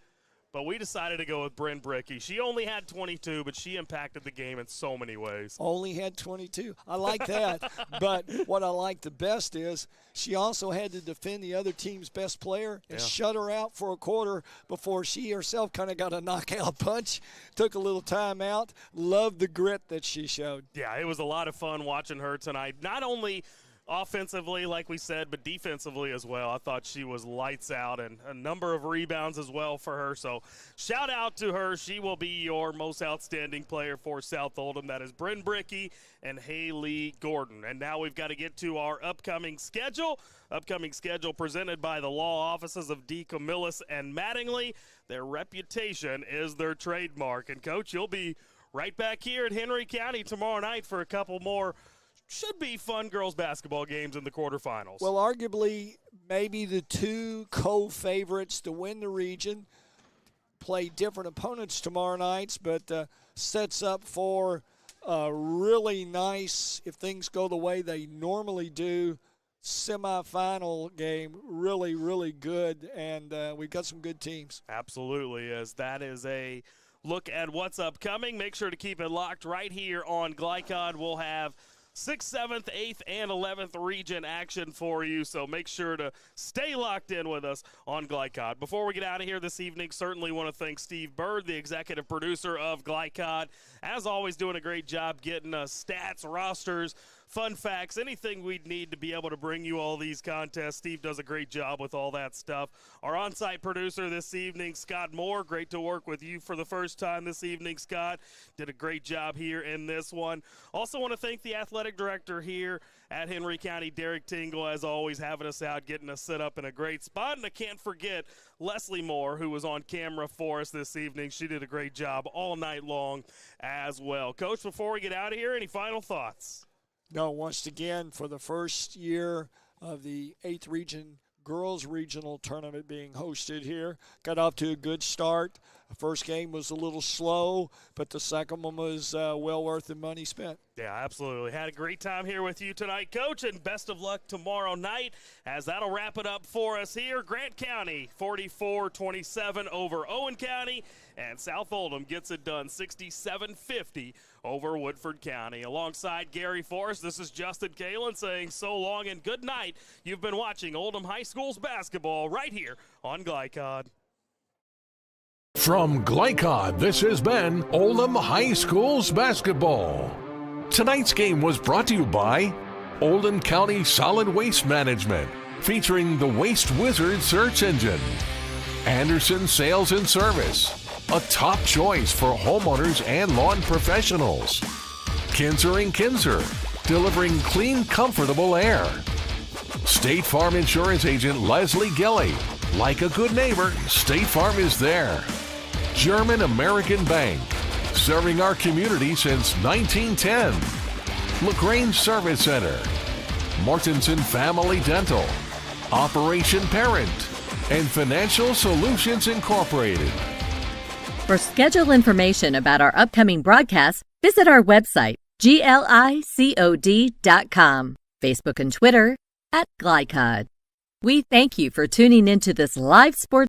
But we decided to go with Bryn Brickey. She only had 22, but she impacted the game in so many ways. Only had 22. I like that. But what I like the best is she also had to defend the other team's best player and shut her out for a quarter before she herself kind of got a knockout punch. Took a little time out. Loved the grit that she showed. Yeah, it was a lot of fun watching her tonight. Not only offensively, like we said, but defensively as well. I thought she was lights out, and a number of rebounds as well for her. So shout out to her. She will be your most outstanding player for South Oldham. That is Bryn Brickey and Haley Gordon. And now we've got to get to our upcoming schedule. Upcoming schedule presented by the law offices of D. Camillus and Mattingly. Their reputation is their trademark. And, Coach, you'll be right back here at Henry County tomorrow night for a couple more should be fun girls basketball games in the quarterfinals. Well, arguably maybe the two co-favorites to win the region play different opponents tomorrow night, but sets up for a really nice, if things go the way they normally do, semifinal game. Really, really good, and we've got some good teams. Absolutely, as that is a look at what's upcoming. Make sure to keep it locked right here on Glycod. We'll have 6th, 7th, 8th, and 11th region action for you, so make sure to stay locked in with us on Glycod. Before we get out of here this evening, certainly want to thank Steve Bird, the executive producer of Glycod. As always, doing a great job getting us stats, rosters, fun facts, anything we'd need to be able to bring you all these contests. Steve does a great job with all that stuff. Our on-site producer this evening, Scott Moore. Great to work with you for the first time this evening, Scott. Did a great job here in this one. Also want to thank the athletic director here at Henry County, Derek Tingle, as always, having us out, getting us set up in a great spot. And I can't forget Leslie Moore, who was on camera for us this evening. She did a great job all night long as well. Coach, before we get out of here, any final thoughts? No, once again, for the first year of the 8th Region Girls Regional Tournament being hosted here, got off to a good start. The first game was a little slow, but the second one was well worth the money spent. Yeah, absolutely. Had a great time here with you tonight, Coach, and best of luck tomorrow night, as that'll wrap it up for us here. Grant County 44-27 over Owen County, and South Oldham gets it done 67-50 over Woodford County. Alongside Gary Forrest, this is Justin Kalen saying so long and good night. You've been watching Oldham High School's basketball right here on Glycod. From Glycod, this has been Oldham High School's basketball. Tonight's game was brought to you by Oldham County Solid Waste Management, featuring the Waste Wizard search engine. Anderson Sales and Service, a top choice for homeowners and lawn professionals. Kinzer & Kinzer, delivering clean, comfortable air. State Farm Insurance Agent Leslie Gilley. Like a good neighbor, State Farm is there. German American Bank, serving our community since 1910. LaGrange Service Center. Mortensen Family Dental. Operation Parent. and Financial Solutions Incorporated. For schedule information about our upcoming broadcasts, visit our website, glicod.com, Facebook and Twitter @Glycod. We thank you for tuning into this live sports